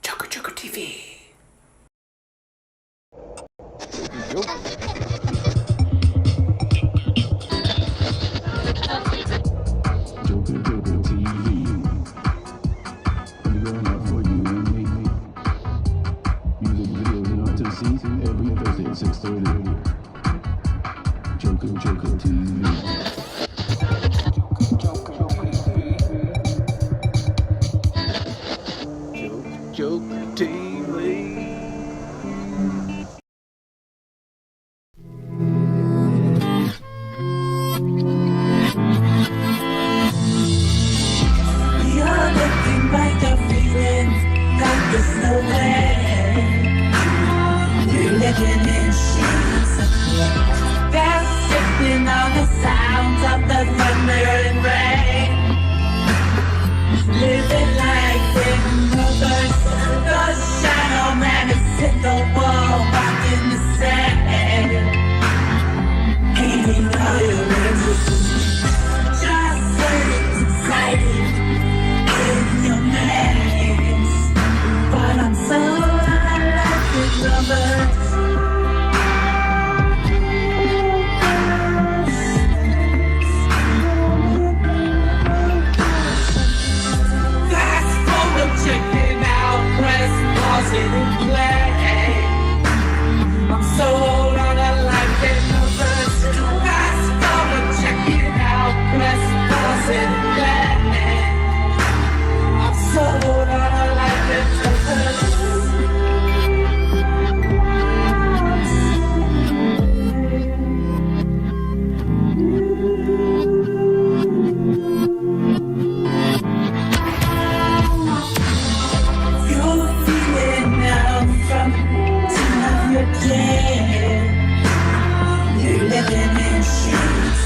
JOKERJOKERtv. Every Thursday at 6:30. JOKERJOKERtv. JOKERTV. You're looking like a feeling like there's no way. You're living in sheets of white. They're sipping on the sounds of the thunder and rain. Living like in reverse. The shadow man is hit the wall, rocking the sand. Hating all your limbs. Just when it's exciting in your maze. But I'm so like with lovers. Fast forward, checking out, press pause and play. I'm sold on a life in reverse. Fast forward, checking out, press pause and play. I'm sold on a life in reverse. You're feeling numb from the time of your day. You're living in sheets.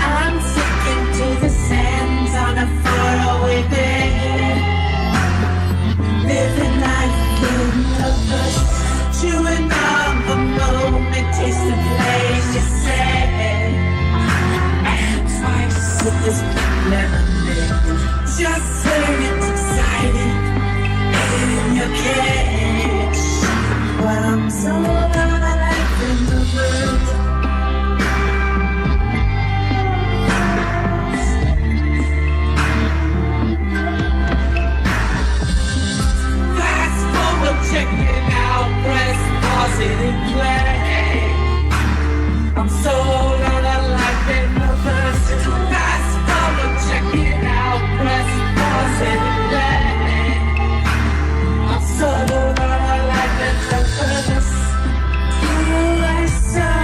I'm sinking to the sands on a faraway bay. Living life in the bush, chewing on the moment, tasting place you say. And twice with this lemonade, just saying it's exciting in your cage. But I'm so alive in the world. Fast forward, checking out, press pause and play. I'm sold on a life in reverse. Fast forward, checking out, press pause and play. I'm sold on a life in reverse. Oh, I saw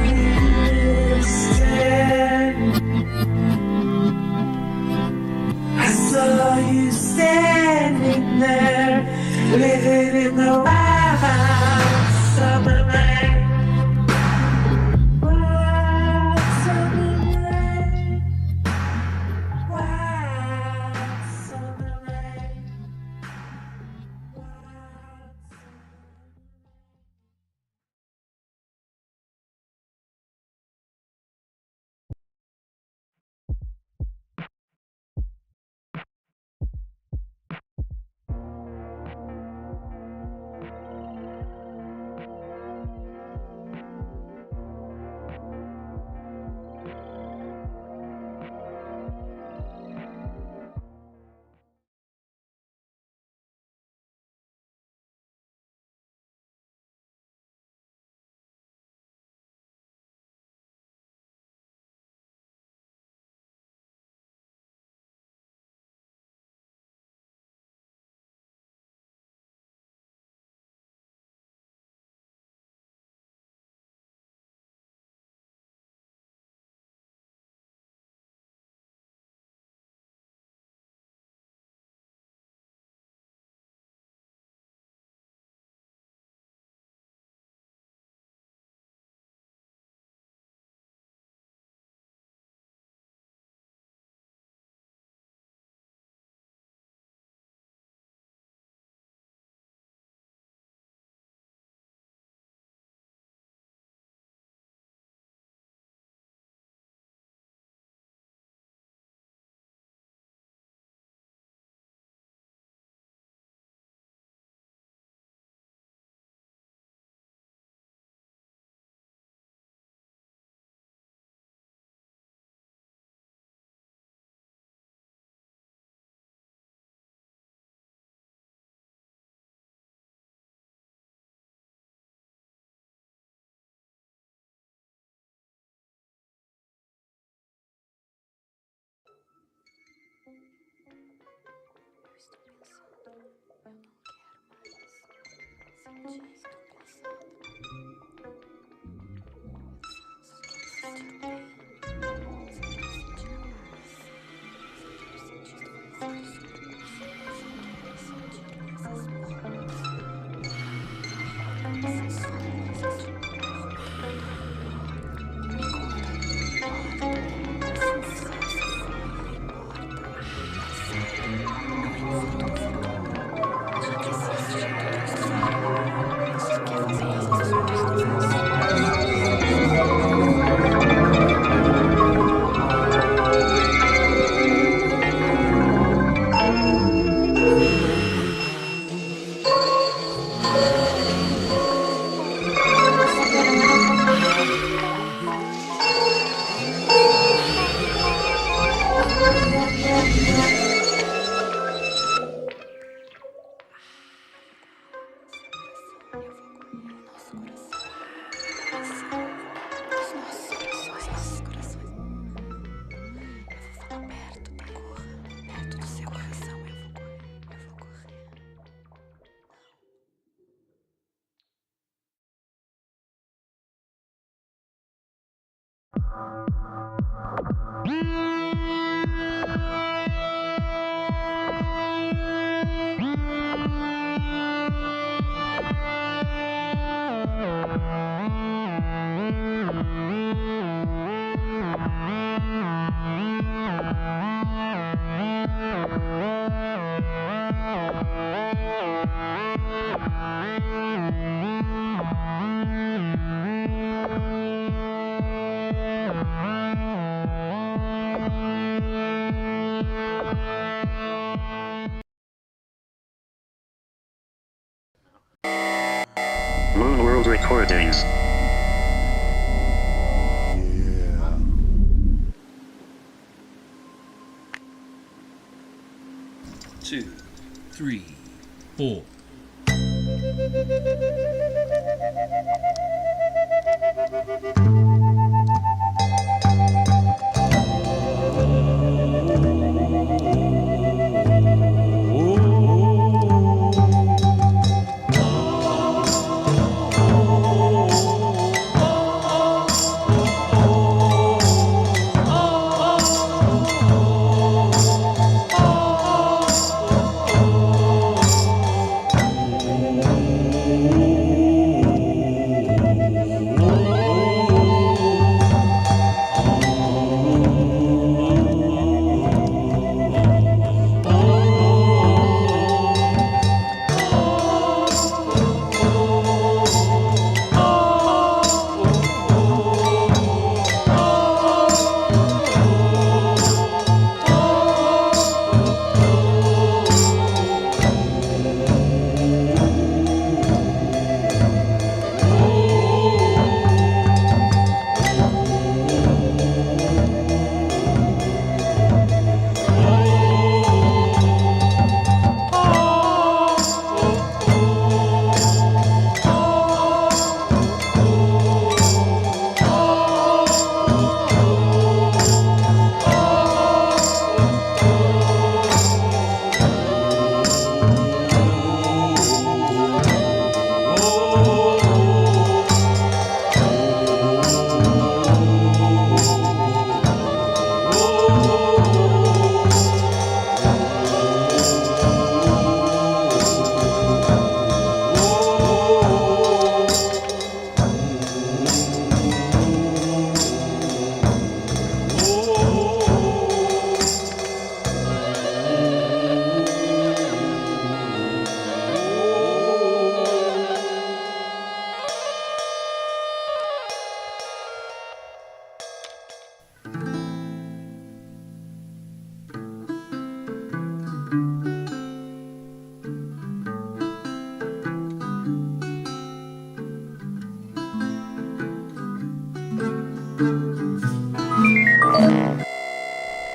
you stand. I saw you standing there, living in the wild summer rain. Wild summer rain. Wild summer rain. Moon World Recordings. Two, three, four.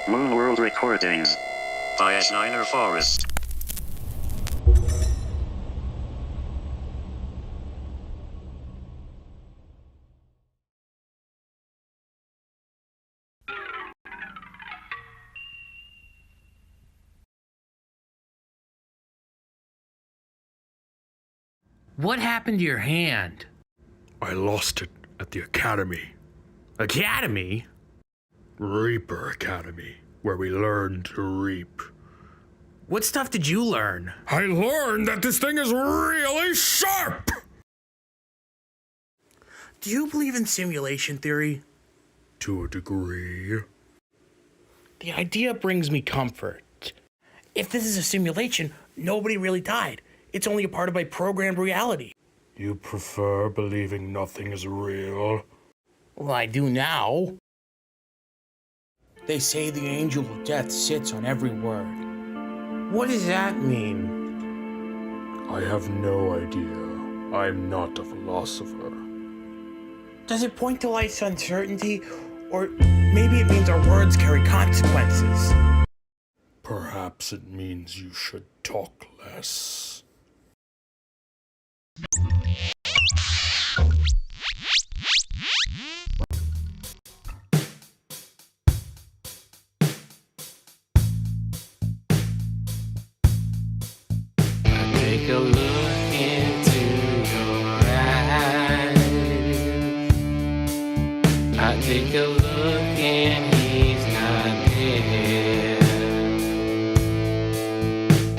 Moon World Recordings. By Eshniner Forest. What happened to your hand? I lost it at the academy. Academy? Reaper Academy, where we learn to reap. What stuff did you learn? I learned that this thing is really sharp! Do you believe in simulation theory? To a degree. The idea brings me comfort. If this is a simulation, nobody really died. It's only a part of my programmed reality. You prefer believing nothing is real? Well, I do now. They say the angel of death sits on every word. What does that mean? I have no idea. I'm not a philosopher. Does it point to life's uncertainty? Or maybe it means our words carry consequences. Perhaps it means you should talk less. Take a look into your eyes. I take a look and he's not there.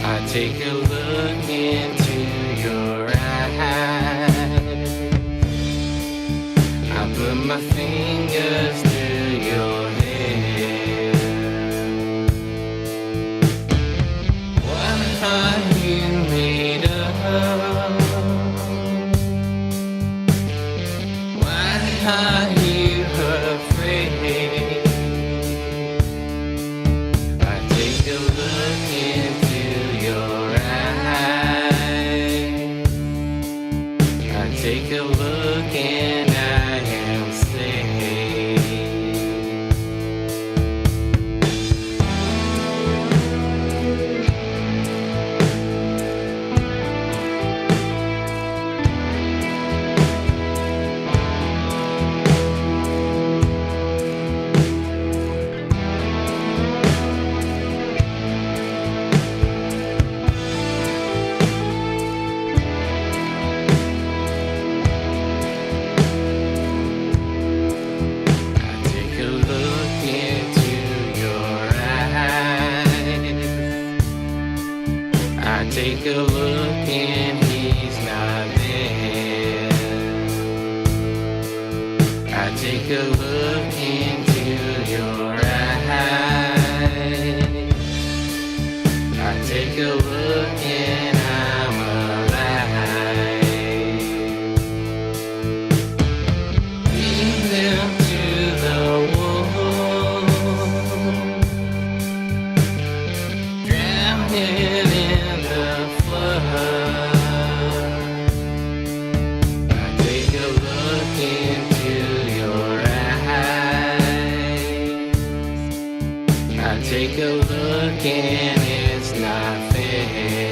I take a look into your eyes. I put my fingers through your hair. What are you made of? Why are you afraid? I take a look into your eyes. I take a look and I am saved. Take a look and he's not there. I take a look into your eyes. I take a look and I'm alive. Lead them to the wall, drowning in the flood. I take a look into your eyes. I take a look and it's not fair.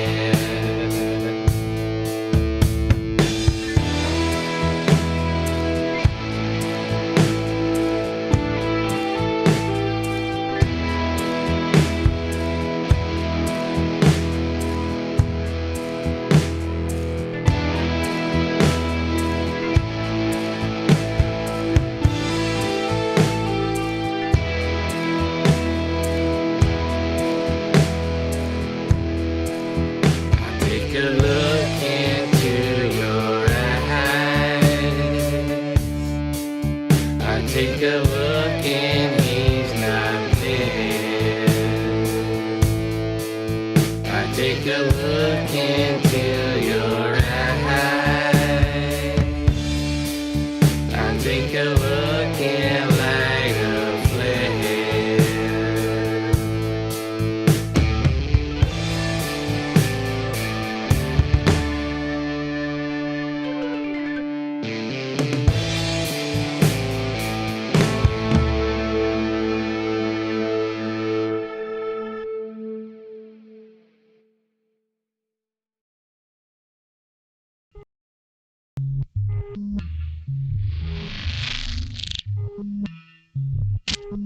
Take a look into your eyes. I take a look and he's not there. I take a look into your eyes. I take a look and light a flare.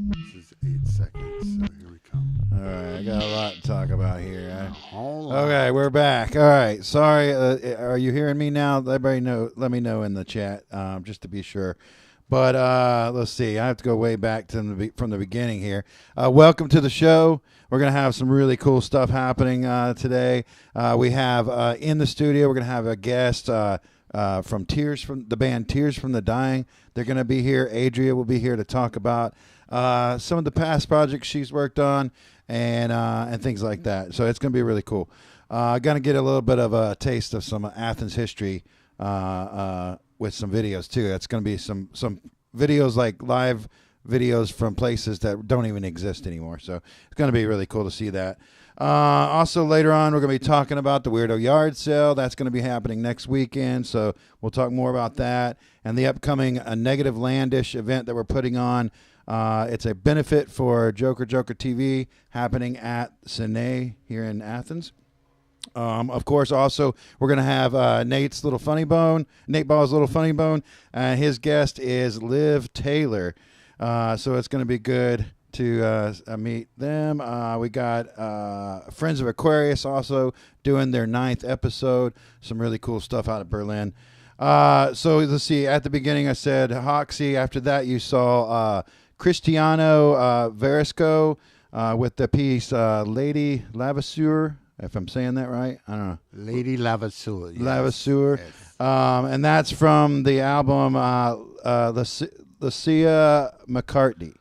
This is 8 seconds, so here we come. All right, I got a lot to talk about here. Hold on. Okay, we're back. All right. Sorry. Are you hearing me now? Everybody know. Let me know in the chat, just to be sure. But let's see. I have to go way back to from the beginning here. Welcome to the show. We're gonna have some really cool stuff happening today. We have in the studio. We're gonna have a guest from the band Tears from the Dying. They're gonna be here. Adria will be here to talk about some of the past projects she's worked on and things like that. So it's gonna be really cool. Gonna get a little bit of a taste of some Athens history with some videos too. That's gonna be some videos, like live videos from places that don't even exist anymore. So it's going to be really cool to see that. Also, later on, we're going to be talking about the Weirdo Yard Sale. That's going to be happening next weekend. So we'll talk more about that and the upcoming Negativland-ish event that we're putting on. It's a benefit for JOKERJOKERtv happening at Cine here in Athens. Of course, also, we're going to have Nate's Little Funny Bone, Nate Ball's Little Funny Bone. His guest is Liv Taylor. So it's going to be good to meet them. We got Friends of Aquarius also doing their 9th episode. Some really cool stuff out of Berlin. So let's see. At the beginning, I said HOXSEY. After that, you saw Cristiano Varisco with the piece Lady Lavoisier, if I'm saying that right. I don't know. Lady Lavoisier. Yes. Lavoisier. Yes. And that's from the album Lucia McCartney,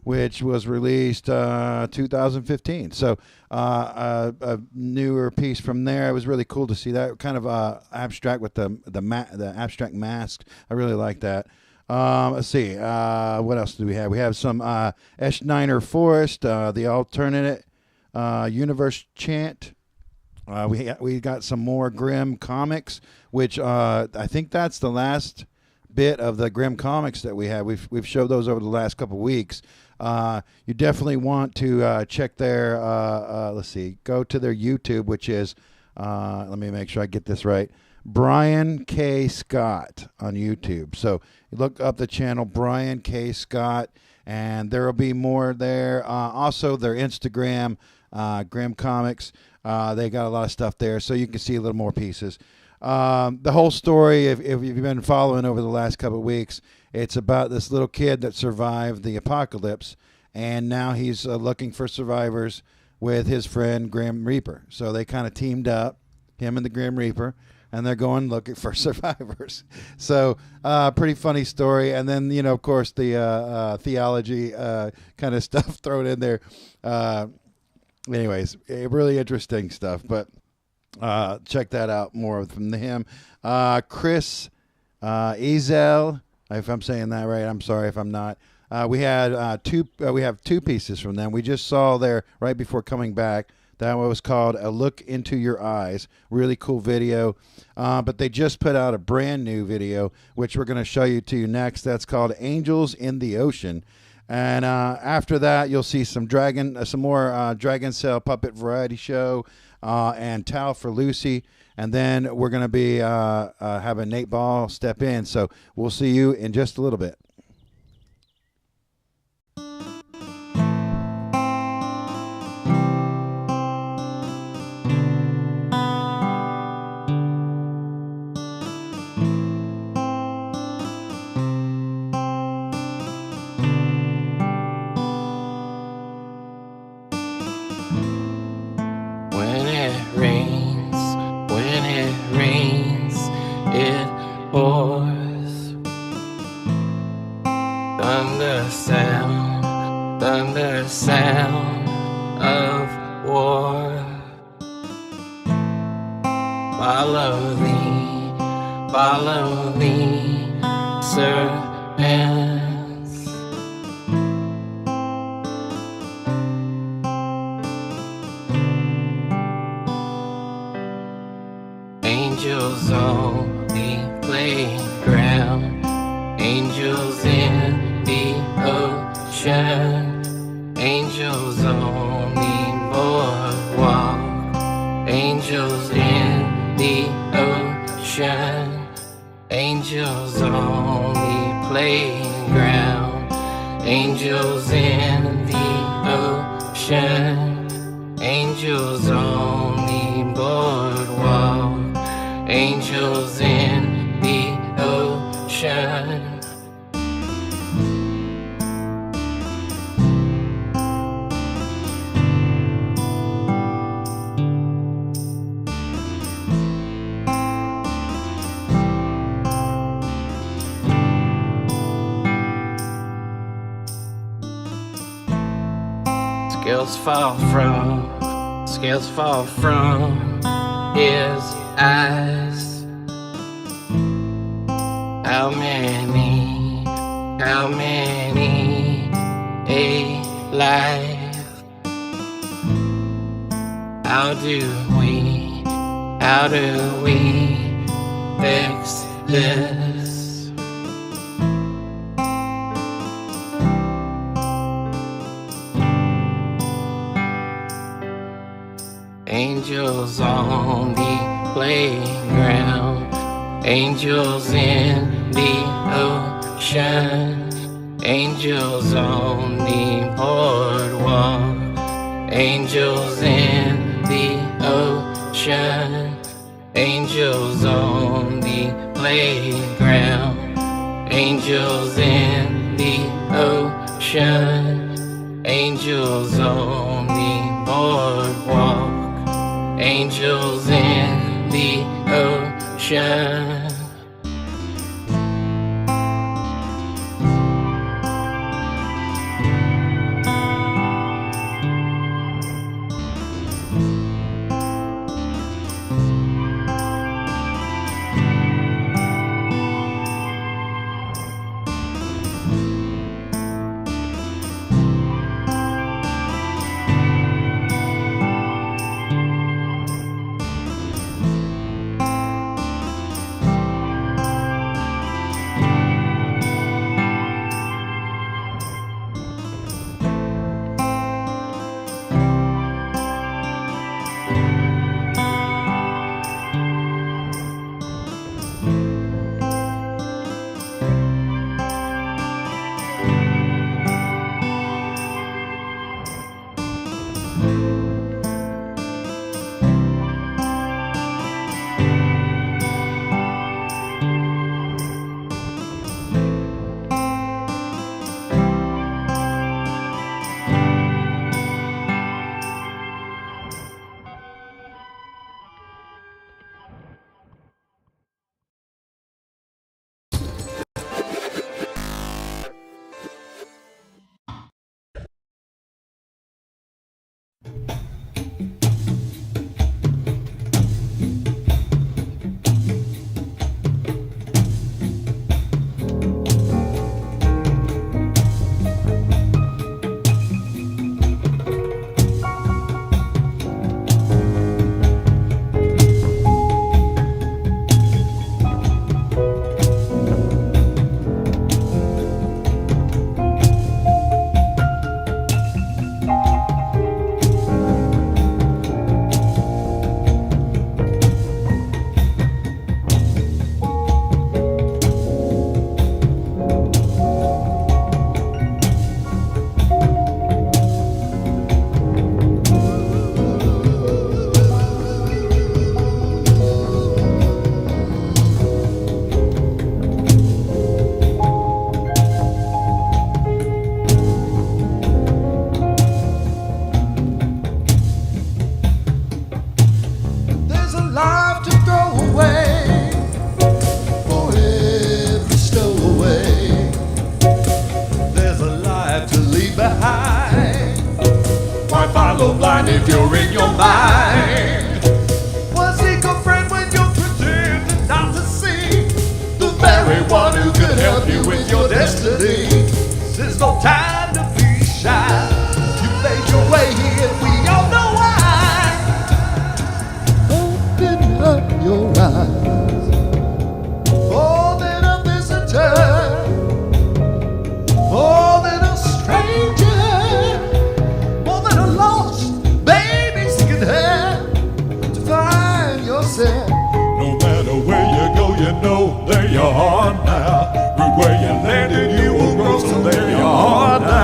which was released 2015. So a newer piece from there. It was really cool to see that kind of abstract with the abstract mask. I really like that. Let's see. What else do we have? We have some Eshniner Forest, the alternate universe chant. We got some more Grimm comics, which I think that's the last bit of the Grimm comics that we have. We've showed those over the last couple of weeks. You definitely want to check their let's see, go to their YouTube, which is let me make sure I get this right, Brian K. Scott on YouTube. So you look up the channel Brian K. Scott, and there will be more there. Also their Instagram, Grimm Comics, they got a lot of stuff there, so you can see a little more pieces. The whole story, if you've been following over the last couple of weeks, it's about this little kid that survived the apocalypse, and now he's looking for survivors with his friend Grim Reaper. So they kind of teamed up, him and the Grim Reaper, and they're going looking for survivors. So pretty funny story. And then, you know, of course, the theology kind of stuff thrown in there. Anyways, really interesting stuff. But check that out more from him. Chris Ezelle, if I'm saying that right, I'm sorry if I'm not. We have two pieces from them. We just saw there right before coming back. That one was called A Look Into Your Eyes. Really cool video. But they just put out a brand new video, which we're going to show you to you next. That's called Angels in the Ocean. And after that, you'll see some more Dragonsail puppet variety show and Tao of Lucy. And then we're going to be having Nate Ball step in. So we'll see you in just a little bit. Thunder sound of war. Follow thee, serpents. Angels on the playground, angels in the ocean. Angels on the boardwalk, angels in the ocean, angels on the playground, angels in the ocean. Angels on the boardwalk. Angels in the ocean. Scales fall from his eyes. How many a life? How do we fix this? Angels on the playground, angels in the ocean, angels on the boardwalk, angels in the ocean, angels on the playground, angels in the ocean, angels on the boardwalk. Angels in the ocean. If you're in your mind, was he a friend when you're pretending not to see the very one who could help you with your destiny? There's no time to be shy. You made your way here, we all know why. Open up your eyes. More than a visitor, more than a stranger, more than a lost to find yourself. No matter where you go, you know there you are now. Where you landed, you will grow, so there you are now.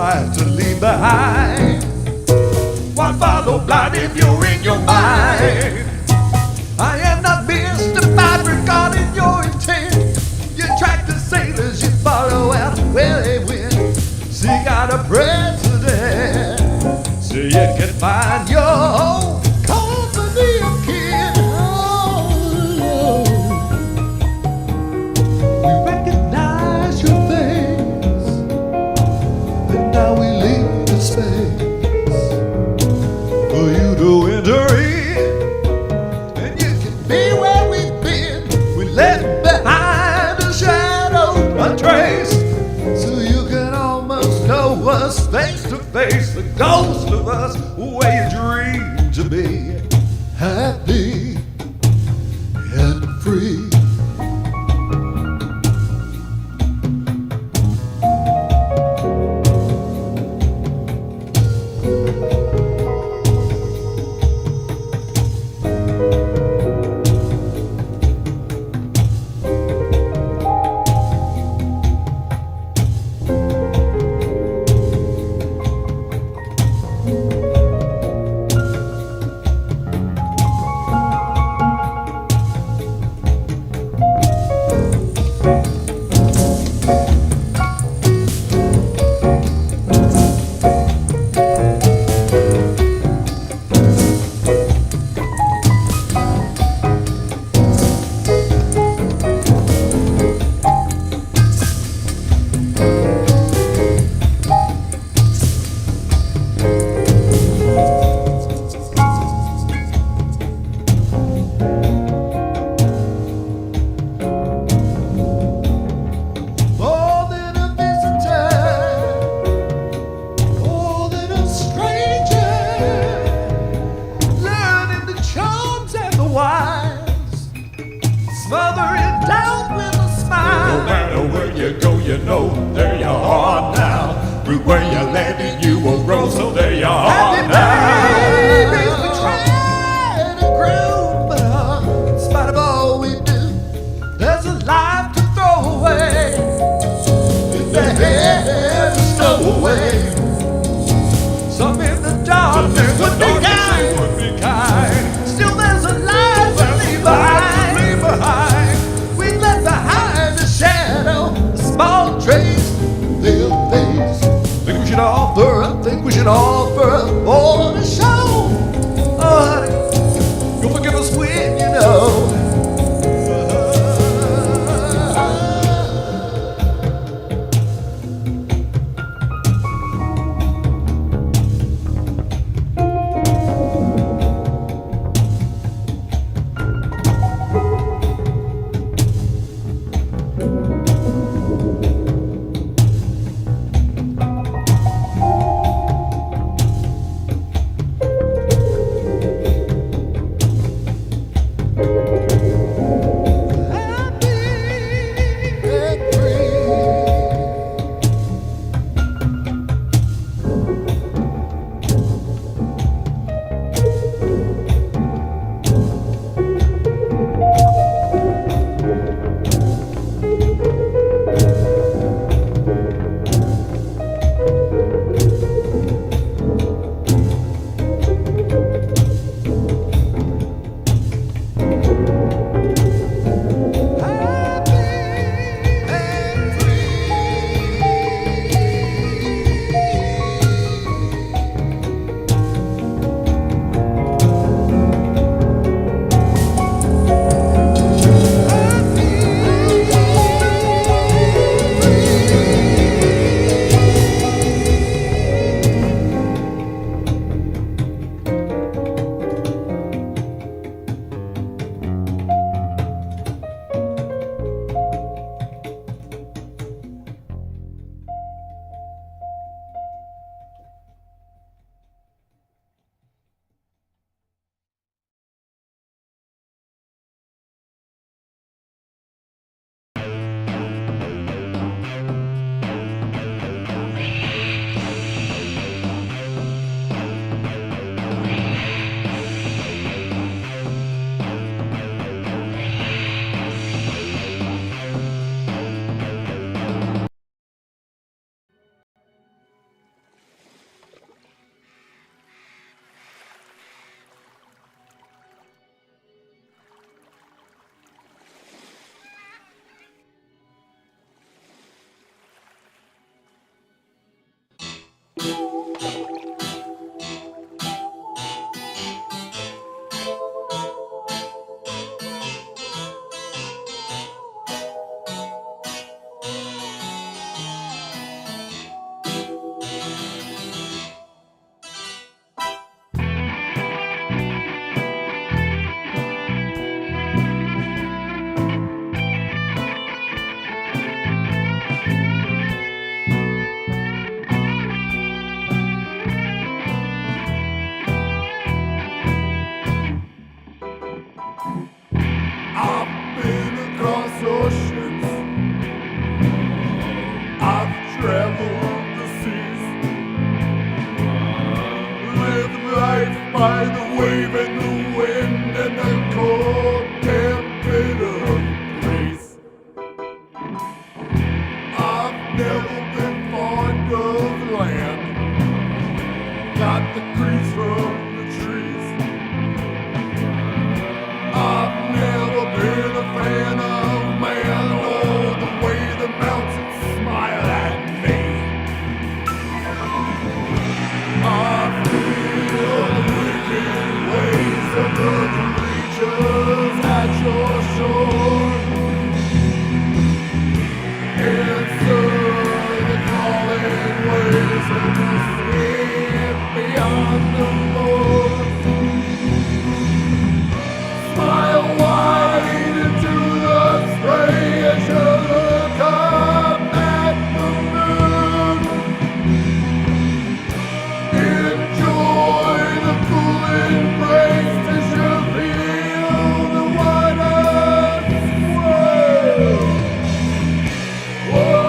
try to leave behind. Why follow blind if you're in your mind? I am not mystified regarding your intent. You track the sailors, you follow out where they went. So you got a president, so you can find your own company of kin. Oh, we recognize your face, and now we leave the space for you to enter in, and you can be where we've been. We left behind a shadow, a trace, so you can almost know us face to face, the ghost of us where you dream to be happy and free. by the wave and the wind and the cold damp bitter breeze. I've never been fond of land, got the grease from the trees. I've never been a fan of man or the way the mountains smile at me. I feel the wicked ways of the creatures at your shore. Answer the calling ways of the sea beyond the moor. Smile wide into the spray as you look up at the moon. Enjoy the cool embrace as you feel the water swell. Whoa.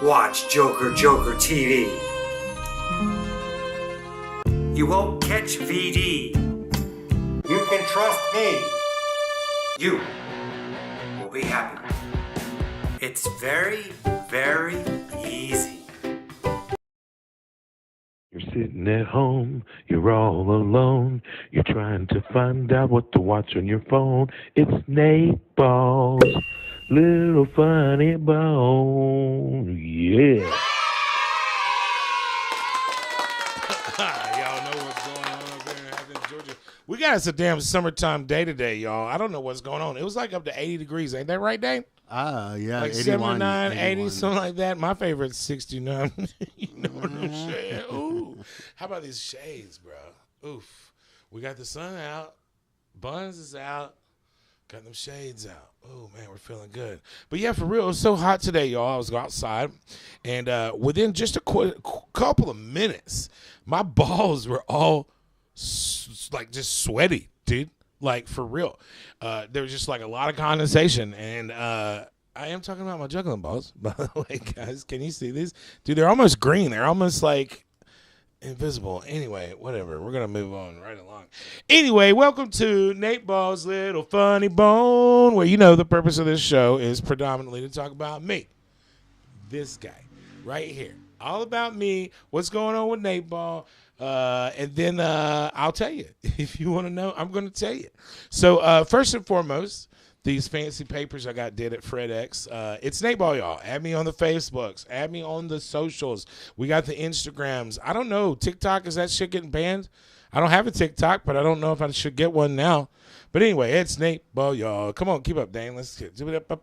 Watch Joker Joker TV. You won't catch VD. You can trust me. You will be happy. It's very, very easy. You're sitting at home, you're all alone. You're trying to find out what to watch on your phone. It's NATEBALLS, little funny bone. Yeah. Y'all know what's going on up here in Athens, Georgia. We got us a damn summertime day today, y'all. I don't know what's going on. It was like up to 80 degrees. Ain't that right, Dane? Yeah. Like 81, 79, 80, 81. something like that. My favorite's 69. You know what I'm saying? Ooh. How about these shades, bro? Oof. We got the sun out. Buns is out. Got them shades out. Oh, man, we're feeling good. But, yeah, for real, it was so hot today, y'all. I was outside, and within just a couple of minutes, my balls were all, like, just sweaty, dude. Like, for real. There was just, like, a lot of condensation, and I am talking about my juggling balls, by the way, guys. Can you see these? Dude, they're almost green. They're almost, like, invisible. Anyway, whatever. We're going to move on right along. Anyway, welcome to NATEBALLS Little Funny Bone, where you know the purpose of this show is predominantly to talk about me. This guy right here. All about me, what's going on with NATEBALL, and then I'll tell you. If you want to know, I'm going to tell you. So first and foremost, these fancy papers I got did at FredX. It's NATEBALL, y'all. Add me on the Facebooks. Add me on the socials. We got the Instagrams. I don't know. TikTok, is that shit getting banned? I don't have a TikTok, but I don't know if I should get one now. But anyway, it's NATEBALL, y'all. Come on, keep up, Dane. Let's get NATEBALL,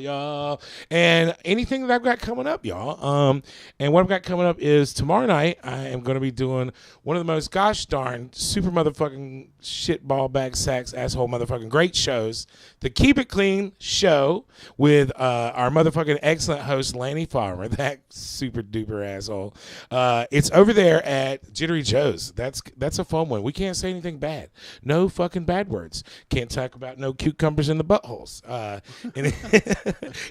y'all. And anything that I've got coming up, y'all. And what I've got coming up is tomorrow night, I am going to be doing one of the most gosh darn super motherfucking shit ball bag sacks asshole motherfucking great shows. The Keep It Clean show with our motherfucking excellent host, Lanny Farmer, that super duper asshole. It's over there at Jittery Joe's. That's a fun one. We can't say anything bad. No fucking bad words. Can't talk about no cucumbers in the buttholes. And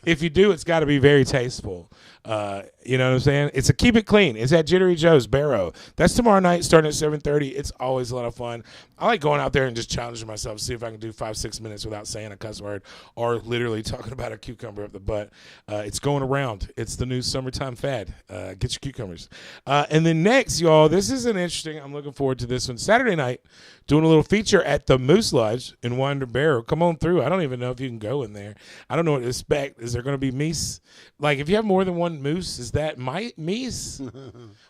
if you do, it's got to be very tasteful. You know what I'm saying? It's a Keep It Clean. It's at Jittery Joe's, Barrow. That's tomorrow night, starting at 7:30. It's always a lot of fun. I like going out there and just challenging myself, see if I can do 5-6 minutes without saying a cuss word or literally talking about a cucumber up the butt. It's going around. It's the new summertime fad. Get your cucumbers. And then next, y'all, this is an interesting, I'm looking forward to this one. Saturday night, doing a little feature at the Moose Lodge in Winder Barrow. Come on through. I don't even know if you can go in there. I don't know what to expect. Is there going to be meese? Like, if you have more than one moose, is that meese?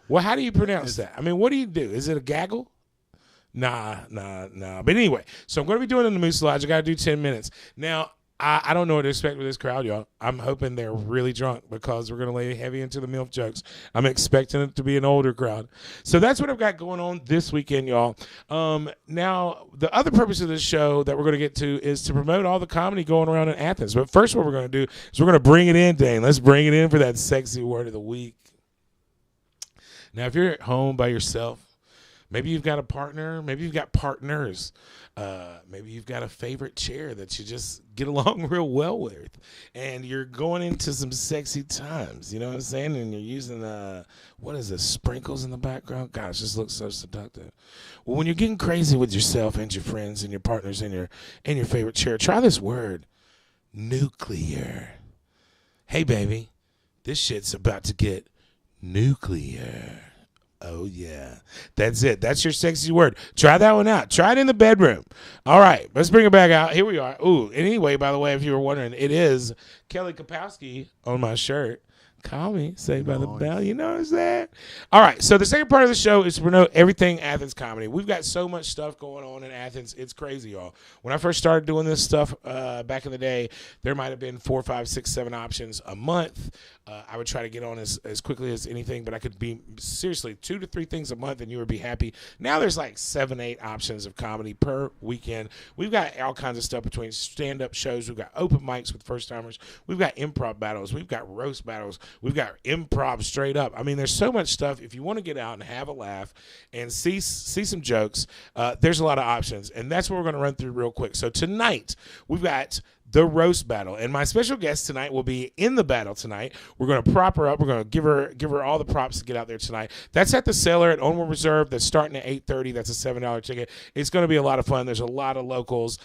Well, how do you pronounce that? I mean, what do you do? Is it a gaggle? Nah. But anyway, so I'm going to be doing it in the Moose Lodge. I got to do 10 minutes. Now, I don't know what to expect with this crowd, y'all. I'm hoping they're really drunk because we're going to lay heavy into the MILF jokes. I'm expecting it to be an older crowd. So that's what I've got going on this weekend, y'all. Now, the other purpose of this show that we're going to get to is to promote all the comedy going around in Athens. But first, what we're going to do is we're going to bring it in, Dane. Let's bring it in for that sexy word of the week. Now, if you're at home by yourself, maybe you've got a partner. Maybe you've got partners. Maybe you've got a favorite chair that you just get along real well with. And you're going into some sexy times. You know what I'm saying? And you're using, what is it, sprinkles in the background? Gosh, this looks so seductive. Well, when you're getting crazy with yourself and your friends and your partners and your favorite chair, try this word, nuclear. Hey, baby, this shit's about to get nuclear. Oh, yeah. That's it. That's your sexy word. Try that one out. Try it in the bedroom. All right. Let's bring it back out. Here we are. Ooh, anyway, by the way, if you were wondering, it is Kelly Kapowski on my shirt. Call me. Saved by the Bell. You notice that? All right. So the second part of the show is to promote everything Athens comedy. We've got so much stuff going on in Athens. It's crazy, y'all. When I first started doing this stuff back in the day, there might have been 4, 5, 6, 7 options a month. I would try to get on as quickly as anything, but I could be seriously 2 to 3 things a month and you would be happy. Now there's like 7, 8 options of comedy per weekend. We've got all kinds of stuff between stand-up shows. We've got open mics with first-timers. We've got improv battles. We've got roast battles. We've got improv straight up. I mean, there's so much stuff. If you want to get out and have a laugh and see some jokes, there's a lot of options, and that's what we're going to run through real quick. So tonight, we've got the roast battle. And my special guest tonight will be in the battle tonight. We're going to prop her up. We're going to give her all the props to get out there tonight. That's at the Cellar at Onward Reserve. That's starting at 8:30. That's a $7 ticket. It's going to be a lot of fun. There's a lot of locals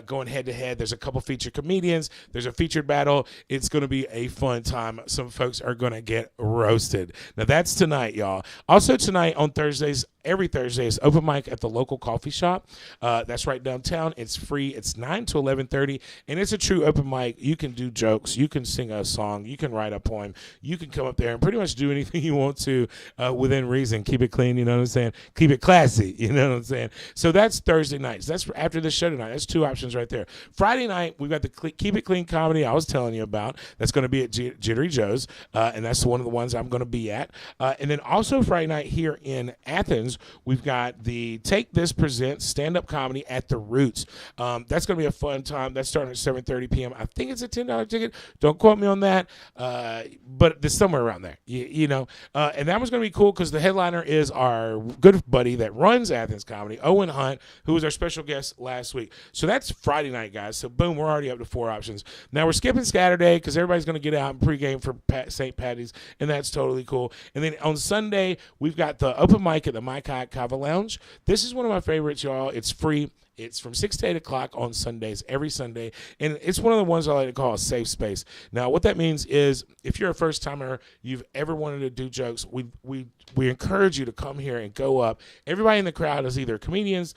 going head to head. There's a couple featured comedians. There's a featured battle. It's going to be a fun time. Some folks are going to get roasted. Now that's tonight, y'all. Also tonight on Thursdays, every Thursday is open mic at the local coffee shop. That's right downtown. It's free. It's 9 to 11:30, and it's a true open mic. You can do jokes. You can sing a song. You can write a poem. You can come up there and pretty much do anything you want to within reason. Keep it clean, you know what I'm saying? Keep it classy, you know what I'm saying? So that's Thursday nights. That's after the show tonight. That's two options right there. Friday night, we've got the Keep It Clean comedy I was telling you about. That's going to be at Jittery Joe's, and that's one of the ones I'm going to be at. And then also Friday night here in Athens, we've got the Take This Presents stand-up comedy at the Roots. That's going to be a fun time. That's starting at 7:30 p.m. I think it's a $10 ticket. Don't quote me on that, but it's somewhere around there, you know. And that was going to be cool because the headliner is our good buddy that runs Athens Comedy, Owen Hunt, who was our special guest last week. So that's Friday night, guys. So boom, we're already up to 4 options. Now we're skipping Saturday because everybody's going to get out and pregame for St. Patty's, and that's totally cool. And then on Sunday, we've got the open mic at the My Kava Lounge. This is one of my favorites, y'all. It's free. It's from 6 to 8 o'clock on Sundays, every Sunday, and it's one of the ones I like to call a safe space. Now, what that means is if you're a first-timer, you've ever wanted to do jokes, we encourage you to come here and go up. Everybody in the crowd is either comedians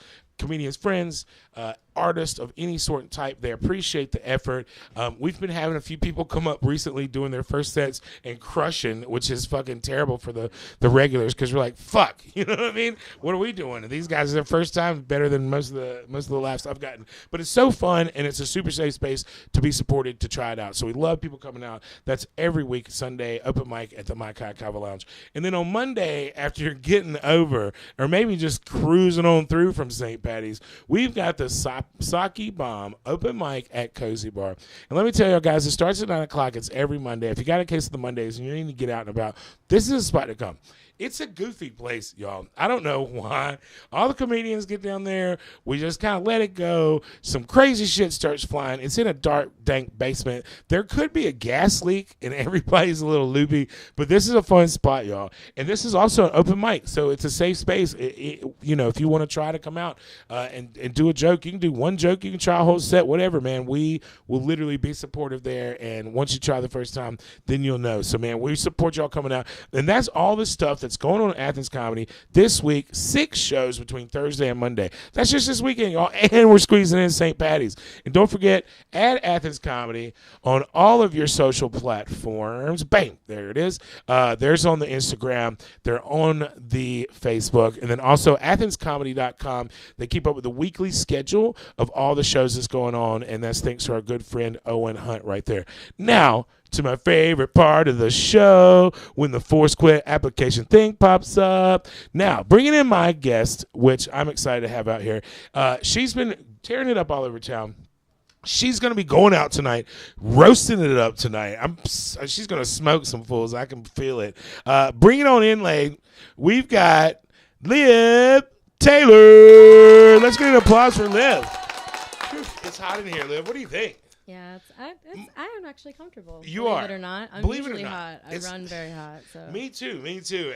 friends, artists of any sort and type. They appreciate the effort. We've been having a few people come up recently doing their first sets and crushing, which is fucking terrible for the regulars because we're like, fuck, you know what I mean? What are we doing? And these guys are their first time, better than most of the laughs I've gotten. But it's so fun, and it's a super safe space to be supported, to try it out. So we love people coming out. That's every week, Sunday, open mic at the My Kava Lounge. And then on Monday, after you're getting over, or maybe just cruising on through from St. Patty's, we've got the Sake Bomb open mic at Cozy Bar. And let me tell you guys, it starts at 9 o'clock. It's every Monday. If you got a case of the Mondays and you need to get out and about, this is a spot to come. It's a goofy place, y'all. I don't know why. All the comedians get down there. We just kind of let it go. Some crazy shit starts flying. It's in a dark, dank basement. There could be a gas leak, and everybody's a little loopy. But this is a fun spot, y'all. And this is also an open mic, so it's a safe space. You know, if you want to try to come out and do a joke, you can do one joke. You can try a whole set, whatever, man. We will literally be supportive there. And once you try the first time, then you'll know. So, man, we support y'all coming out. And that's all the stuff that's going on in Athens Comedy this week. 6 shows between Thursday and Monday. That's just this weekend, y'all. And we're squeezing in St. Patty's. And don't forget, add Athens Comedy on all of your social platforms. Bang, there it is. There's on the Instagram. They're on the Facebook. And then also athenscomedy.com. They keep up with the weekly schedule of all the shows that's going on. And that's thanks to our good friend Owen Hunt right there. Now, to my favorite part of the show, when the Force Quit application thing pops up. Now, bringing in my guest, which I'm excited to have out here. She's been tearing it up all over town. She's going to be going out tonight, roasting it up tonight. She's going to smoke some fools. I can feel it. Bring it on in, Lane. We've got Liv Taylor. Let's get an applause for Liv. It's hot in here, Liv. What do you think? Yeah, I am actually comfortable. You believe are. it or not. I'm Believe it or usually not. hot. I run very hot. So. Me too.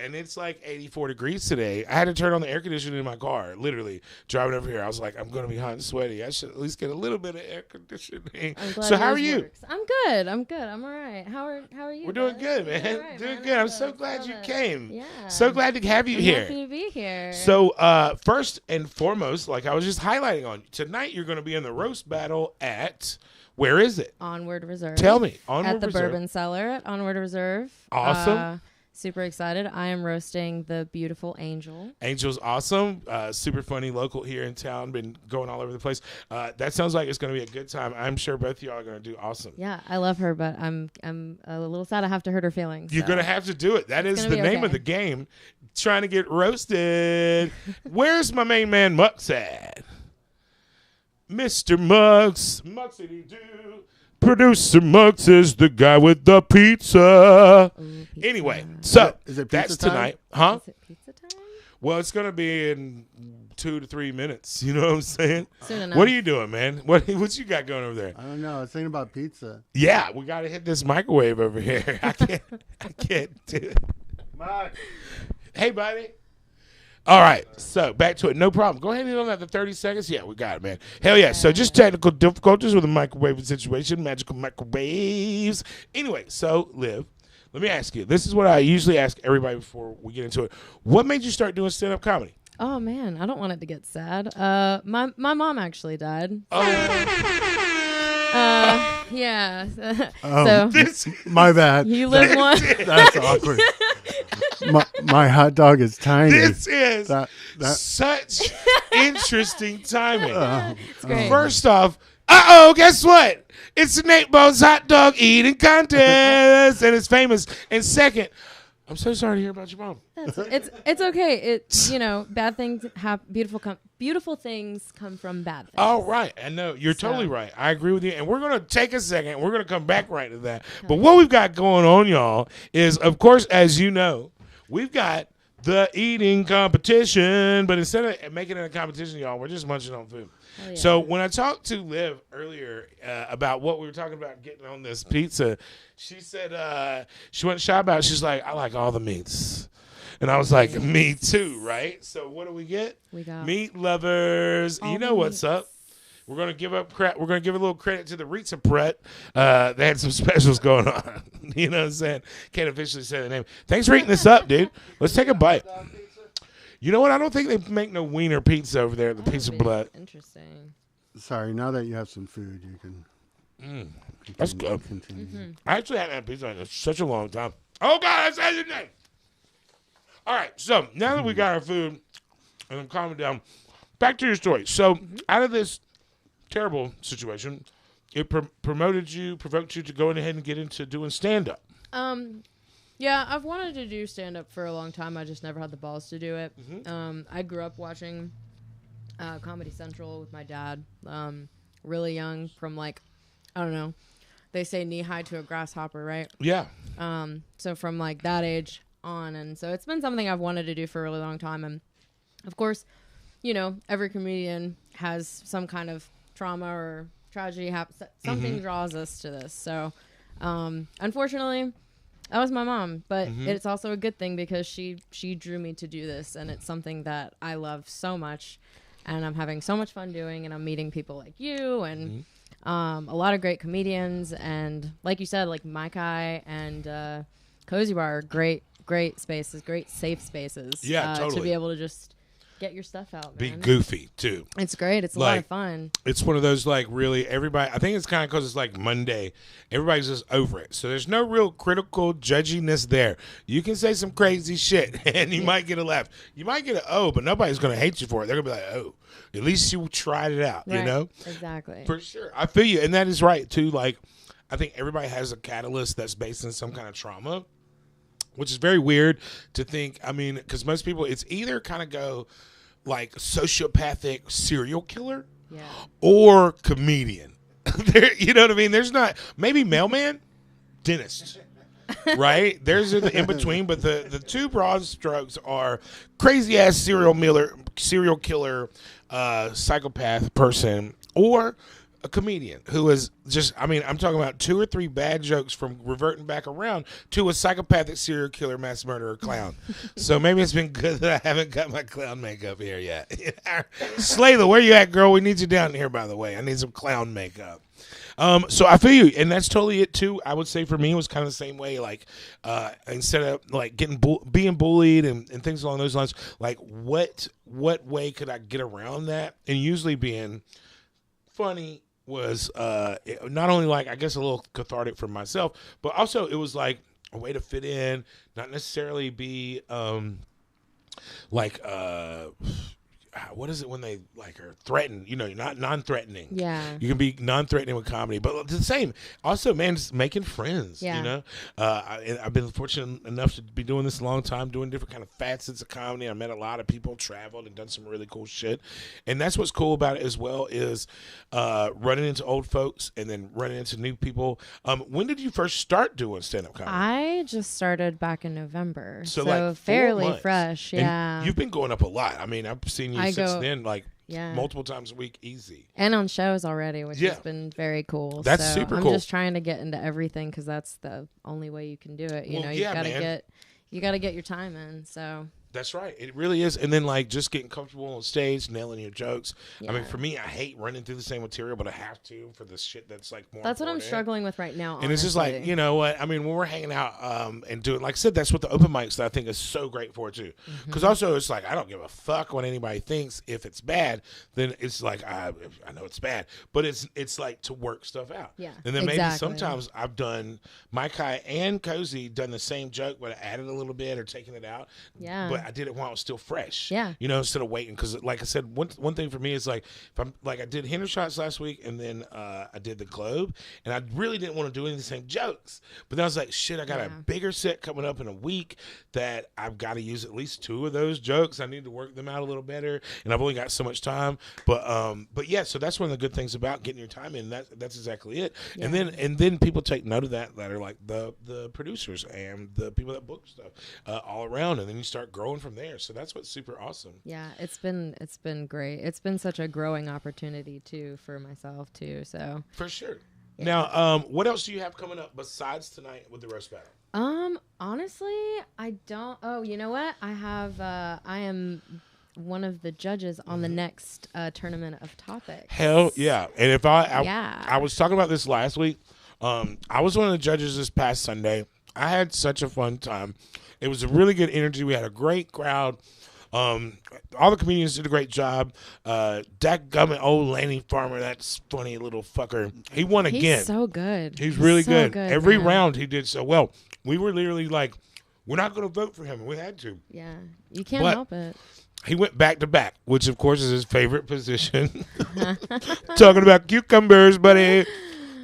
And it's like 84 degrees today. I had to turn on the air conditioning in my car, literally, driving over here. I was like, I'm going to be hot and sweaty. I should at least get a little bit of air conditioning. So how are you? Works. I'm good. I'm all right. How are you? We're doing good, man. Right, doing man. good. I'm so glad you came. Yeah. So glad to have you here. Happy to be here. So first and foremost, like I was just highlighting on, tonight you're going to be in the roast battle at... Where is it? Onward Reserve. Tell me. Onward At the Reserve. Bourbon Cellar at Onward Reserve. Awesome. Super excited. I am roasting the beautiful Angel. Angel's awesome. Super funny, local here in town. Been going all over the place. That sounds like it's going to be a good time. I'm sure both of y'all are going to do awesome. Yeah, I love her, but I'm a little sad I have to hurt her feelings. You're going to have to do it. That is the name of the game. Trying to get roasted. Where's my main man Mux at? Mr. Muggs, Mugsity-doo. Producer Muggs is the guy with the pizza. Ooh, pizza. Anyway, so is it that's pizza time? tonight. Huh? Is it pizza time? Well, it's gonna be in 2 to 3 minutes. You know what I'm saying? Soon enough. What are you doing, man? What you got going over there? I don't know. I was thinking about pizza. Yeah, we gotta hit this microwave over here. I can't do it. Mark. Hey, buddy. All right, so back to it. No problem. Go ahead and hit on that. The 30 seconds. Yeah, we got it, man. Hell yeah. So just technical difficulties with the microwave situation. Magical microwaves. Anyway, so Liv, let me ask you. This is what I usually ask everybody before we get into it. What made you start doing stand-up comedy? Oh man, I don't want it to get sad. My mom actually died. Yeah. So my bad. You live one. That's awkward. My hot dog is tiny. This is such interesting timing. It's great. First off, guess what? It's the NATEBALLS hot dog eating contest, and it's famous. And second, I'm so sorry to hear about your mom. It's okay. It's bad things beautiful things come from bad things. Oh, right. I know. You're totally right. I agree with you. And we're going to take a second. We're going to come back right to that. Okay. But what we've got going on, y'all, is, of course, as you know, we've got the eating competition. But instead of making it a competition, y'all, we're just munching on food. Oh, yeah. So when I talked to Liv earlier about what we were talking about getting on this pizza, she said she wasn't shy about it. She's like, I like all the meats. And I was like, me too, right? So what do we get? We got meat lovers. You know what's up. We're gonna give up credit. We're gonna give a little credit to the Ritza Pret. They had some specials going on. You know what I'm saying? Can't officially say the name. Thanks for eating this up, dude. Let's take a bite. You know what? I don't think they make no wiener pizza over there at the Pizza Blood. Interesting. Sorry, now that you have some food, you can. That's good. I actually haven't had pizza in such a long time. Oh God, I said your name. All right, so now that we got our food and I'm calming down, back to your story. So out of this terrible situation, it provoked you to go ahead and get into doing stand-up. Yeah, I've wanted to do stand-up for a long time. I just never had the balls to do it. I grew up watching Comedy Central with my dad, really young, from I don't know, they say knee-high to a grasshopper, right? Yeah. So from that age on, and so it's been something I've wanted to do for a really long time. And of course, every comedian has some kind of trauma or tragedy something draws us to this. So unfortunately, that was my mom, but it's also a good thing because she drew me to do this, and it's something that I love so much, and I'm having so much fun doing, and I'm meeting people like you and a lot of great comedians, and like you said, Mike Eye and Cozy Bar are great spaces, great safe spaces. Yeah, totally. To be able to just get your stuff out, Be man. goofy, too. It's great. It's a lot of fun. It's one of those, really, everybody, I think it's kind of because it's Monday. Everybody's just over it. So there's no real critical judginess there. You can say some crazy shit, and you might get a laugh. You might get an but nobody's going to hate you for it. They're going to be like, at least you tried it out, right. you know? Exactly. For sure. I feel you. And that is right, too. I think everybody has a catalyst that's based in some kind of trauma, which is very weird to think. I mean, because most people, it's either kind of go sociopathic serial killer or comedian. You know what I mean? There's not, maybe mailman, dentist, right? There's the in between, but the two broad strokes are crazy ass serial killer, psychopath person, or a comedian who is just, I'm talking about 2 or 3 bad jokes from reverting back around to a psychopathic serial killer, mass murderer, clown. So maybe it's been good that I haven't got my clown makeup here yet. Slayla, where you at, girl? We need you down here, by the way. I need some clown makeup. So I feel you, and that's totally it too. I would say for me, it was kind of the same way. Instead of being bullied and things along those lines, what way could I get around that? And usually being funny was not only I guess a little cathartic for myself, but also it was a way to fit in, not necessarily be what is it when they like are threatened? You know, you're not non-threatening. Yeah. You can be non-threatening with comedy, but it's the same. Also, man, just making friends. Yeah. You know, I've been fortunate enough to be doing this a long time, doing different kind of facets of comedy. I met a lot of people, traveled, and done some really cool shit. And that's what's cool about it as well is running into old folks and then running into new people. When did you first start doing stand-up comedy? I just started back in November, so like 4 fairly months. fresh. And Yeah, you've been going up a lot. I mean, I've seen you since then, like multiple times a week, easy. And on shows already, which has been very cool. That's so super I'm cool. just trying to get into everything because that's the only way you can do it. You know, you gotta get your time in. So. That's right. It really is. And then, like, just getting comfortable on stage, nailing your jokes. Yeah. I mean, for me, I hate running through the same material, but I have to for the shit that's, like, more That's what I'm important. struggling with right now, And it's just like, you know what? I mean, when we're hanging out and doing, like I said, that's what the open mics that I think is so great for, too. Because also, it's like, I don't give a fuck what anybody thinks. If it's bad, then it's like, I know it's bad. But it's like to work stuff out. Yeah, And then maybe sometimes I've done, Mike High and Cozy done the same joke, but I added a little bit or taken it out. Yeah. But I did it while it was still fresh. Yeah. You know, instead of waiting. Because, like I said, one thing for me is like, if I'm like, I did Hendershots last week and then I did the Globe. And I really didn't want to do any of the same jokes. But then I was like, shit, I got a bigger set coming up in a week that I've got to use at least 2 of those jokes. I need to work them out a little better. And I've only got so much time. But yeah, so that's one of the good things about getting your time in. That's exactly it. Yeah. And then people take note of that are like the producers and the people that book stuff all around. And then you start growing from there. So that's what's super awesome. Yeah, it's been great. It's been such a growing opportunity too for myself too. So for sure. Yeah. Now, what else do you have coming up besides tonight with the roast battle? Honestly, I don't. Oh, you know what? I have. I am one of the judges on the next tournament of topics. Hell yeah! And if I was talking about this last week. I was one of the judges this past Sunday. I had such a fun time. It was a really good energy. We had a great crowd. All the comedians did a great job. Dadgummit old Lanny Farmer, that's funny little fucker. He won again. He's so good. He's really so good. Every man. round he did so well. We were literally like, we're not going to vote for him. We had to. Yeah, you can't help it. He went back to back, which of course is his favorite position. Talking about cucumbers, buddy.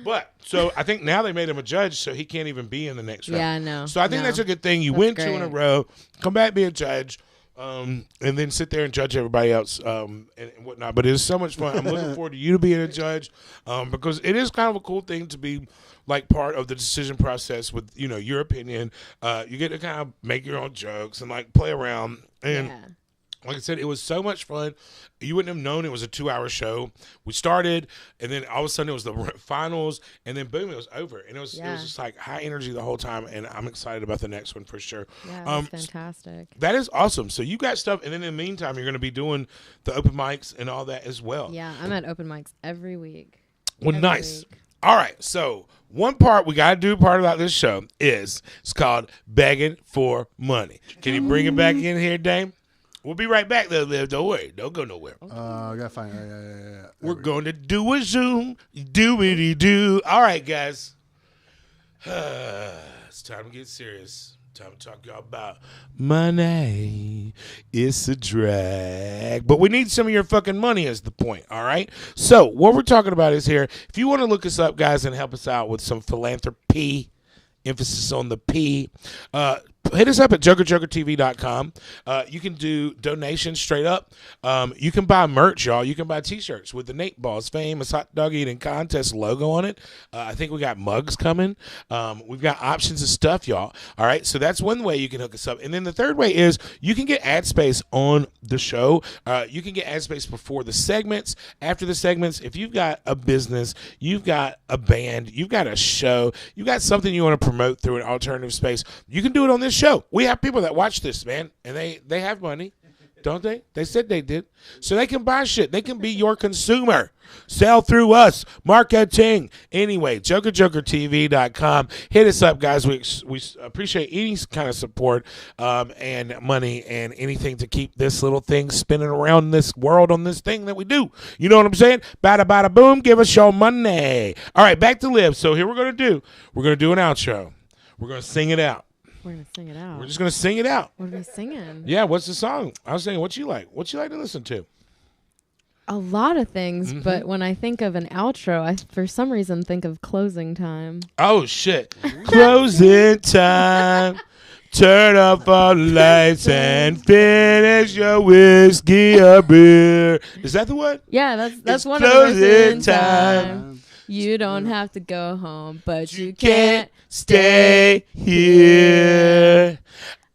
But so I think now they made him a judge, so he can't even be in the next round. Yeah, no. So I think that's a good thing. You win 2 in a row, come back, be a judge, and then sit there and judge everybody else and whatnot. But it is so much fun. I'm looking forward to you being a judge because it is kind of a cool thing to be like part of the decision process with, you know, your opinion. You get to kind of make your own jokes and like play around. And like I said, it was so much fun. You wouldn't have known it was a 2-hour show. We started, and then all of a sudden it was the finals, and then boom, it was over. And it was just like high energy the whole time, and I'm excited about the next one for sure. Yeah, that's fantastic. That is awesome. So you got stuff, and then in the meantime, you're going to be doing the open mics and all that as well. Yeah, I'm at open mics every week. Well, nice. All right, so one part we got to do part about this show is it's called Begging for Money. Can you bring it back in here, Dame? We'll be right back, though, Liv. Don't worry. Don't go nowhere. I got to find it. Yeah. We're going to do a Zoom. Do-itty-do. All right, guys. It's time to get serious. Time to talk y'all about money. It's a drag. But we need some of your fucking money is the point, all right? So what we're talking about is here. If you want to look us up, guys, and help us out with some philanthropy, emphasis on the P, hit us up at JOKERJOKERtv.com. You can do donations straight up. You can buy merch, y'all. You can buy T-shirts with the NATEBALLS famous hot dog eating contest logo on it. I think we got mugs coming. We've got options of stuff, y'all. All right, so that's one way you can hook us up. And then the third way is you can get ad space on the show. You can get ad space before the segments, after the segments. If you've got a business, you've got a band, you've got a show, you got something you want to promote through an alternative space, you can do it on this show. We have people that watch this, man, and they have money, don't they? They said they did. So they can buy shit. They can be your consumer. Sell through us. Marketing. Anyway, JOKERJOKERtv.com. Hit us up, guys. We appreciate any kind of support and money and anything to keep this little thing spinning around this world on this thing that we do. You know what I'm saying? Bada, bada, boom. Give us your money. All right, back to Liv. So here we're going to do an outro. We're going to sing it out. We're going to sing it out. We're just going to sing it out. What are we singing? Yeah, what's the song? I was saying, what you like? What you like to listen to? A lot of things, but when I think of an outro, I for some reason think of closing time. Oh shit! Closing time. Turn off all the lights and finish your whiskey or beer. Is that the one? Yeah, that's It's one of the words closing in time. time. You don't have to go home, but you Can't can't stay here.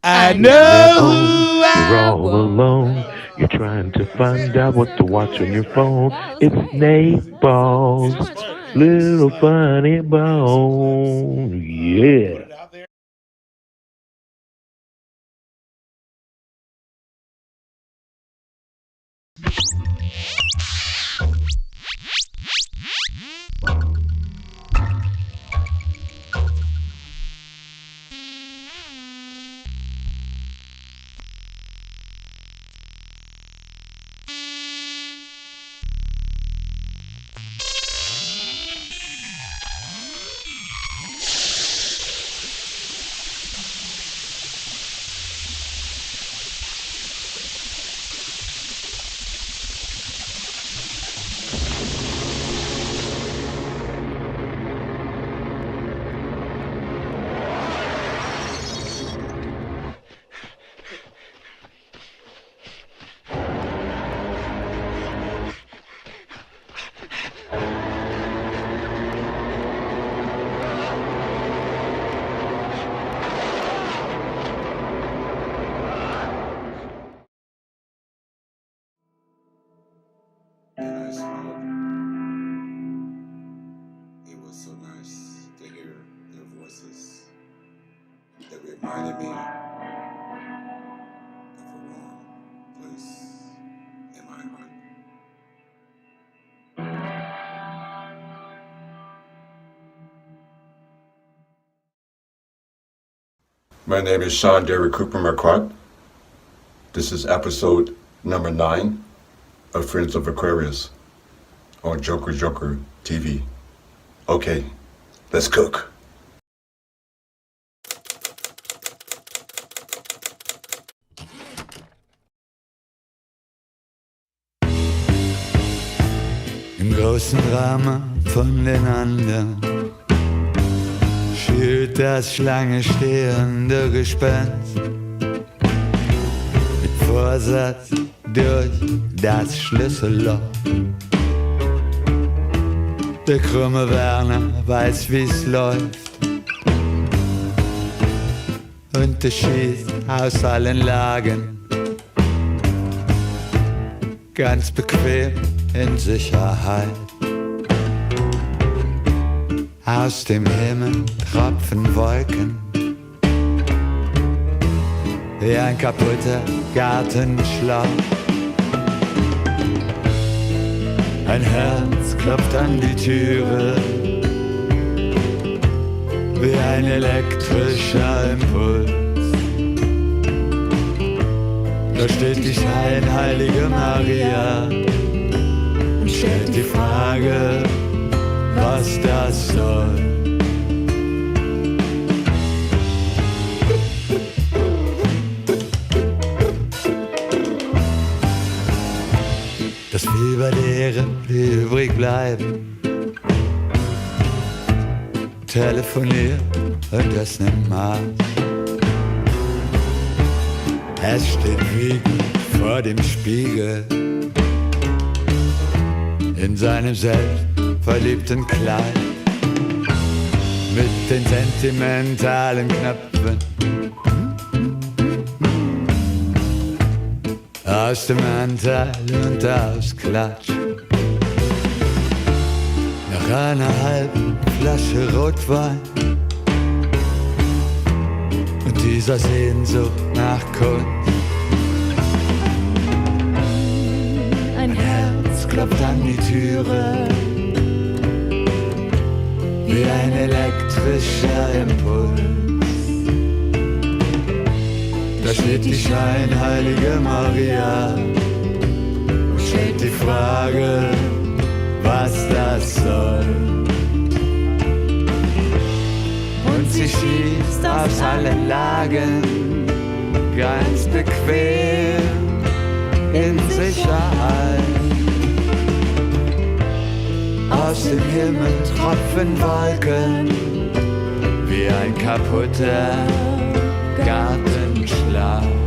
I know who You're I all alone. You're trying to find out what to watch on your phone. It's NATEBALLS. Little funny bone. Yeah. And I smiled. It was so nice to hear their voices that reminded me of a warm place in my heart. My name is Chant Cooper McCart. This is episode number 9 of Friends of Aquarius on JOKERJOKERtv. Okay, let's cook. Im großen Drama von den anderen schielt das Schlange stehende Gespenst mit Vorsatz durch das Schlüsselloch. Der krumme Werner weiß, wie's läuft und er schießt aus allen Lagen ganz bequem in Sicherheit. Aus dem Himmel tropfen Wolken wie ein kaputter Gartenschlauch. Ein Herz klopft an die Türe wie ein elektrischer Impuls. Da steht die scheinheilige Maria und stellt die Frage, was das soll. Das Fieber derer, die übrig bleiben, telefoniert und es nimmt Maß. Es steht wiegend vor dem Spiegel in seinem selbstverliebten Kleid mit den sentimentalen Knöpfen aus dem Anteil und aus Klatsch. Nach einer halben Flasche Rotwein und dieser Sehnsucht nach Kunst. Ein Herz klopft an die Türe wie ein elektrischer Impuls. Da steht die scheinheilige Maria und stellt die Frage, was das soll. Und sie schießt aus allen Lagen ganz bequem in Sicherheit. aus dem Himmel tropfen Wolken wie ein kaputter Gartenschlauch.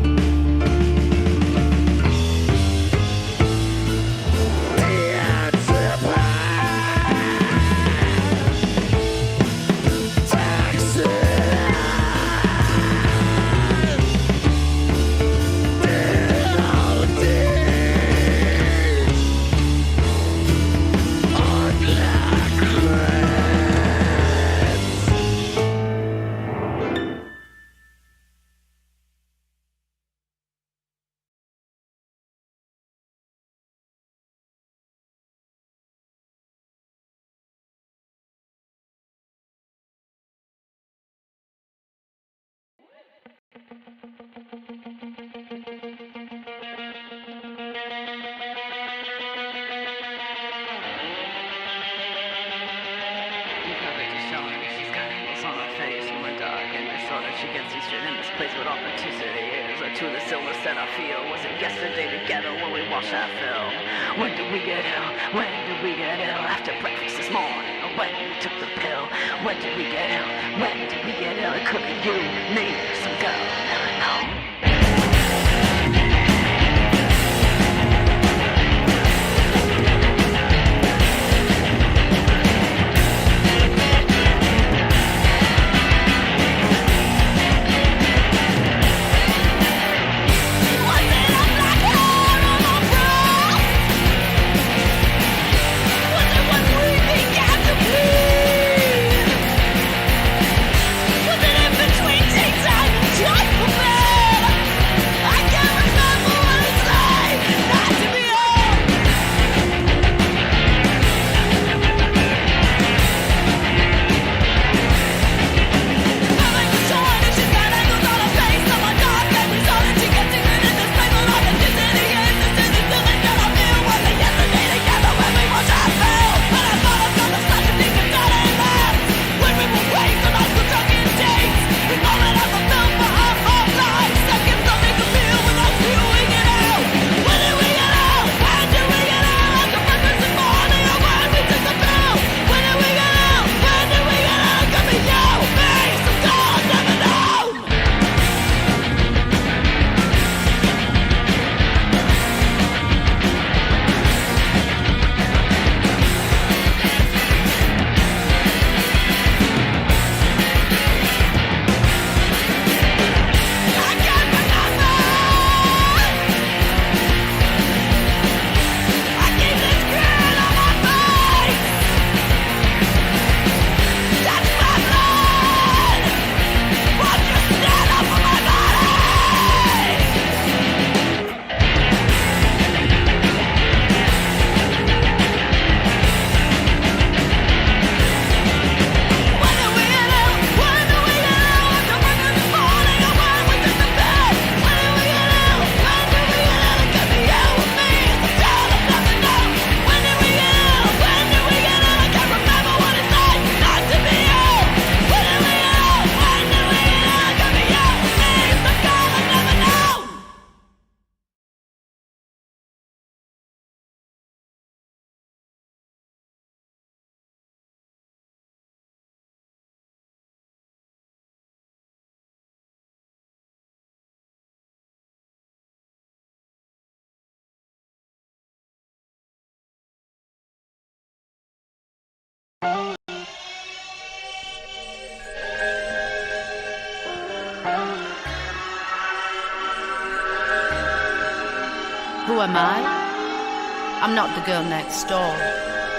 Who am I? I'm not the girl next door.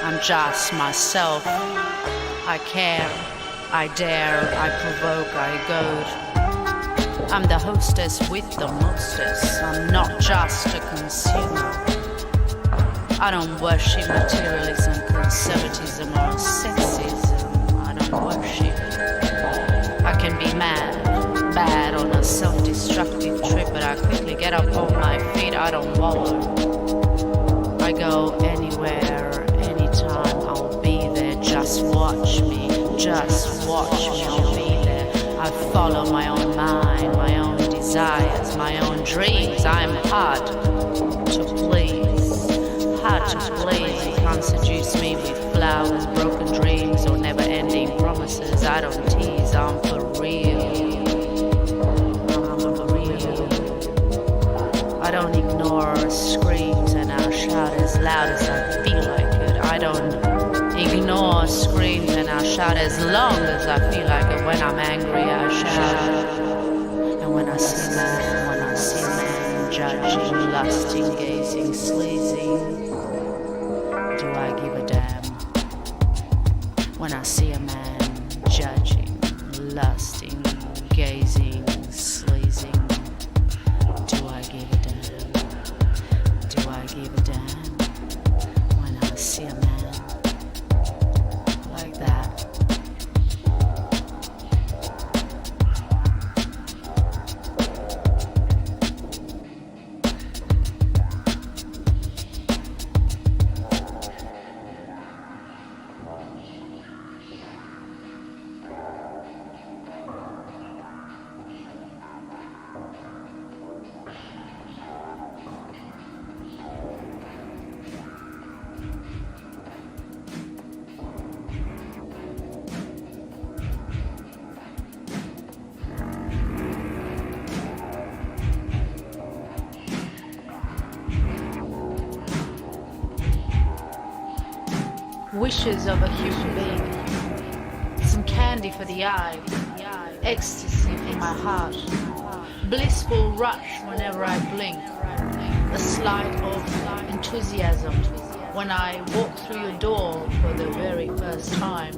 I'm just myself. I care, I dare, I provoke, I goad. I'm the hostess with the mostest. I'm not just a consumer. I don't worship materialism, conservatism, or sexism. I don't worship. I can be mad, bad on a self-destructive trip, but I quickly get up on my feet. I don't wallow. I go anywhere, anytime. I'll be there. Just watch me. Just watch me. I'll be there. I follow my own mind, my own desires, my own dreams. I'm hard to please. Hard to please. You can't seduce me with flowers don't ignore screams, and I'll shout as long as I feel like it. When I'm angry, I shout. And when I see man judging, lusting, gazing, sleazing, do I give a damn? When I see a man judging, lusting, gazing, sleazing, do I give a damn? Do I give a damn? When I see a man like that. Wishes of a human being, some candy for the eye, ecstasy for my heart, blissful rush whenever I blink, a slight of enthusiasm when I walk through your door for the very first time,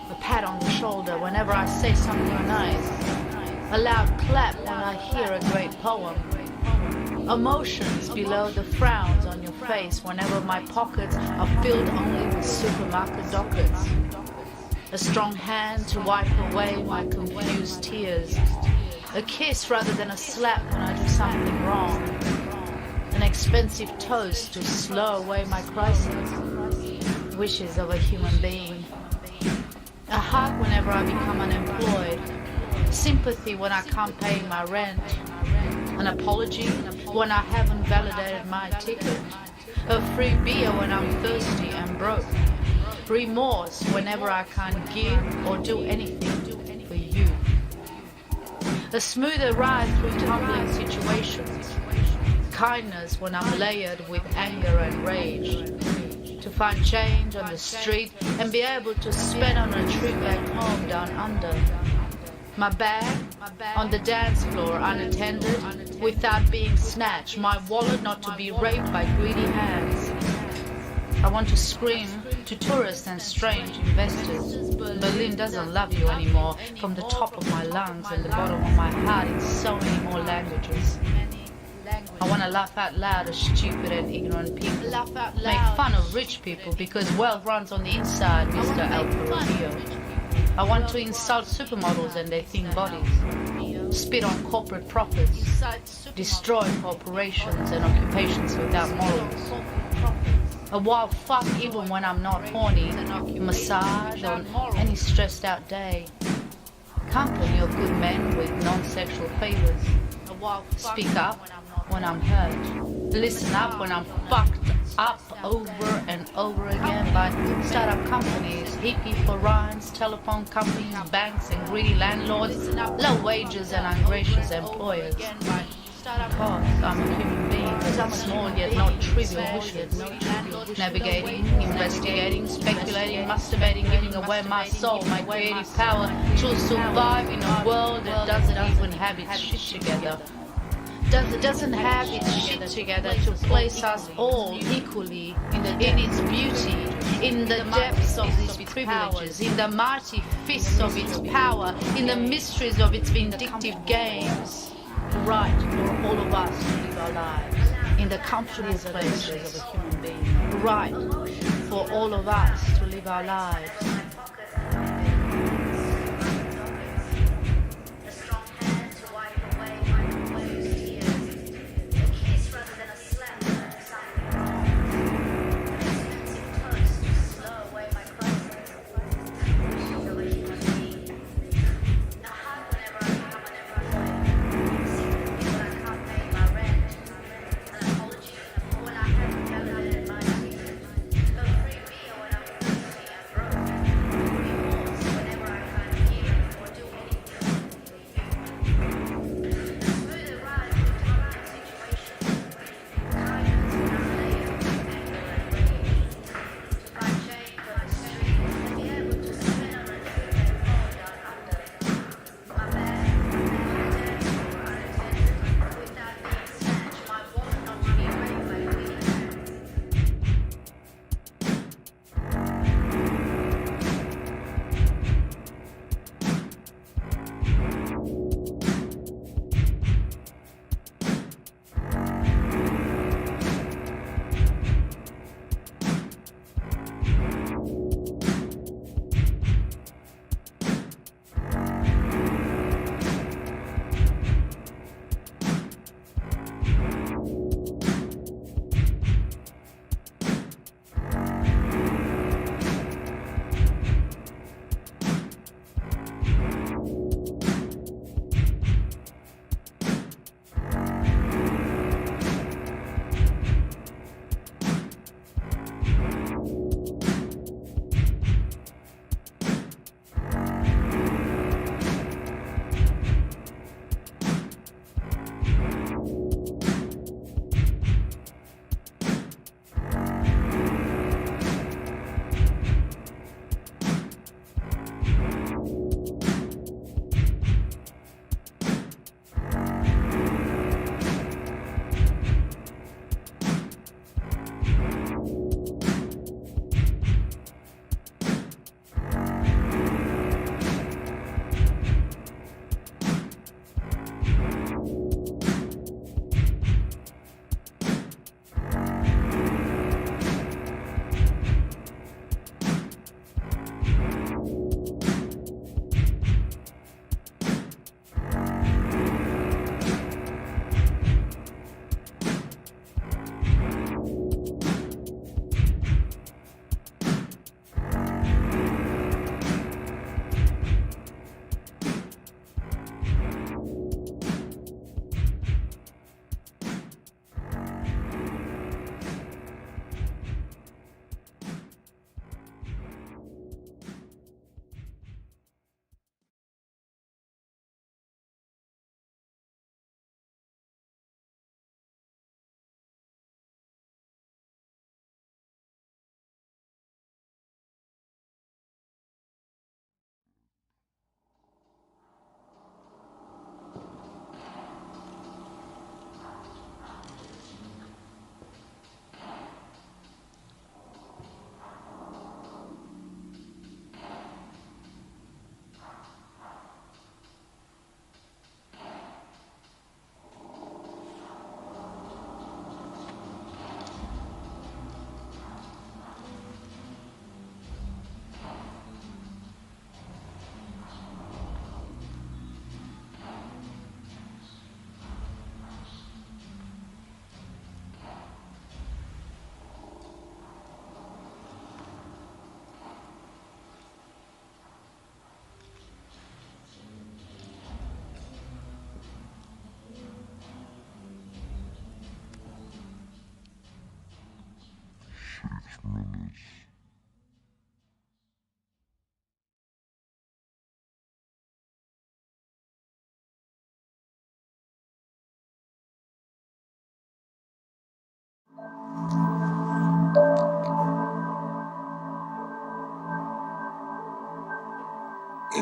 a pat on the shoulder whenever I say something nice, a loud clap when I hear a great poem, emotions below the frowns on your face whenever my pockets are filled only with supermarket dockets. A strong hand to wipe away my confused tears. A kiss rather than a slap when I do something wrong. An expensive toast to slow away my crisis. Wishes of a human being. A hug whenever I become unemployed. Sympathy when I can't pay my rent. An apology when I haven't validated my ticket. A free beer when I'm thirsty and broke. Remorse whenever I can't give or do anything for you. A smoother ride through tumbling situations. Kindness when I'm layered with anger and rage. To find change on the street and be able to spend on a trip back home down under. My bag on the dance floor unattended, without being snatched. My wallet not to be raped by greedy hands. I want to scream to tourists and strange investors. Berlin doesn't love you anymore, from the top of my lungs and the bottom of my heart in so many more languages. I want to laugh out loud at stupid and ignorant people. Make fun of rich people because wealth runs on the inside, Mr. Alfa Romeo. I want to insult supermodels and their thin bodies, spit on corporate profits, destroy corporations and occupations without morals. A wild fuck even when I'm not horny, massage on any stressed out day. Company of good men with non-sexual favors. Speak up when I'm hurt. Listen up when I'm fucked up over and over again by startup companies, hippie for rhymes, telephone companies, banks and greedy landlords, low wages and ungracious employers. Because I'm a human being with small yet not trivial wishes. Navigating, investigating, speculating, masturbating, giving away my soul, my creative power to survive in a world that doesn't even have its shit together. Doesn't have its shit together to place us all equally in its beauty, in the depths of its privileges, in the mighty fists of its power, in the mysteries of its vindictive games. Right for all of us to live our lives in the comfortable places of a human being. Right for all of us to live our lives.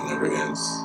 it never ends.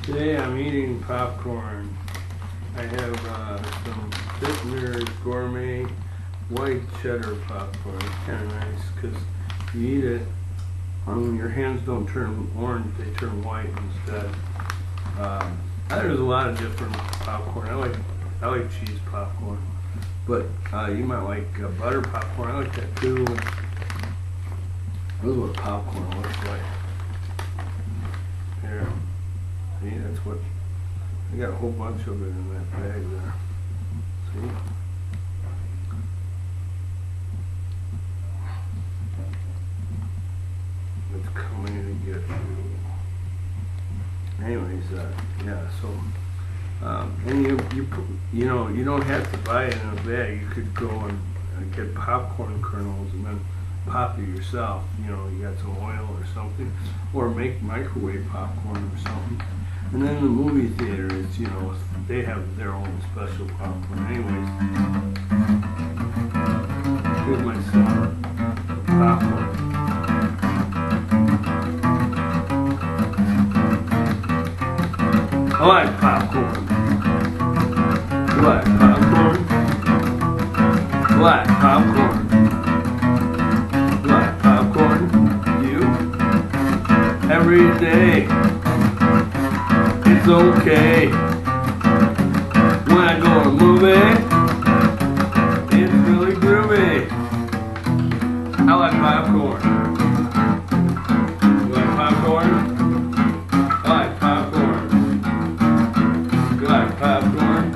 Today I'm eating popcorn. I have some Eshniner gourmet white cheddar popcorn. It's kind of nice because you eat it, your hands don't turn orange, they turn white instead. There's a lot of different popcorn. I like cheese popcorn, but you might like butter popcorn. I like that too. This is what popcorn looks like. Here. See, that's what, I got a whole bunch of it in that bag there. See? It's coming to get you. Anyways, yeah, so, and you know, you don't have to buy it in a bag. You could go and get popcorn kernels and then pop it yourself. You know, you got some oil or something, or make microwave popcorn or something. And then the movie theater is, you know, they have their own special popcorn. Anyways, here's my son, popcorn. I like popcorn. You like popcorn? You like popcorn? You like popcorn? You? Every day. It's okay. When I go to a movie, it's really groovy. I like popcorn. You like popcorn? I like popcorn. You like popcorn?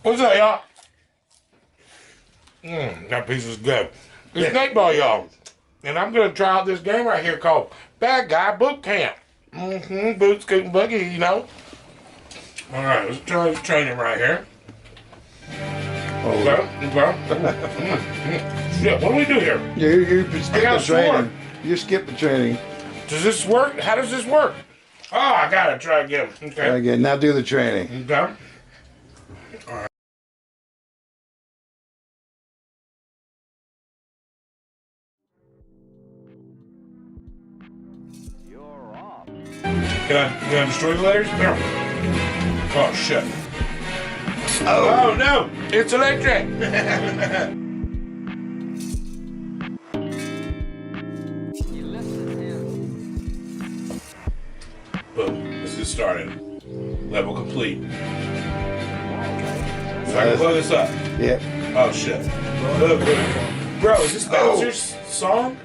What's up, y'all? That piece is good. It's Snake Ball, y'all. And I'm going to try out this game right here called Bad Guy Boot Camp. Boot, scoot, and buggy, you know. All right, let's try this training right here. Shit, what do we do here? You skip the training. You skip the training. Does this work? How does this work? Oh, I gotta try again. Okay. Try again. Now do the training. Okay. All right. Can I destroy the letters? No. Oh, shit. Oh no! It's electric! Boom. This is started. Level complete. So I can blow this up. Yeah. Oh shit. Bro, is this Bowser's song?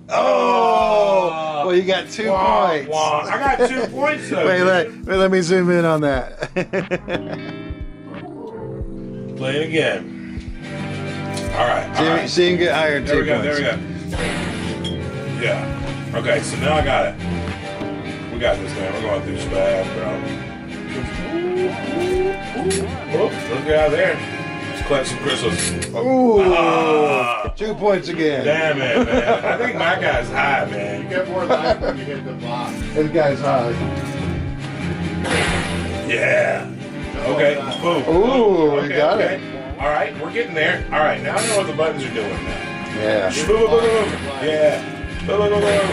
Oh! Well, you got 2 points. I got 2 points though. Wait, let me zoom in on that. Play it again. Alright. So you can get higher than 2 points. There we go. Yeah. Okay, so now I got it. We got this, man. We're going through this bad, bro. Look out there. Let's collect some crystals. Ooh. 2 points again. Damn it, man. I think my guy's high, man. You get more life when you hit the block. This guy's high. Yeah. Okay. Boom. Ooh, okay, you got it. All right, we're getting there. All right, now I know what the buttons are doing now. Yeah. Boom, boom, boom, boom. Yeah. Boom, boom, boom, boom.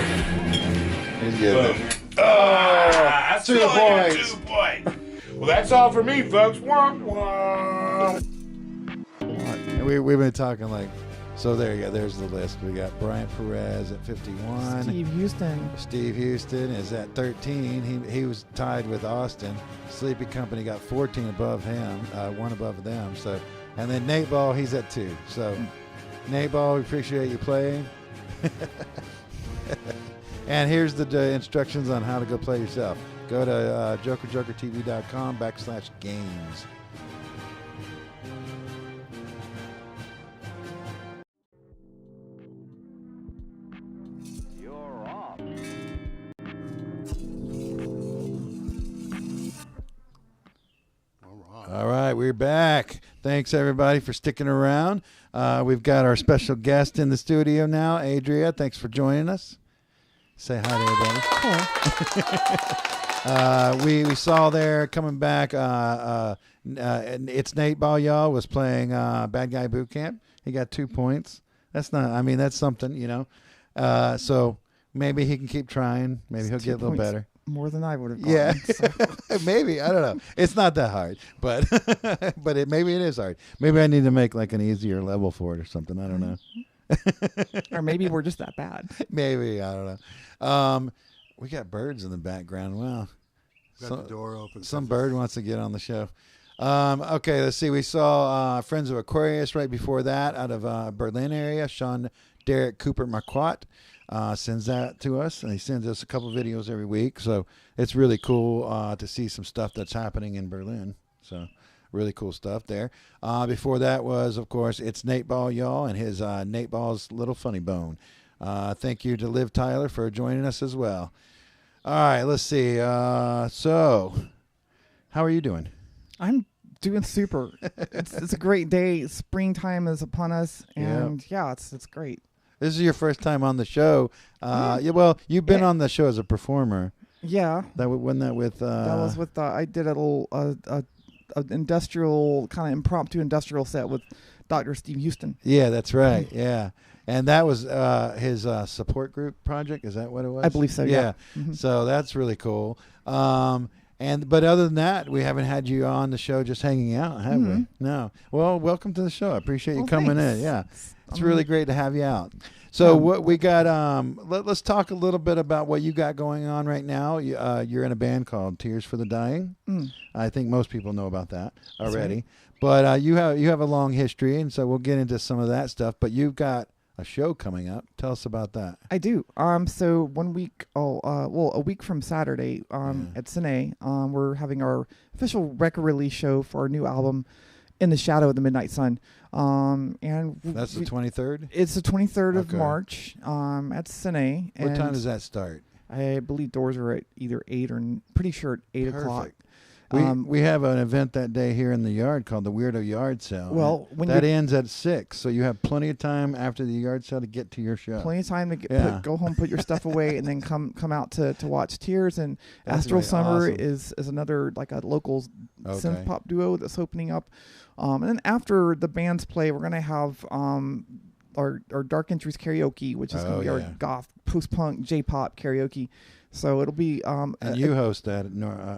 He's good. I 2 still got points. 2 points. Well, that's all for me, folks. Womp, womp. We've been talking like, so there you go. There's the list. We got Brian Perez at 51. Steve Houston. Steve Houston is at 13. He was tied with Austin. Sleepy Company got 14 above him, 1 above them. So, and then Nate Ball, he's at 2. So, Nate Ball, we appreciate you playing. And here's the instructions on how to go play yourself. Go to JOKERJOKERtv.com/games. All right, we're back. Thanks, everybody, for sticking around. We've got our special guest in the studio now, Adria. Thanks for joining us. Say hi to everybody. We saw there coming back. It's Nate Ball, y'all, was playing Bad Guy Boot Camp. He got 2 points. That's not, I mean, that's something, you know. So maybe he can keep trying. Maybe he'll get a little better. More than I would have gotten. Yeah, So. maybe. I don't know. It's not that hard, but maybe it is hard. Maybe I need to make like an easier level for it or something. I don't know. Or maybe we're just that bad. Maybe, I don't know. We got birds in the background. Wow. Got the door open. Some bird wants to get on the show. Okay, let's see. We saw Friends of Aquarius right before that out of Berlin area. Sean Derek Cooper Marquardt sends that to us, and he sends us a couple videos every week. So it's really cool to see some stuff that's happening in Berlin. So really cool stuff there. Before that was, of course, it's Nate Ball, y'all, and his Nate Ball's Little Funny Bone. Thank you to Liv Taylor for joining us as well. All right, let's see. So, how are you doing? I'm doing super. It's a great day. Springtime is upon us, and yeah, it's great. This is your first time on the show. Yeah, well, you've been on the show as a performer. Yeah. Wasn't that with? That was with. I did a little industrial kind of impromptu industrial set with Dr. Steve Houston. Yeah, that's right. Yeah. And that was his support group project. Is that what it was? I believe so. Yeah. Mm-hmm. So that's really cool. But other than that, we haven't had you on the show just hanging out, have we? No. Well, welcome to the show. I appreciate you coming in. Yeah, it's really great to have you out. So what we got? Let's talk a little bit about what you got going on right now. You're in a band called Tears for the Dying. I think most people know about that already. Right. But you have a long history, and so we'll get into some of that stuff. But you've got a show coming up. Tell us about that. I do. So 1 week, a week from Saturday, at Cine, we're having our official record release show for our new album, In the Shadow of the Midnight Sun. And that's the 23rd? It's the 23rd of March, at Cine. What time does that start? I believe doors are at either 8 or pretty sure at 8 o'clock. We have an event that day here in the yard called the Weirdo Yard Sale. Well, when that you- ends at 6, so you have plenty of time after the yard sale to get to your show. Plenty of time to go home, put your stuff away, and then come out to watch Tears. And That's Astral really Summer awesome. is another like a local Okay. synth pop duo that's opening up. And then after the bands play, we're gonna have our Dark Entries karaoke, which is gonna be our goth post punk J pop karaoke. So it'll be and you host that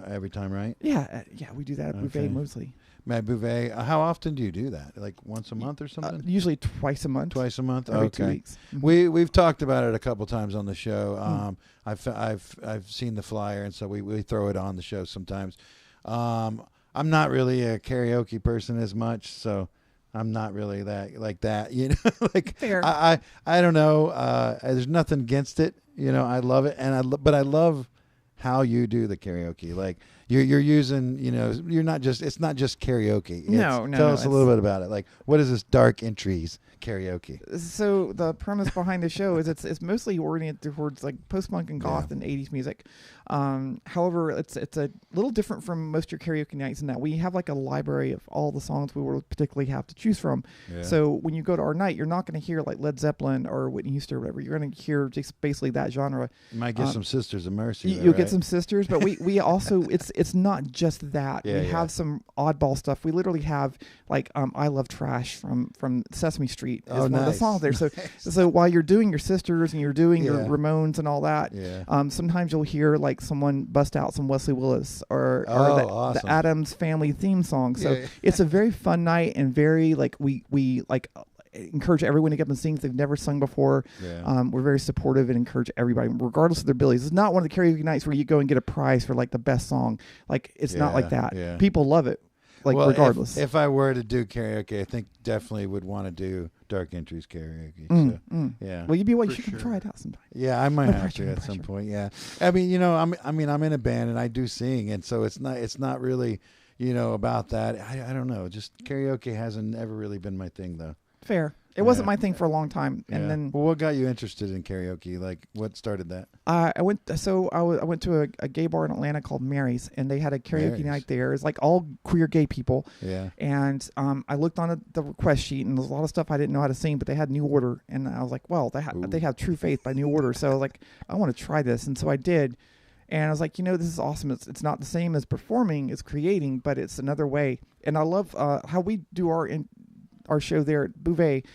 every time, right? Yeah, we do that at Bouvet mostly. At Bouvet, how often do you do that? Like once a month or something? Usually twice a month. Twice a month. Every Okay. 2 weeks. Mhm. We've talked about it a couple times on the show. I've seen the flyer, and so we throw it on the show sometimes. I'm not really a karaoke person as much, so I'm not really that. You know, like Fair. I don't know. There's nothing against it. You know, I love it, but I love how you do the karaoke. Like you're using, you know, it's not just karaoke. No. Tell us a little bit about it. Like, what is this Dark Entries karaoke? So the premise behind the show is it's mostly oriented towards like post punk and goth and 80s music. However, it's a little different from most of your karaoke nights in that we have like a library of all the songs we will particularly have to choose from. Yeah. So when you go to our night, you're not going to hear like Led Zeppelin or Whitney Houston or whatever. You're going to hear just basically that genre. You might get some Sisters of Mercy. You'll get some Sisters, but we also it's not just that. Yeah, we have some oddball stuff. We literally have like I Love Trash from Sesame Street is one of the songs there. So so while you're doing your Sisters and you're doing your Ramones and all that, sometimes you'll hear like someone bust out some Wesley Willis or the Addams Family theme song. So it's a very fun night and very like we like encourage everyone to get up and sing if they've never sung before. We're very supportive and encourage everybody, regardless of their abilities. It's not one of the karaoke nights where you go and get a prize for like the best song. Like it's not like that. People love it. Like regardless. If I were to do karaoke, I think definitely would want to do Dark Entries karaoke. Yeah. Well, you should try it out sometime. Yeah, I might have to at some point. Yeah. I mean, you know, I'm in a band and I do sing, and so it's not really, you know, about that. I don't know. Just karaoke hasn't ever really been my thing though. Fair. It wasn't my thing for a long time, and then. Well, what got you interested in karaoke? Like, what started that? I went to a gay bar in Atlanta called Mary's, and they had a karaoke night there. It's like all queer gay people. Yeah. And I looked on the request sheet, and there's a lot of stuff I didn't know how to sing, but they had New Order, and I was like, well, they have True Faith by New Order, so I was like, I want to try this, and so I did. And I was like, you know, this is awesome. It's not the same as performing, it's creating, but it's another way. And I love how we do our show there at Bouvet.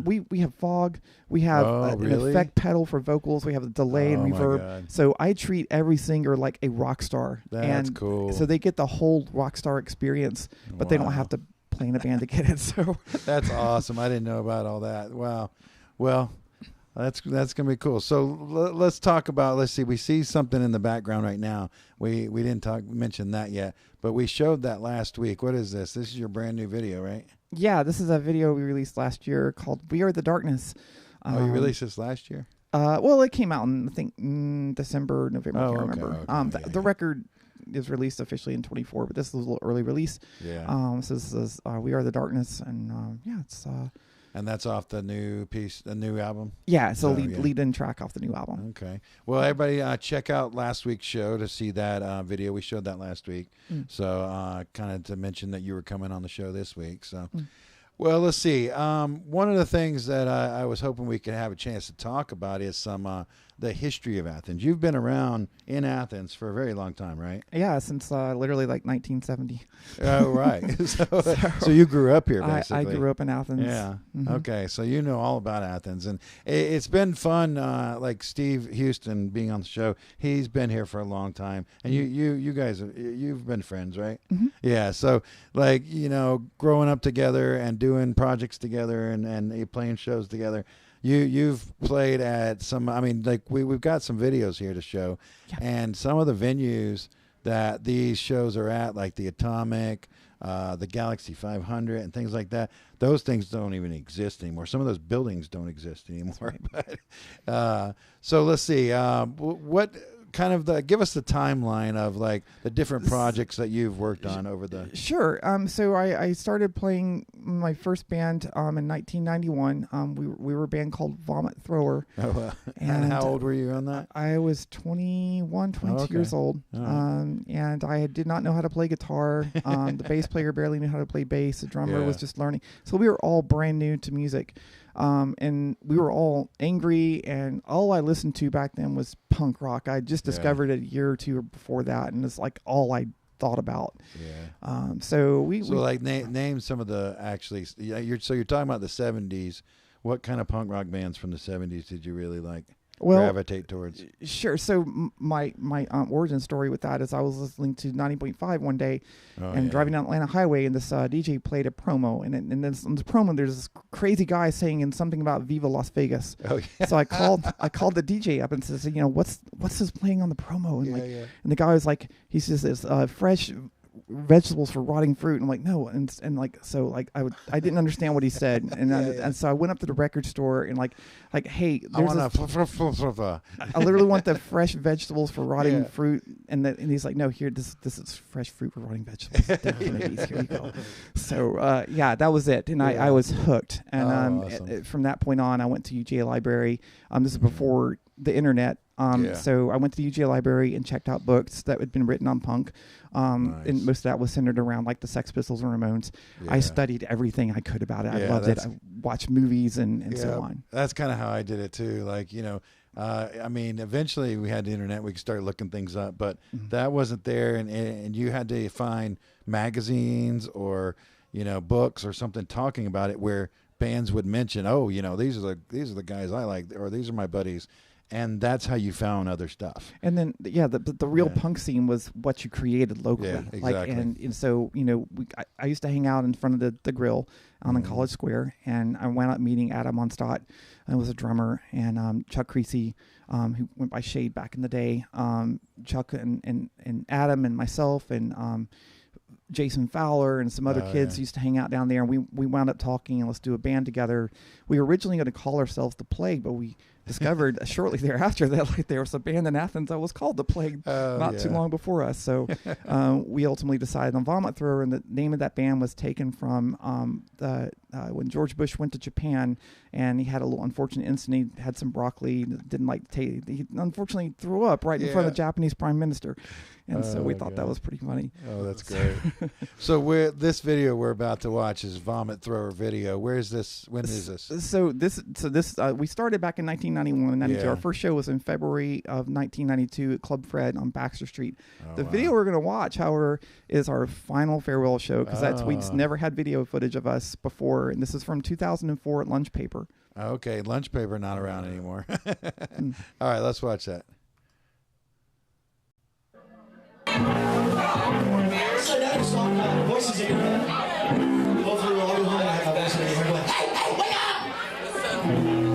We have fog, we have an effect pedal for vocals, we have a delay and reverb. So I treat every singer like a rock star. That's cool. So they get the whole rock star experience, but they don't have to play in a band to get it. So that's awesome. I didn't know about all that. Wow. Well, that's gonna be cool. So let's talk about. Let's see. We see something in the background right now. We didn't mention that yet, but we showed that last week. What is this? This is your brand new video, right? Yeah, this is a video we released last year called "We Are the Darkness." Oh, you released this last year? Well, it came out in I think December, November. I can't remember. Okay. The record is released officially in 24, but this is a little early release. Yeah. So this is "We Are the Darkness," and it's. And that's off the new album? Yeah, it's a lead-in track off the new album. Okay. Well, everybody check out last week's show to see that video. We showed that last week. So kind of to mention that you were coming on the show this week. So, well, let's see. One of the things that I was hoping we could have a chance to talk about is the history of Athens. You've been around in Athens for a very long time, right? Yeah, since literally like 1970. Oh, right. so you grew up here, basically. I grew up in Athens. Yeah. Okay. So you know all about Athens, and it's been fun. Like Steve Houston being on the show, he's been here for a long time, and you guys, you've been friends, right? Yeah. So like, you know, growing up together and doing projects together and playing shows together. You've played at some. I mean, like we've got some videos here to show, and some of the venues that these shows are at, like the Atomic, the Galaxy 500, and things like that. Those things don't even exist anymore. Some of those buildings don't exist anymore. But so let's see. What kind of give us the timeline of like the different projects that you've worked on over the. Sure. So I started playing my first band in 1991. We were a band called Vomit Thrower. Oh, and how old were you on that? I was 21, 22 years old. Right. And I did not know how to play guitar. The bass player barely knew how to play bass. The drummer was just learning. So we were all brand new to music. And we were all angry, and all I listened to back then was punk rock. I just discovered it a year or two before that, and it's like all I thought about. Yeah. So we like name some of the actually. Yeah, you're talking about the 70s. What kind of punk rock bands from the 70s did you really like? Gravitate towards? Sure. So my origin story with that is I was listening to 90.5 one day and driving down Atlanta Highway, and this DJ played a promo, and in this promo there's this crazy guy saying something about Viva Las Vegas. Oh, yeah. So I called the DJ up and said, what's this playing on the promo? And and the guy was like, he says it's fresh vegetables for rotting fruit. And I'm like, no, and like so like I didn't understand what he said, and and so I went up to the record store and like hey, I literally want the fresh vegetables for rotting fruit, and he's like, no, here this is fresh fruit for rotting vegetables. Definitely, here you go. So that was it, and I was hooked, and awesome. From that point on, I went to UGA Library. This is before the internet. So I went to the UGA Library and checked out books that had been written on punk. And most of that was centered around like the Sex Pistols and Ramones. I studied everything I could about it. I loved it. I watched movies and so on. That's kind of how I did it too. Like, I mean, eventually we had the internet. We could start looking things up, but that wasn't there. And you had to find magazines or, books or something talking about it where bands would mention, these are the guys I like, or these are my buddies. And that's how you found other stuff. And then, the real punk scene was what you created locally. Yeah, exactly. Like, and so, I used to hang out in front of the grill on College Square, and I wound up meeting Adam Onstadt, who was a drummer, and Chuck Creasy, who went by Shade back in the day. Chuck and Adam and myself and Jason Fowler and some other kids used to hang out down there, and we wound up talking, and let's do a band together. We were originally going to call ourselves The Plague, but we discovered shortly thereafter that there was a band in Athens that was called The Plague too long before us. So we ultimately decided on Vomit Thrower, and the name of that band was taken from when George Bush went to Japan, and he had a little unfortunate incident. He had some broccoli, didn't like to take. He unfortunately threw up right in front of the Japanese Prime Minister, and so we thought that was pretty funny. Oh, that's great. So this video we're about to watch is Vomit Thrower video. Where is this? When is this? So this we started back in 1991 and 92. Our first show was in February of 1992 at Club Fred on Baxter Street. The video we're going to watch, however, is our final farewell show, because we just never had video footage of us before, and this is from 2004 at Lunch Paper. Okay, Lunch Paper not around anymore. All right, let's watch that. So now it's on voices in your head. Hopefully we'll all go home and have voices in your head going, hey, wake up!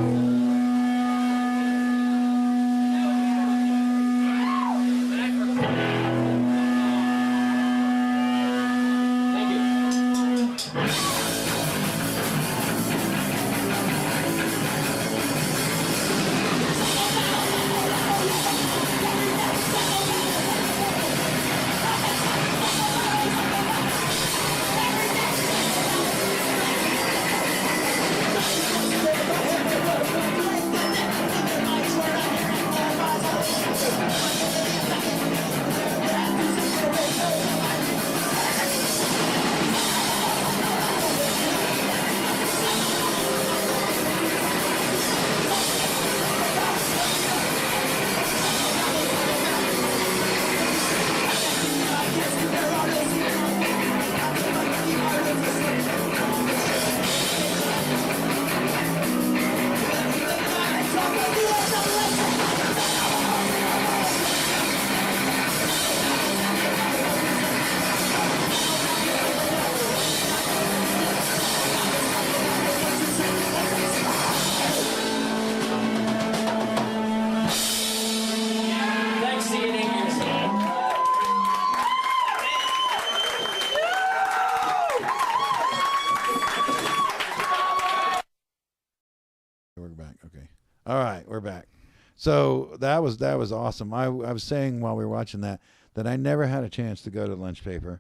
So that was awesome. I was saying while we were watching that I never had a chance to go to Lunch Paper.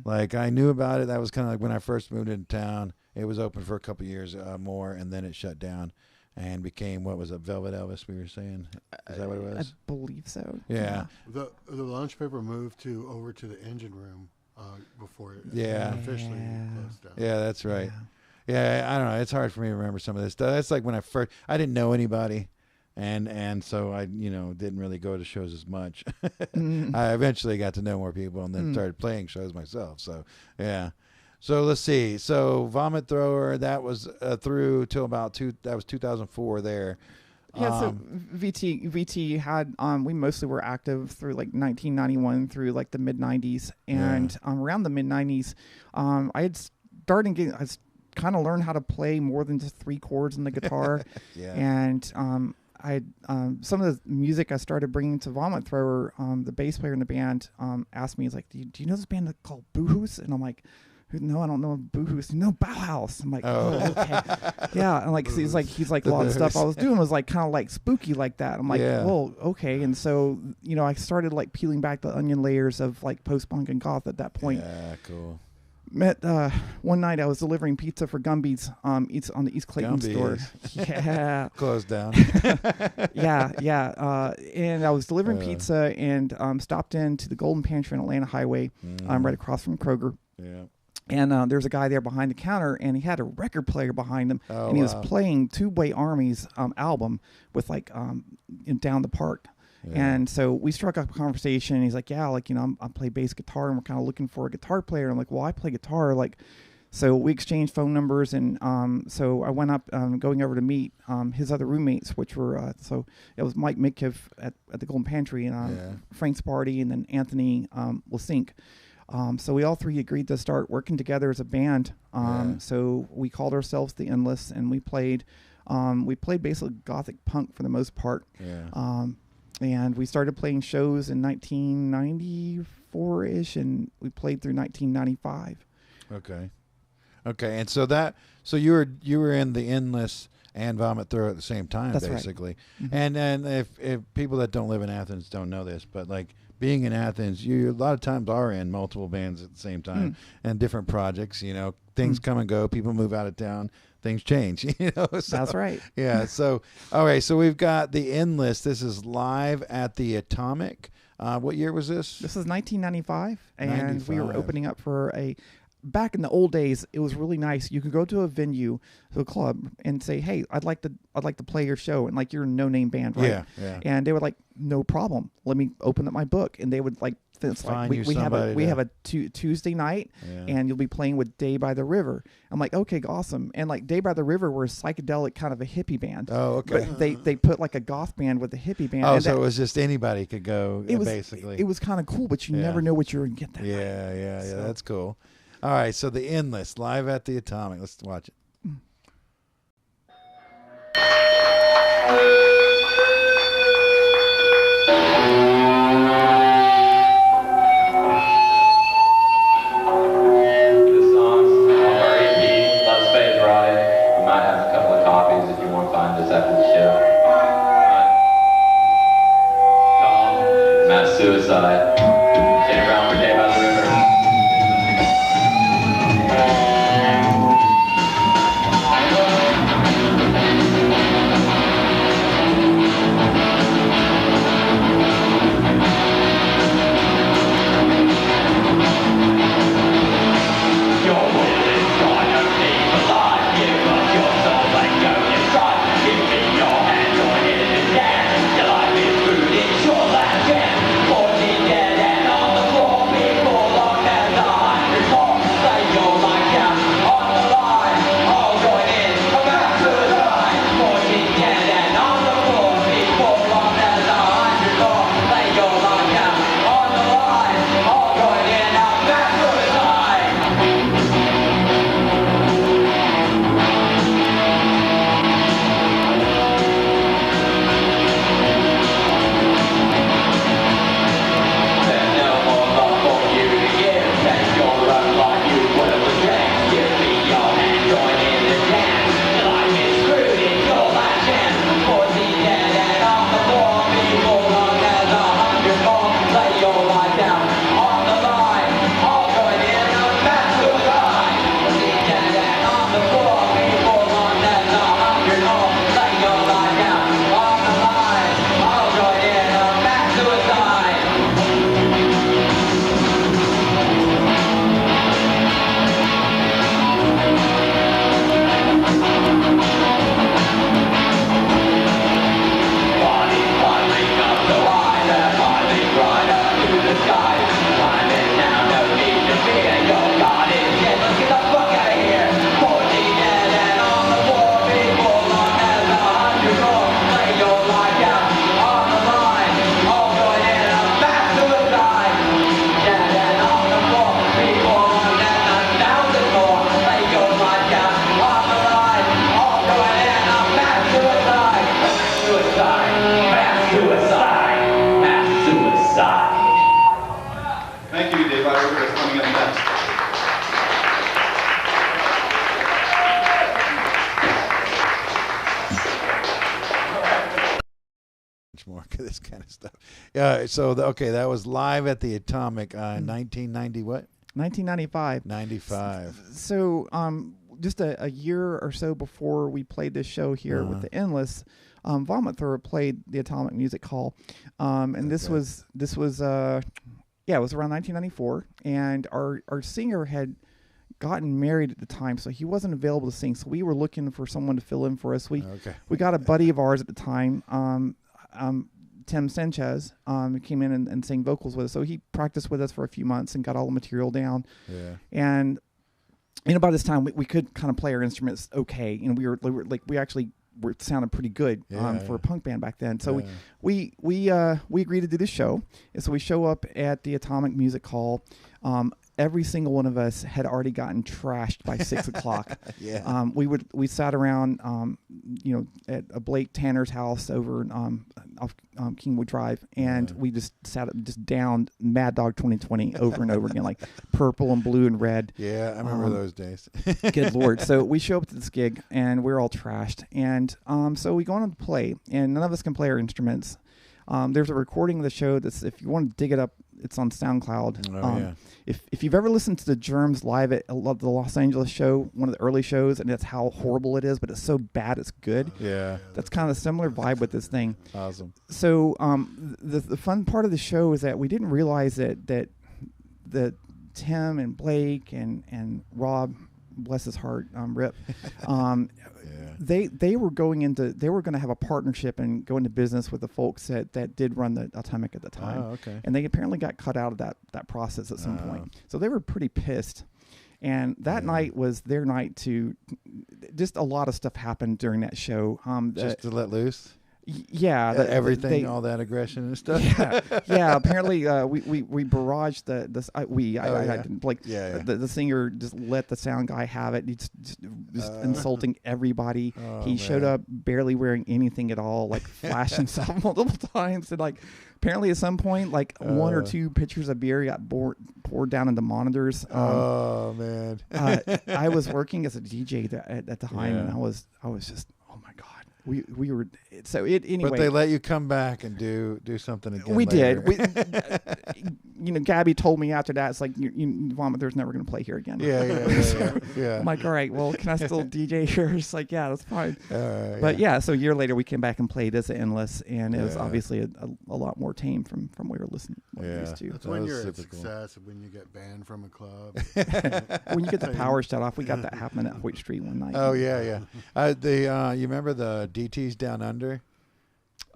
Like I knew about it. That was kind of like when I first moved into town. It was open for a couple years more, and then it shut down and became, what was it, Velvet Elvis? We were saying, is that what it was? I believe so. Yeah. The Lunch Paper moved over to the engine room before it officially closed down. Yeah, that's right. Yeah, I don't know. It's hard for me to remember some of this stuff. That's like when I didn't know anybody. And so I, didn't really go to shows as much. I eventually got to know more people and then started playing shows myself. So, yeah. So let's see. So Vomit Thrower, that was through till about 2004 there. Yeah, so VT had, we mostly were active through like 1991 through like the mid 90s. And around the mid 90s, I had started getting, I kind of learned how to play more than just 3 chords on the guitar. And, some of the music I started bringing to Vomit Thrower, the bass player in the band asked me, he's like, do you know this band called Boohoos? And I'm like, no, I don't know Boohoos. No, Bauhaus. I'm like, oh okay. Yeah. And like, he's like, a lot of stuff I was doing was like kind of like spooky like that. I'm like, well, okay. And so, I started like peeling back the onion layers of like post-punk and goth at that point. Yeah, cool. Met one night I was delivering pizza for Gumby's on the East Clayton store. Yeah, closed down. And I was delivering pizza and stopped into the Golden Pantry on Atlanta Highway, right across from Kroger. Yeah. And there was a guy there behind the counter, and he had a record player behind him, and he was playing Two-Way Army's album with like Down the Park. And so we struck up a conversation. And he's like, yeah, like, I play bass guitar and we're kind of looking for a guitar player. I'm like, well, I play guitar. Like, so we exchanged phone numbers. And so I went up, going over to meet his other roommates, which were, so it was Mike Midkiff at the Golden Pantry and Frank Sparty and then Anthony Lasink. So we all 3 agreed to start working together as a band. So we called ourselves the Endless, and we played basically gothic punk for the most part. And we started playing shows in 1994-ish, and we played through 1995. Okay. And so you were in the Endless and Vomit Thrower at the same time, That's basically. Right. And if people that don't live in Athens don't know this, but like being in Athens, you a lot of times are in multiple bands at the same time and different projects. Things come and go. People move out of town. Things change, So, that's right. Yeah. So, all right. So we've got the Endless. This is live at the Atomic. What year was this? This is 1995, and we were opening up for back in the old days. It was really nice. You could go to a venue, to a club, and say, "Hey, I'd like to play your show," and like you're a no-name band, right? Yeah. And they were like, "No problem. Let me open up my book," and they would like. It's like we have a Tuesday night, and you'll be playing with Day by the River. I'm like, okay, awesome. And like Day by the River were a psychedelic kind of a hippie band. Oh, okay. But they put like a goth band with a hippie band. Oh, so it was just anybody could go. Basically, it was kind of cool, but you never know what you're gonna get that. Yeah. That's cool. All right, so the Endless live at the Atomic. Let's watch it. Suicide. Came around for Day by the River. It's coming up next. Much more of this kind of stuff. Okay, that was live at the Atomic 1990 what? 1995. 95. So, just a year or so before we played this show here with the Endless, Vomit Thrower played the Atomic Music Hall, and this was it was around 1994, and our singer had gotten married at the time, so he wasn't available to sing. So we were looking for someone to fill in for us. We got a buddy of ours at the time, Tim Sanchez, came in and sang vocals with us. So he practiced with us for a few months and got all the material down. Yeah. And by this time we could kind of play our instruments okay. We actually were sounding pretty good for a punk band back then. So we agreed to do this show. And so we show up at the Atomic Music Hall. Every single one of us had already gotten trashed by 6 o'clock. Yeah. We sat around, at a Blake Tanner's house over off Kingwood Drive, and we just downed Mad Dog 2020 over and over again, like purple and blue and red. Yeah, I remember those days. Good Lord. So we show up to this gig, and we're all trashed. And so we go on to play, and none of us can play our instruments. There's a recording of the show that's, if you want to dig it up, it's on SoundCloud. If you've ever listened to the Germs live at the Los Angeles show, one of the early shows, and that's how horrible it is, but it's so bad it's good. That's kind of a similar vibe with this thing. Awesome. So the fun part of the show is that we didn't realize that Tim and Blake and Rob, bless his heart, Rip, they were going to have a partnership and go into business with the folks that did run the Atomic at the time. Oh, okay. And they apparently got cut out of that process at some point. So they were pretty pissed. And that night was their night to, just a lot of stuff happened during that show. Just to let loose? Yeah, everything, all that aggression and stuff. Yeah. Apparently, we barraged I didn't like. The singer just let the sound guy have it. He's just insulting everybody. He showed up barely wearing anything at all, like flashing himself multiple times, and like apparently at some point, like 1 or 2 pitchers of beer got poured down into monitors. Oh man! I was working as a DJ at the time, and I was just, oh my god. We were anyway. But they let you come back and do something again. We later. did. Gabby told me after that, it's like Vomit There's never going to play here again. Yeah. I'm like, all right, well, can I still DJ here? It's like, yeah, that's fine. But so a year later we came back and played as Endless, and it was obviously a lot more tame from what we were listening used to. That's when you're a success, when you get banned from a club. When you get the power shut off. We got that happening at Hoyt Street one night. Oh yeah. You remember the DT's Down Under?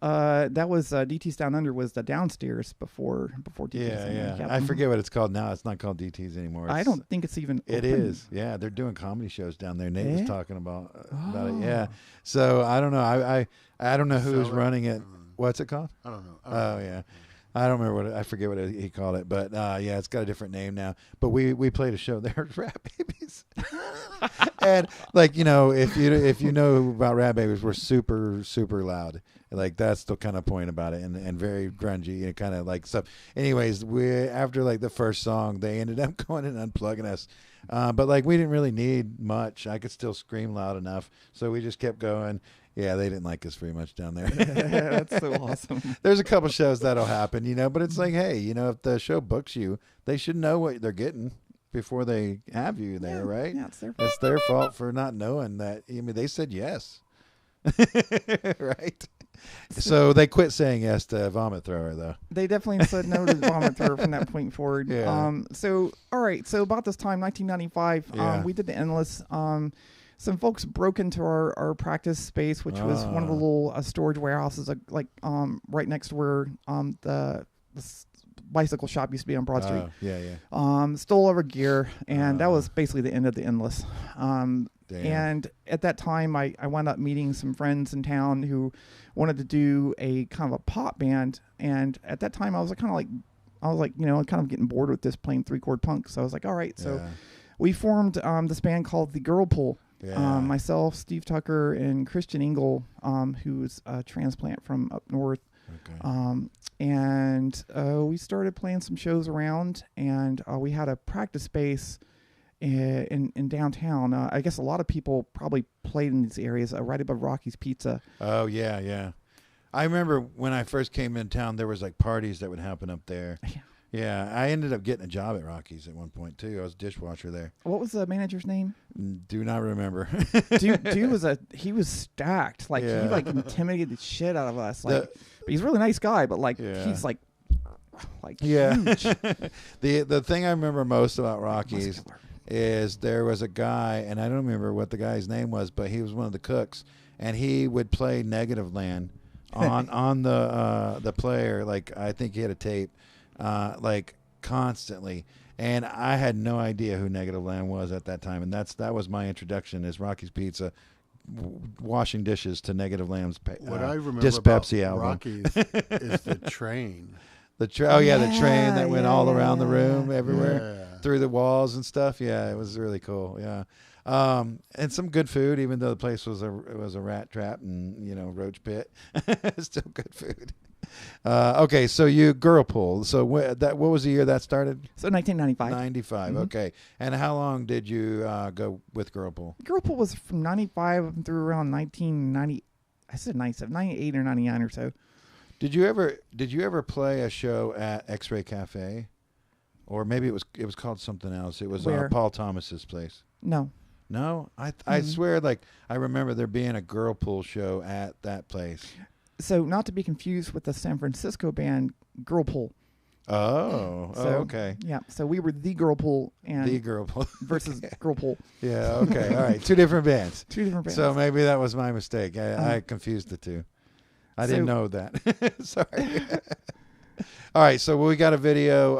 That was DT's Down Under was the downstairs before DT's. Yeah. I forget what it's called now. It's not called DT's anymore. I don't think it's even. It is. Yeah, they're doing comedy shows down there. Nate was talking about it. Yeah. So I don't know. I don't know who's running it. What's it called? I don't know. Yeah. I don't remember I forget what he called it, but it's got a different name now. But we played a show there, Rat Babies, and if you know about Rat Babies, we're super super loud. Like that's the kind of point about it, and very grungy and kind of like stuff. Anyways, after like the first song, they ended up going and unplugging us. But like we didn't really need much. I could still scream loud enough, so we just kept going. Yeah, they didn't like us very much down there. That's so awesome. There's a couple shows that'll happen, but it's like, hey, if the show books you, they should know what they're getting before they have you there, right? Yeah, it's their fault. It's their fault for not knowing that. I mean, they said yes. Right? So they quit saying yes to Vomit Thrower, though. They definitely said no to Vomit Thrower from that point forward. Yeah. So, all right. So about this time, 1995, we did the Endless. Some folks broke into our practice space, which was one of the little storage warehouses, right next to where the bicycle shop used to be on Broad Street. Stole our gear, and that was basically the end of the Endless. And at that time, I wound up meeting some friends in town who wanted to do a kind of a pop band. And at that time, I was kind of getting bored with this playing 3-chord punk. So I was like, all right. So we formed this band called the Girl Pool. Myself, Steve Tucker, and Christian Engel, who's a transplant from up north. And we started playing some shows around, and we had a practice space in downtown. I guess a lot of people probably played in these areas right above Rocky's Pizza. Oh, yeah, yeah. I remember when I first came in town, there was like parties that would happen up there. Yeah. Yeah, I ended up getting a job at Rocky's at one point, too. I was a dishwasher there. What was the manager's name? Do not remember. dude he was stacked. Like, he like intimidated the shit out of us. Like, but he's a really nice guy, but like, he's like huge. The thing I remember most about Rocky's is there was a guy, and I don't remember what the guy's name was, but he was one of the cooks, and he would play Negativland on the player. Like, I think he had a tape. Like constantly, and I had no idea who Negativland was at that time, and that was my introduction is Rocky's Pizza, washing dishes to Negativeland's what I remember Pepsi about album. Rocky's is the train. The train that went all around the room everywhere through the walls and stuff. Yeah, it was really cool. Yeah. And some good food, even though the place was a rat trap and roach pit. Still good food. Okay, so you girl pool. So what was the year that started? So 1995. 95. Okay, and how long did you go with girl pool? Girl pool was from 95 up through around 1990. I said 97, 98 or 99 or so. Did you ever play a show at X-Ray Cafe, or maybe it was called something else? It was Paul Thomas's place. No. No, I swear, like I remember there being a girl pool show at that place. So not to be confused with the San Francisco band Girl Pool. Oh, So, okay. Yeah, so we were the Girl Pool and The Girl Pool versus Girl Pool. Yeah, okay, all right, two different bands. Two different bands. So maybe that was my mistake. I confused the two. I didn't know that. Sorry. All right, so we got a video.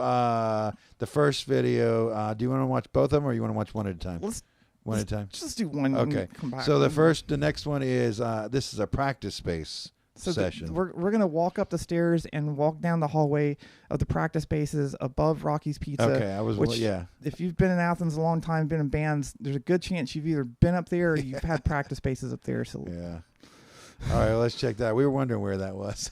The first video. Do you want to watch both of them, or you want to watch one at a time? One at a time. Just do one. Okay. And come back. So the next one is this is a practice space session. We're gonna walk up the stairs and walk down the hallway of the practice spaces above Rocky's Pizza. Okay, If you've been in Athens a long time, been in bands, there's a good chance you've either been up there or you've had practice spaces up there. So yeah. All right, let's check that. We were wondering where that was.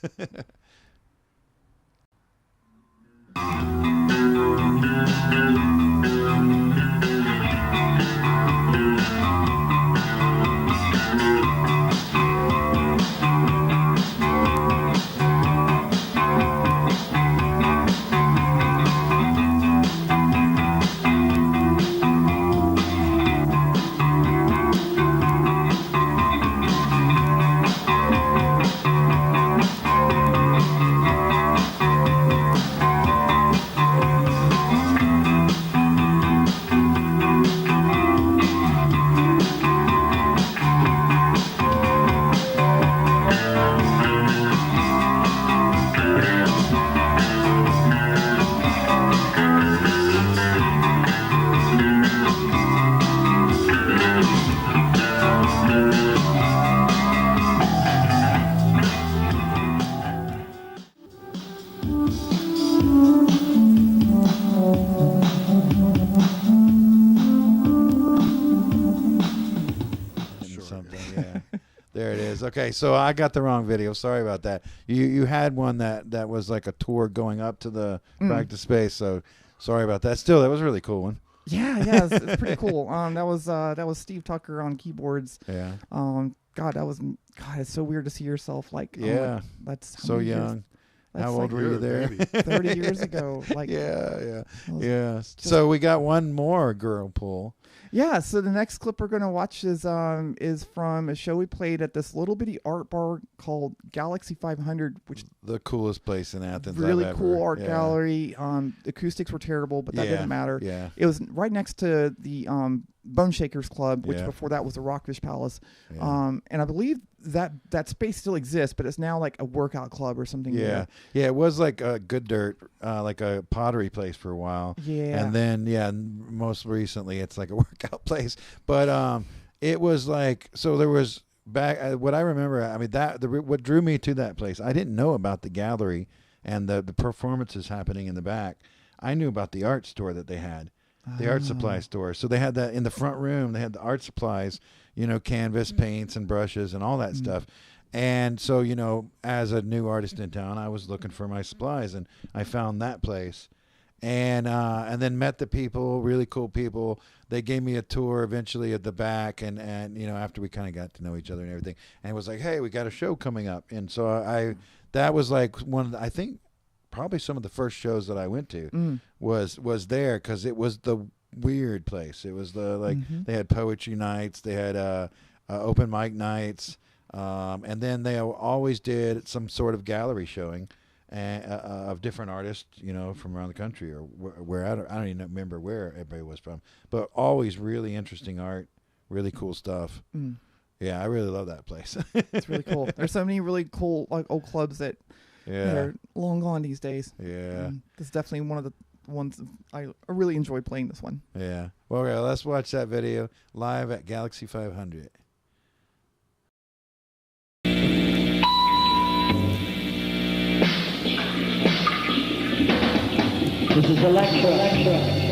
There it is. Okay, so I got the wrong video. Sorry about that. You had one that was like a tour going up to the practice space. So sorry about that. Still, that was a really cool one. Yeah, it's pretty cool. That was Steve Tucker on keyboards. Yeah. God, it's so weird to see yourself like. Yeah. That's so young. How old were you there? 30 years ago. Like. Yeah. So we got one more girl pool. Yeah, so the next clip we're gonna watch is from a show we played at this little bitty art bar called Galaxy 500, which the coolest place in Athens. Really I've cool ever. art gallery. Acoustics were terrible, but that didn't matter. Yeah, it was right next to the Bone Shakers Club, which before that was the Rockfish Palace. And I believe that space still exists, but it's now like a workout club or something. Yeah, it was like a Good Dirt, like a pottery place for a while. Yeah, and then most recently it's like a workout place. But it was like, so there was back what I remember. I mean what drew me to that place. I didn't know about the gallery and the performances happening in the back. I knew about the art store that they had. The art supply store. So they had that in the front room. They had the art supplies, canvas, paints, and brushes, and all that stuff. And so, you know, as a new artist in town, I was looking for my supplies, and I found that place. And then met the people, really cool people. They gave me a tour eventually at the back, and you know, after we kind of got to know each other and everything, and it was like, hey, we got a show coming up. And so that was like one of the, I think probably some of the first shows that I went to was there, because it was the weird place. It was the like they had poetry nights, they had open mic nights, and then they always did some sort of gallery showing. Of different artists, you know, from around the country, or where I don't even remember where everybody was from, but always really interesting art, really cool stuff. Yeah, I really love that place. It's really cool. There's so many really cool like old clubs that are long gone these days. Yeah, this is definitely one of the ones I really enjoy playing. This one. Yeah. Well, okay, let's watch that video live at Galaxy 500. This is Electra.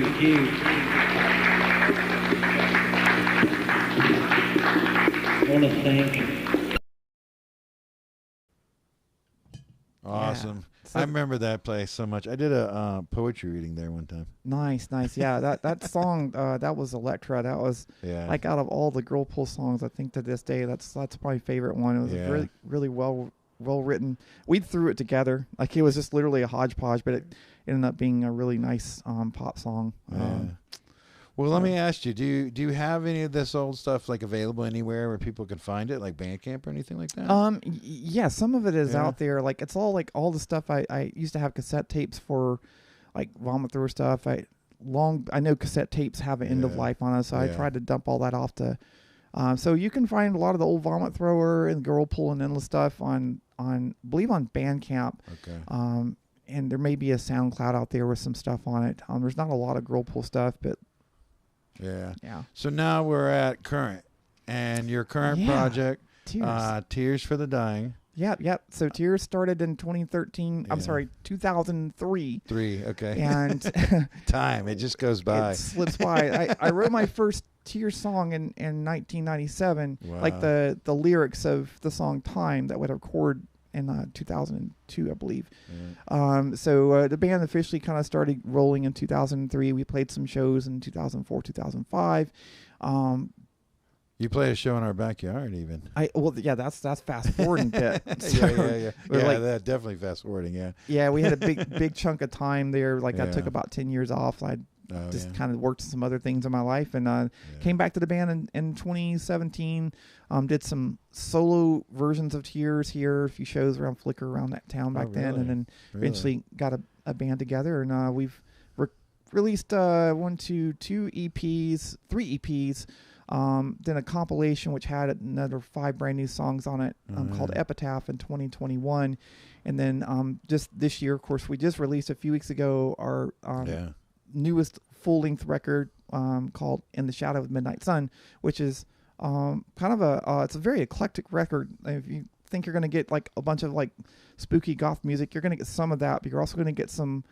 I want to thank. Awesome. I remember that place so much. I did a poetry reading there one time. Nice. Yeah, that song, that was Electra. That was like out of all the girl pull songs, I think to this day, that's my favorite one. It was really, really well written. We threw it together. Like it was just literally a hodgepodge, but it ended up being a really nice pop song. Well, let me ask you: do you have any of this old stuff like available anywhere where people can find it, like Bandcamp or anything like that? Yeah, some of it is out there. Like it's all like all the stuff I used to have cassette tapes for, like Vomit Thrower stuff. I know cassette tapes have an end of life on us, so I tried to dump all that off to. So you can find a lot of the old Vomit Thrower and Girl Pull and Endless stuff on I believe on Bandcamp. Okay. And there may be a SoundCloud out there with some stuff on it. There's not a lot of Girl Pull stuff, but. Yeah. So now we're at current, and your current project, Tears for the Dying. Yep. So Tears started in 2013. I'm sorry, 2003. Okay. And time, it just goes by. It slips by. I wrote my first Tears song in 1997. Wow. Like the lyrics of the song Time that would record in 2002, I believe. So the band officially kind of started rolling in 2003. We played some shows in 2004, 2005. You played a show in our backyard, even. That's fast forwarding bit. Yeah. That definitely fast forwarding. Yeah, we had a big chunk of time there. Like I took about 10 years off. I just kind of worked some other things in my life, and came back to the band in 2017. Did some solo versions of Tears here, a few shows around Flickr around that town back then, and then eventually got a band together, and we've released 3 EPs. Then a compilation which had another 5 brand new songs on it called Epitaph in 2021. And then just this year, of course, we just released a few weeks ago our newest full-length record called In the Shadow of the Midnight Sun, which is kind of it's a very eclectic record. If you think you're going to get like a bunch of like spooky goth music, you're going to get some of that, but you're also going to get some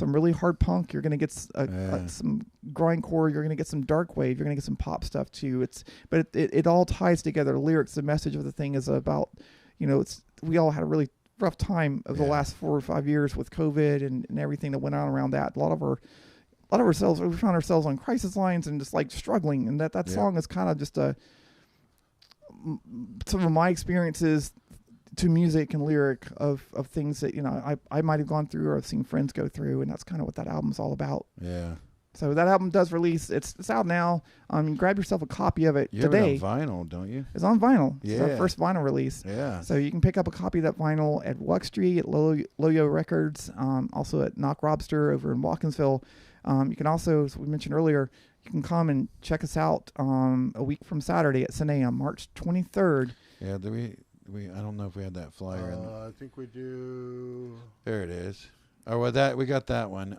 really hard punk. You're going to get some grindcore. You're going to get some dark wave. You're going to get some pop stuff too. But it all ties together. The lyrics, the message of the thing is about, we all had a really rough time of the last 4 or 5 years with COVID and everything that went on around that. A lot of ourselves, we found ourselves on crisis lines and just like struggling. And that song is kind of just some of my experiences to music and lyric of things that I might have gone through or I've seen friends go through, and that's kind of what that album's all about. So that album does release. It's out now. Grab yourself a copy of it today. You have it on vinyl, don't you? It's on vinyl. It's our first vinyl release. Yeah. So you can pick up a copy of that vinyl at Wuck Street, at Loyo Records, also at Knock Robster over in Watkinsville. You can also, as we mentioned earlier, you can come and check us out a week from Saturday at Sine on March 23rd. Yeah, I don't know if we had that flyer. I think we do. There it is. Oh, well, we got that one.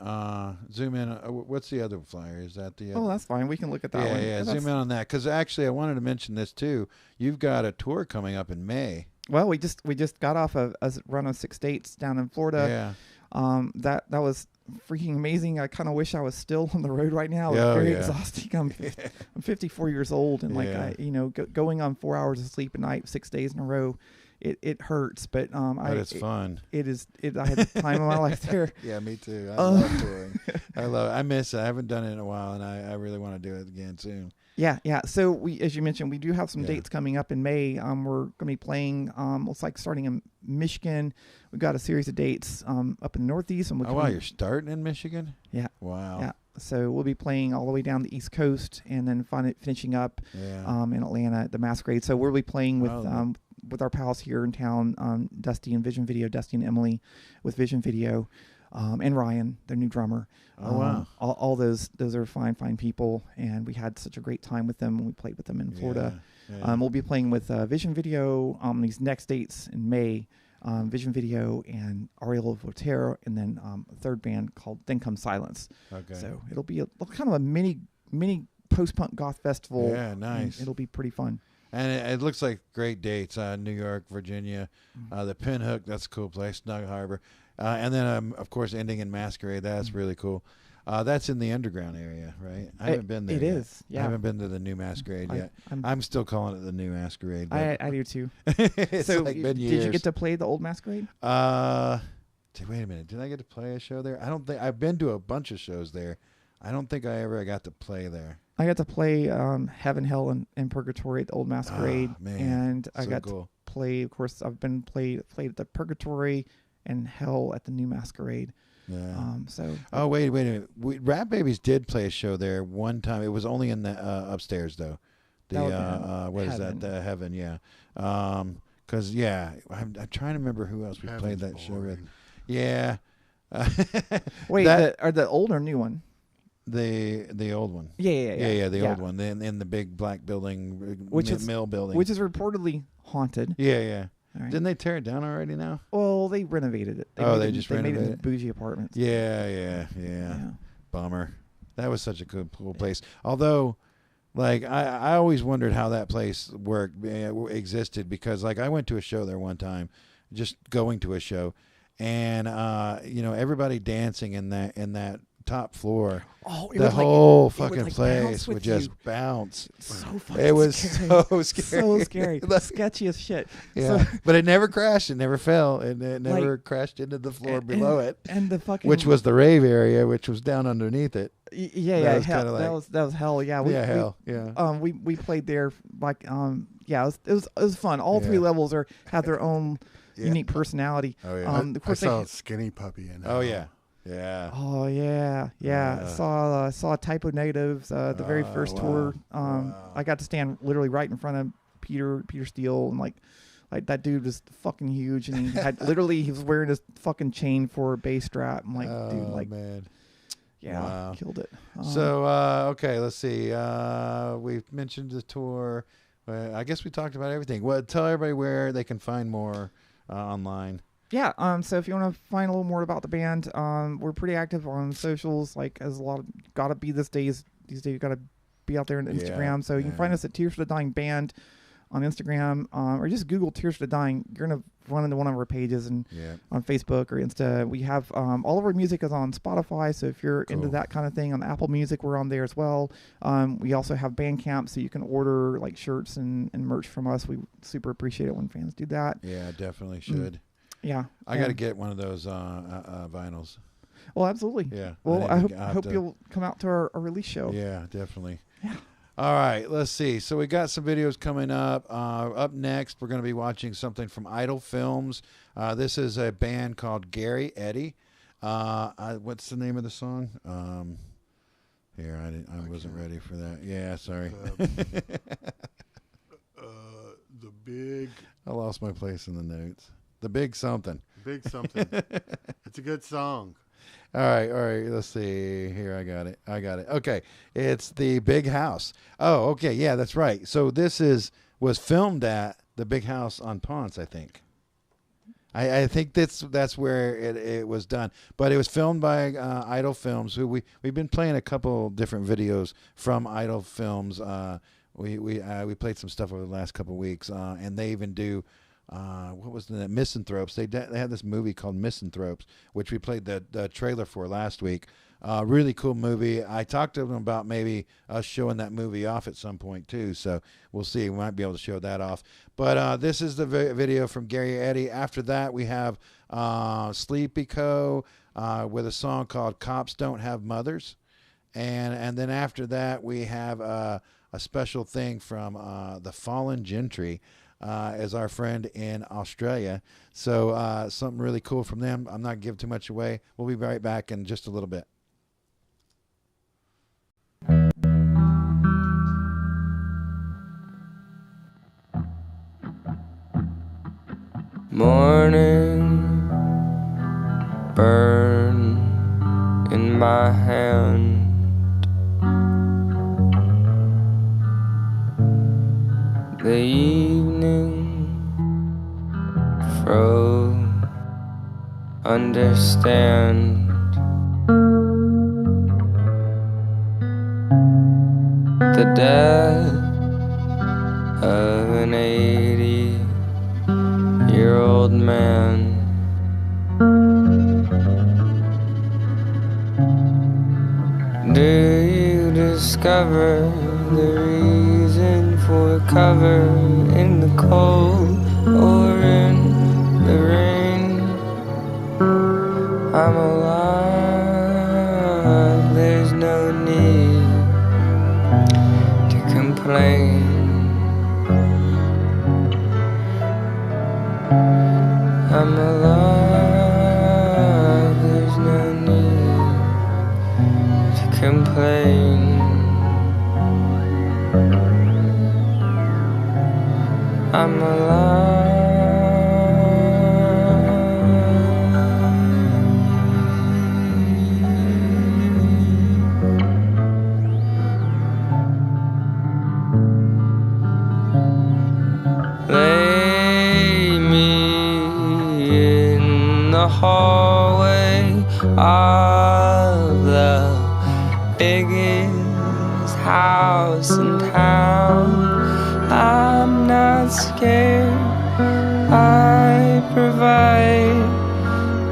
Zoom in. What's the other flyer? Is that the? Oh, that's fine. We can look at that one. Yeah. Zoom in on that, because actually, I wanted to mention this too. You've got a tour coming up in May. Well, we just got off a run of 6 dates down in Florida. Yeah. That was freaking amazing. I kind of wish I was still on the road right now. It's very exhausting. I'm 54 years old, and going on 4 hours of sleep a night, 6 days in a row, it hurts. But it's fun. I had the time of my life there. Yeah, me too. I love touring. I miss it. I haven't done it in a while, and I really want to do it again soon. Yeah. So as you mentioned, we do have some dates coming up in May. We're going to be playing, looks like starting in Michigan. We've got a series of dates up in the Northeast. And wow, you're starting in Michigan? Yeah. Wow. Yeah. So we'll be playing all the way down the East Coast and then finishing up in Atlanta at the Masquerade. So we'll be playing with our pals here in town, Dusty and Vision Video, Dusty and Emily with Vision Video. And Ryan, their new drummer. Oh, wow. All those are fine people, and we had such a great time with them when we played with them in Florida. Yeah. We'll be playing with Vision Video these next dates in May. Vision Video and Ariel of Voltaire, and then a third band called Then Comes Silence. Okay. So it'll be kind of a mini post-punk goth festival. Yeah, nice. It'll be pretty fun. And it looks like great dates. New York, Virginia, the Pinhook, that's a cool place, Snug Harbor. And then, of course, ending in Masquerade. That's really cool. That's in the underground area, right? I haven't been there. It yet. is. Yeah. I haven't been to the new Masquerade yet. I'm still calling it the new Masquerade. I do too. It's so like been years. Did you get to play the old Masquerade? Wait a minute. Did I get to play a show there? I don't think I've been to a bunch of shows there. I don't think I ever got to play there. I got to play Heaven, Hell, and Purgatory at the old Masquerade, and I got to play. Of course, I've been played at the Purgatory and Hell at the new Masquerade. Yeah. Oh wait a minute. Rat Babies did play a show there one time. It was only in the upstairs though. What is that? The Heaven. Yeah. Because I'm trying to remember who else we played that show with. Yeah. Wait, are the old or new one? The old one. Yeah. The old one. In the big black building, mill building, which is reportedly haunted. Yeah. Right. Didn't they tear it down already now? Well, they renovated it. They just renovated made it bougie apartments. Yeah. Bummer. That was such a cool place. Although, like, I always wondered how that place existed because, like, I went to a show there one time, just going to a show, and everybody dancing in that top floor. Oh, the whole fucking place would just bounce. So fucking it was scary. so scary. So scary. Sketchy as shit. Yeah. But it never crashed. It never fell. It never crashed into the floor below it. And the fucking which was the rave area, which was down underneath it. Yeah. That was hell. Yeah. Hell. We played there like it was fun. All three levels have their own unique personality. Oh yeah. Of course I saw Skinny Puppy in. Oh yeah. Yeah. Oh yeah. Saw Typo Negatives the very first tour. I got to stand literally right in front of Peter Steele, and like that dude was fucking huge, and he had he was wearing his fucking chain for a bass strap. I'm like, dude, like, man. Yeah, killed it. So okay, let's see. We've mentioned the tour. I guess we talked about everything. Well, tell everybody where they can find more online. Yeah, so if you want to find a little more about the band, we're pretty active on socials, like as a lot of gotta be these days you gotta be out there on Instagram. So you can find us at Tears for the Dying Band on Instagram, or just Google Tears for the Dying. You're gonna run into one of our pages and on Facebook or Insta. We have all of our music is on Spotify, so if you're into that kind of thing, on Apple Music we're on there as well. We also have Bandcamp, so you can order like shirts and merch from us. We super appreciate it when fans do that. Yeah, definitely should. Yeah, I got to get one of those vinyls. Well, absolutely. Yeah. Well, I hope you'll come out to our release show. Yeah, definitely. Yeah. All right, let's see. So we got some videos coming up. Up next, we're going to be watching something from Idol Films. This is a band called Gary Eddy. What's the name of the song? Here, I wasn't ready for that. Yeah, sorry. The big. I lost my place in the notes. The big something. Big something. It's a good song. All right. Let's see. Here, I got it. Okay. It's The Big House. Oh, okay. Yeah, that's right. So this was filmed at the Big House on Ponce, I think. I think that's where it was done. But it was filmed by Idol Films, who we've been playing a couple different videos from Idol Films. We played some stuff over the last couple of weeks, and they even do what was the Misanthropes? They had this movie called Misanthropes, which we played the trailer for last week. Really cool movie. I talked to them about maybe us showing that movie off at some point too. So we'll see. We might be able to show that off. But this is the video from Gary Eddy. After that, we have Sleepy Co. With a song called "Cops Don't Have Mothers," and then after that, we have a special thing from the Fallen Gentry. As our friend in Australia. So something really cool from them. I'm not giving too much away. We'll be right back in just a little bit. Morning burn in my hand. The evening fro understand. The death of an 80-year-old man. discover the reason for cover in the cold or in the rain. I'm alive, there's no need to complain. I'm alive, there's no need to complain. I'm alive. Lay me in the hallway of the biggest house in town. I'm not scared, I provide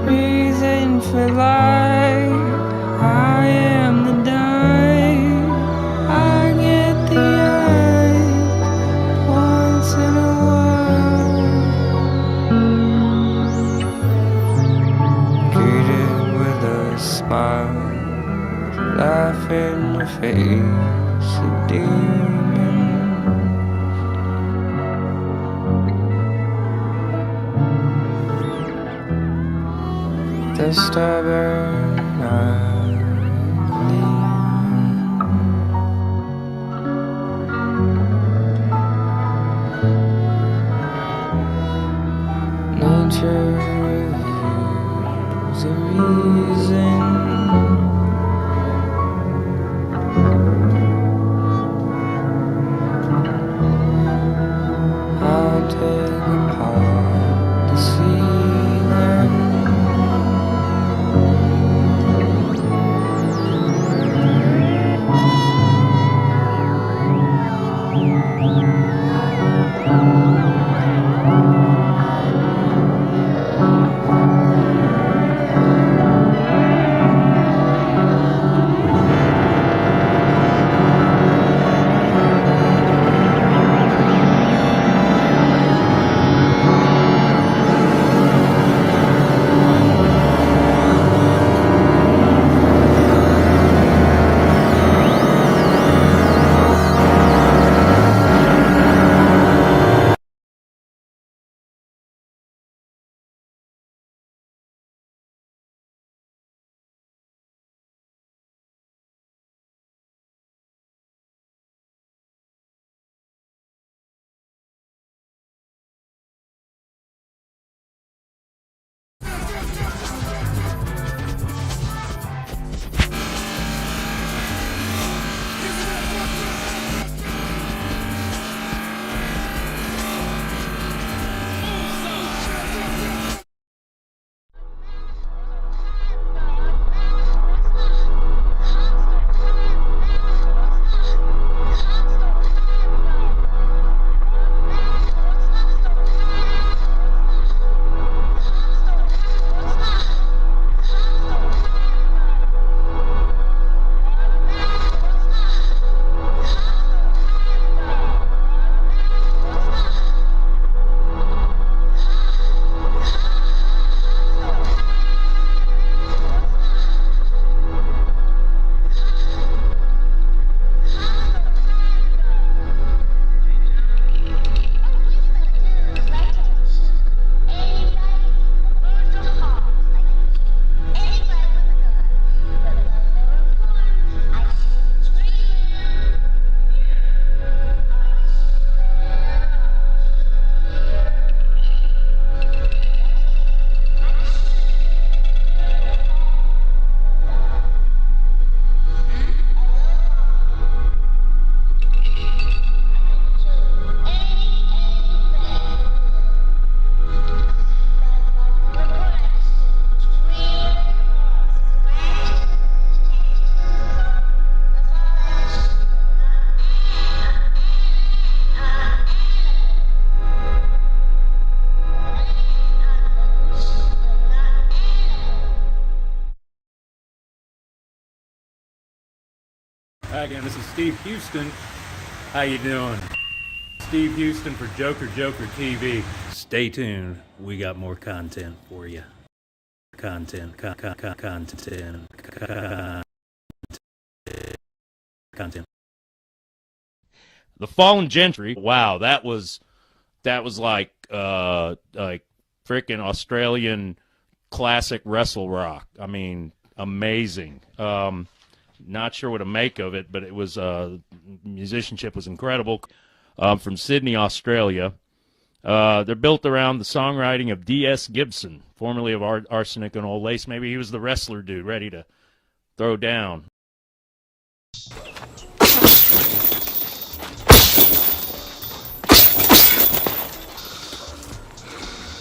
reason for life. I am the die, I get the eye once in a while. Greeted with a smile, laugh in the face of demons. The stubborn nature is a reason. I'll take apart the ceiling. Hi again, this is Steve Houston. How you doing? Steve Houston for Joker Joker TV. Stay tuned. We got more content for you. Content. The Fallen Gentry. Wow, that was like freaking Australian classic wrestle rock. I mean, amazing. Not sure what to make of it, but it was musicianship was incredible. From Sydney, Australia. They're built around the songwriting of D.S. Gibson, formerly of Arsenic and Old Lace. Maybe he was the wrestler dude ready to throw down.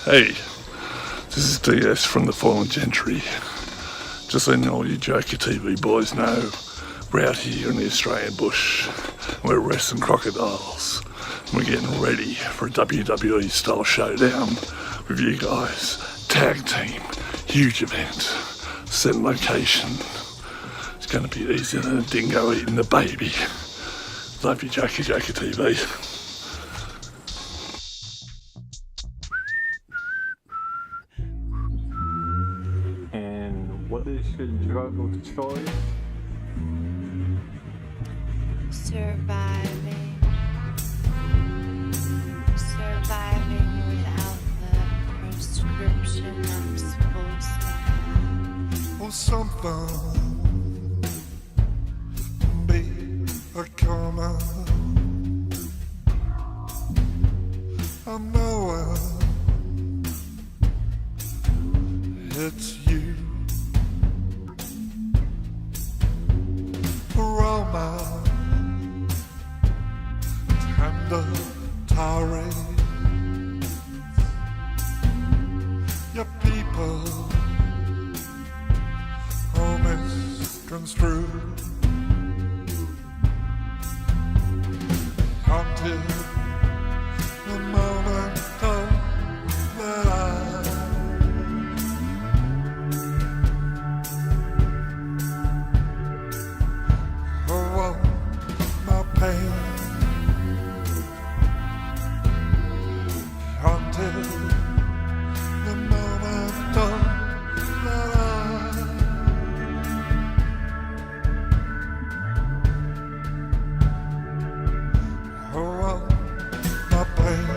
Hey, this is DS from the Fallen Gentry. Just letting all you Joker TV boys know, we're out here in the Australian bush. We're wrestling crocodiles. We're getting ready for a WWE style showdown with you guys. Tag team, huge event, set location. It's going to be easier than a dingo eating the baby. Love you, Joker TV. What is your drug of choice? Surviving without the prescription I'm supposed to have. Or something be a corner. I'm knowing it's you. Aroma, tender tirades. Your people all misconstrued. Haunted the moment that I my pain haunted the moment that my pain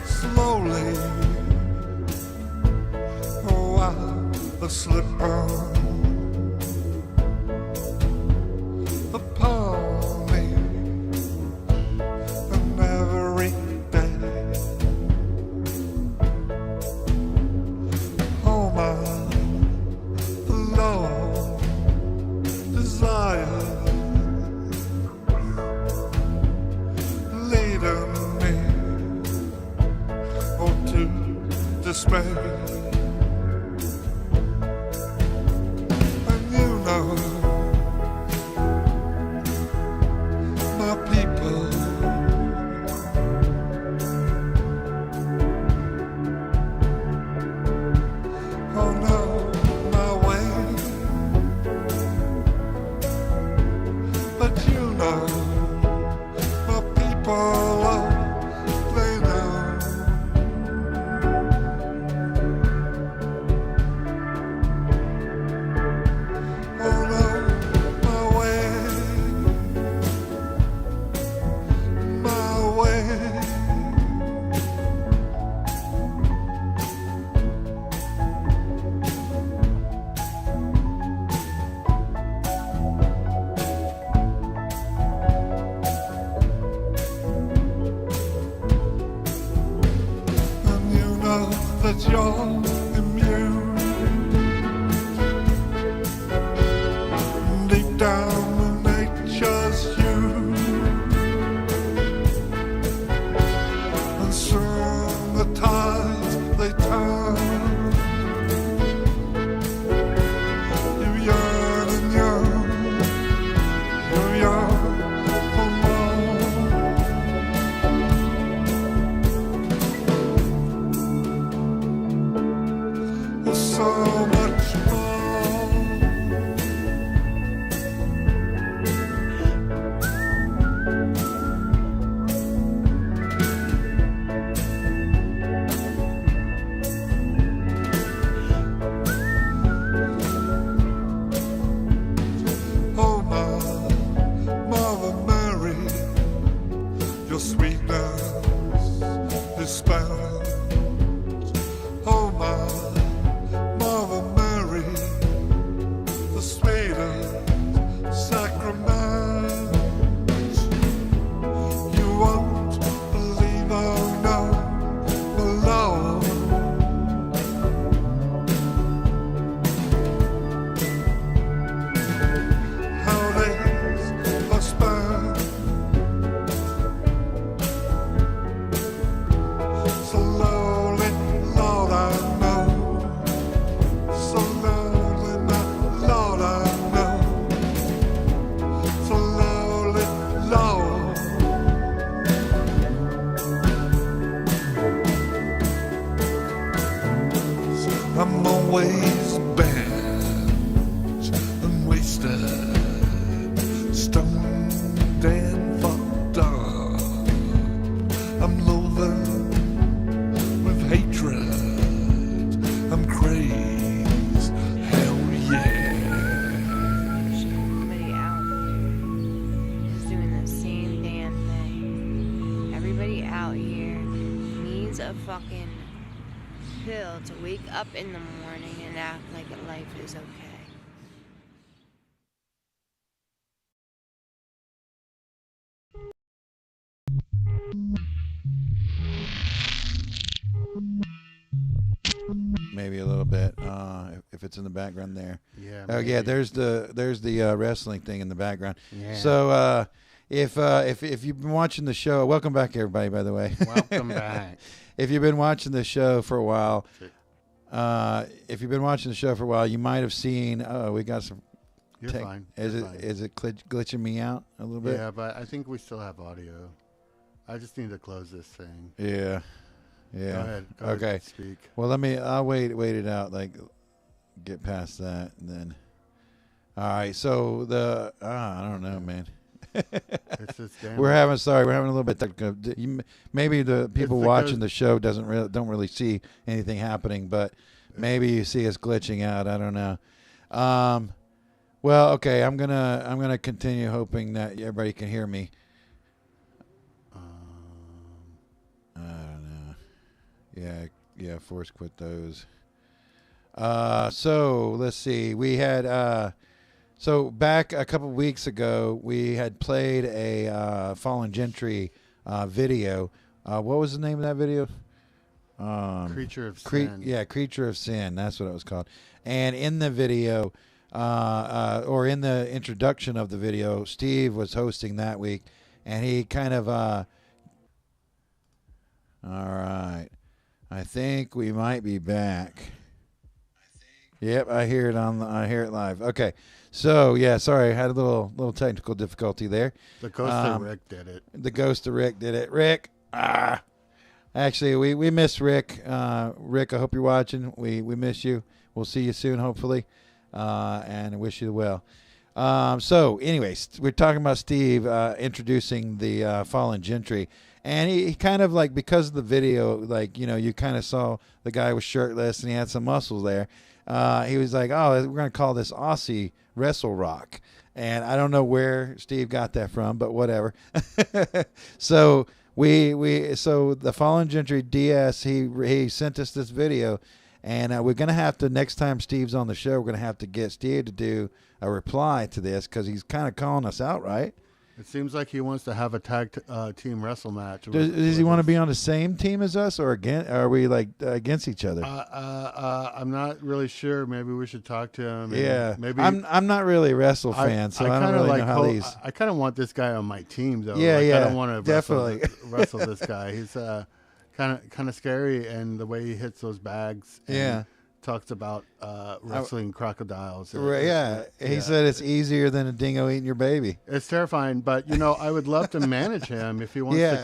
slowly. A slipper upon me, and every day, oh my low desire leading me to despair. That you're immune. Deep down in nature's you, and soon the tides they turn. You yearn and yearn, you yearn for more. There's so much more. Oh, Mother Mary, your sweetness is found. Oh, Mother Mary, the sweetest sacrament. You won't believe, oh no, my Lord. How days are spent so lonely, Lord, I know. So lonely, my Lord, I know. So lonely, Lord. I'm always bent and wasted, stoned and fucked up. I'm loathing with hatred. I'm crazed. Hell yeah. Everybody out here is doing the same damn thing. Everybody out here needs a fucking pill to wake up in the morning and act like life is okay. Maybe a little bit, if it's in the background there. Yeah, Oh yeah, maybe. there's the wrestling thing in the background. Yeah. So if you've been watching the show, welcome back everybody. By the way, Welcome back. If you've been watching the show for a while, you might have seen. Oh, we got some. You're fine. Is You're it fine. is it glitching me out a little bit? Yeah, but I think we still have audio. I just need to close this thing. Yeah. Yeah. Go ahead. Go Okay. ahead, speak. Well, I'll wait it out. Like, get past that, and then. All right. So I don't know, man. It's just damn we're having a little bit technical. Maybe the people It's watching because- the show don't really see anything happening, but maybe you see us glitching out. I don't know. Well, okay. I'm gonna continue hoping that everybody can hear me. I don't know. Yeah. Force quit those. So let's see. We had so back a couple weeks ago, we had played a Fallen Gentry video. What was the name of that video? Creature of Sin. Yeah, Creature of Sin. That's what it was called. And in the video, or in the introduction of the video, Steve was hosting that week, and he kind of. All right, I think we might be back. Yep, I hear it live. Okay, so yeah, sorry, I had a little technical difficulty there. The ghost of Rick did it. The ghost of Rick did it. Rick, actually, we miss Rick. Rick, I hope you're watching. We miss you. We'll see you soon, hopefully, and wish you well. So, anyways, we're talking about Steve introducing the Fallen Gentry. And he kind of like, because of the video, like, you kind of saw the guy was shirtless and he had some muscles there. He was like, oh, we're going to call this Aussie Wrestle Rock. And I don't know where Steve got that from, but whatever. So so the Fallen Gentry DS, he sent us this video. And we're going to have to, next time Steve's on the show, we're going to have to get Steve to do a reply to this because he's kind of calling us out, right? It seems like he wants to have a tag team wrestle match. Does he want to be on the same team as us, or are we like against each other? I'm not really sure. Maybe we should talk to him. Yeah, maybe I'm not really a wrestle fan, so I don't really know how these. I kind of want this guy on my team, though. Yeah, I don't want to definitely wrestle this guy. He's kind of scary, and the way he hits those bags. And yeah. talks about wrestling crocodiles. Yeah, he said it's easier than a dingo eating your baby. It's terrifying, but I would love to manage him if he wants to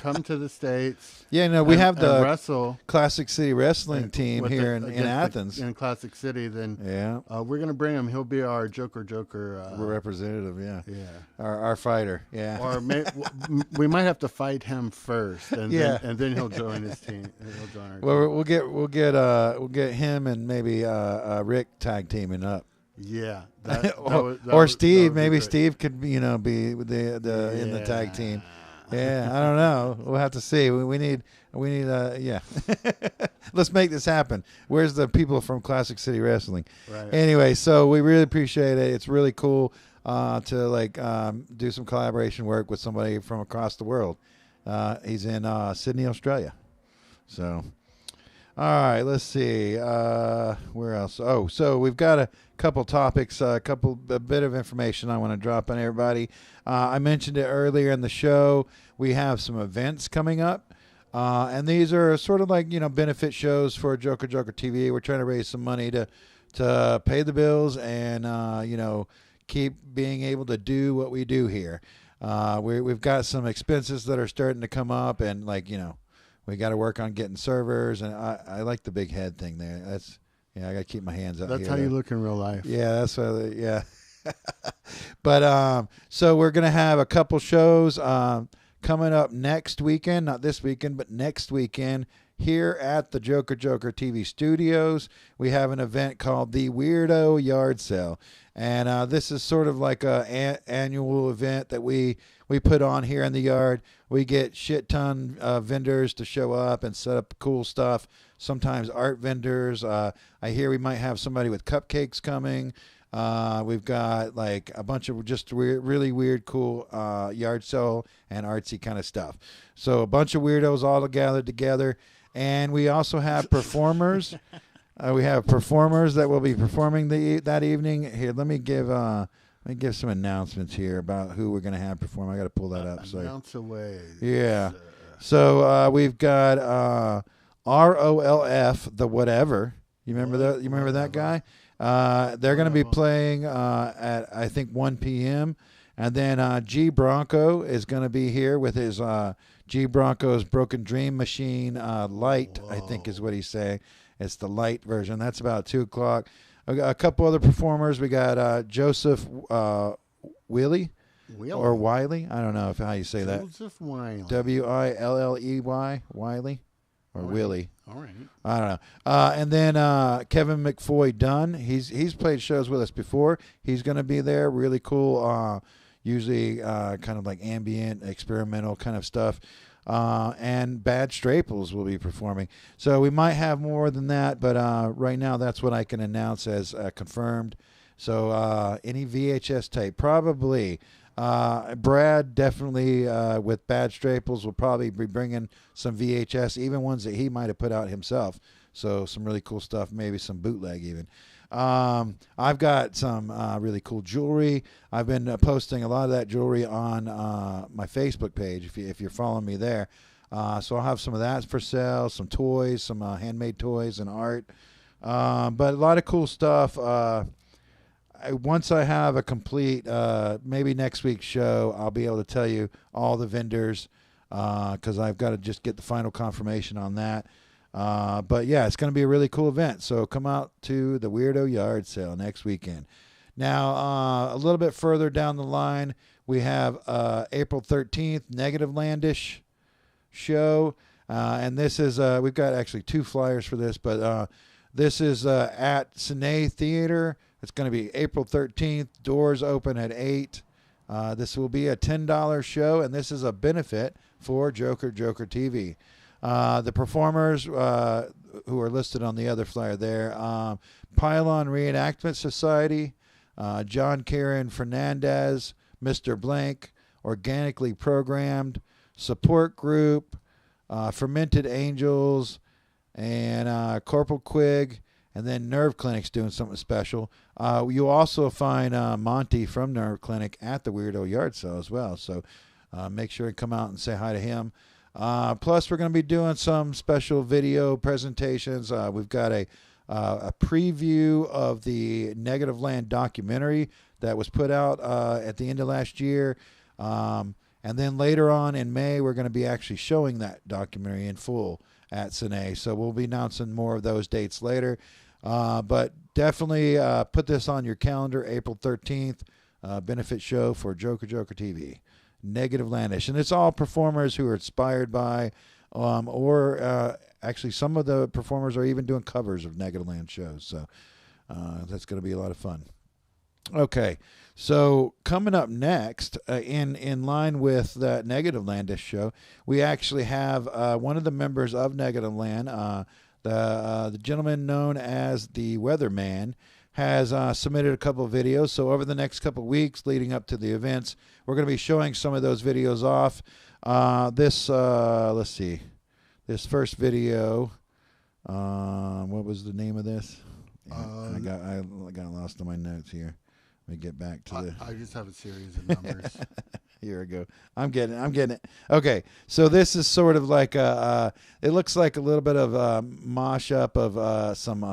come to the States. Yeah, no, we have the wrestle Classic City Wrestling team here in Athens. In Classic City, then we're going to bring him. He'll be our Joker representative. Yeah, yeah, our fighter. Yeah, or we might have to fight him first, and then he'll join his team. He'll join our team. We'll get him and maybe Rick tag teaming up. Yeah, or Steve. Maybe Steve could be with the in the tag team. Yeah, I don't know. We'll have to see. We need Let's make this happen. Where's the people from Classic City Wrestling? Right. Anyway, so we really appreciate it. It's really cool to do some collaboration work with somebody from across the world. He's in Sydney, Australia. So, all right, let's see. Where else? Oh, so we've got a couple topics, a bit of information I want to drop on everybody. I mentioned it earlier in the show. We have some events coming up, and these are sort of like benefit shows for Joker TV. We're trying to raise some money to pay the bills and keep being able to do what we do here. We've got some expenses that are starting to come up, and we got to work on getting servers, and I like the big head thing there. That's I got to keep my hands out. That's how you look in real life. Yeah, that's what. Yeah. But so we're gonna have a couple shows coming up next weekend, not this weekend, but next weekend here at the Joker TV studios. We have an event called the Weirdo Yard Sale, and this is sort of like a annual event that we put on here in the yard. We get shit ton of vendors to show up and set up cool stuff. Sometimes art vendors. I hear we might have somebody with cupcakes coming. We've got like a bunch of just really weird, cool yard sale and artsy kind of stuff. So a bunch of weirdos all gathered together. And we also have performers. We have performers that will be performing that evening. Here, let me give some announcements here about who we're going to have perform. I got to pull that up. Announce away. Yeah. So we've got ROLF, the Whatever. You remember that? You remember that guy? They're going to be playing at I think 1 p.m. And then G Bronco is going to be here with his G Bronco's Broken Dream Machine Light. I think is what he's saying. It's the light version. That's about 2 o'clock. A couple other performers. We got Joseph Willie or Wiley. I don't know how you say that. Joseph Wiley. Willey Wiley or Willie. All right. I don't know. And then Kevin McFoy Dunn. He's played shows with us before. He's going to be there. Really cool. Usually kind of like ambient, experimental kind of stuff. And Bad Straples will be performing. So we might have more than that, but right now that's what I can announce as confirmed. So any VHS tape, probably. Brad definitely with Bad Straples will probably be bringing some VHS, even ones that he might have put out himself. So some really cool stuff, maybe some bootleg even. I've got some really cool jewelry. I've been posting a lot of that jewelry on my Facebook page if you're following me there. So I'll have some of that for sale, some toys, some handmade toys and art. But a lot of cool stuff. Once I have a complete, maybe next week's show, I'll be able to tell you all the vendors because I've got to just get the final confirmation on that. But yeah, it's going to be a really cool event. So come out to the Weirdo Yard Sale next weekend. Now, a little bit further down the line, we have April 13th, Negativlandish show. And this is, we've got actually 2 flyers for this, but this is at Cine Theater. It's going to be April 13th. Doors open at 8. This will be a $10 show, and this is a benefit for Joker TV. The performers who are listed on the other flyer there, Pylon Reenactment Society, John Karen Fernandez, Mr. Blank, Organically Programmed, Support Group, Fermented Angels, and Corporal Quig, and then Nerve Clinic's doing something special. You'll also find Monty from Nerve Clinic at the Weirdo Yard Sale as well. So make sure and come out and say hi to him. Plus, we're going to be doing some special video presentations. We've got a a preview of the Negativland documentary that was put out at the end of last year. And then later on in May, we're going to be actually showing that documentary in full at Cine. So we'll be announcing more of those dates later. But definitely put this on your calendar, April 13th, benefit show for Joker Joker TV, Negativlandish. And it's all performers who are inspired by, or actually some of the performers are even doing covers of Negativland shows. So that's going to be a lot of fun. Okay, so coming up next, in line with the Negativlandish show, we actually have one of the members of Negativland, the gentleman known as the Weatherman, has submitted a couple of videos. So over the next couple of weeks leading up to the events, we're going to be showing some of those videos off. Let's see, this first video, what was the name of this? I got lost in my notes here. Let me get back to the... I just have a series of numbers. Here we go. I'm getting it. Okay, so this is sort of like it looks like a little bit of a mosh up of some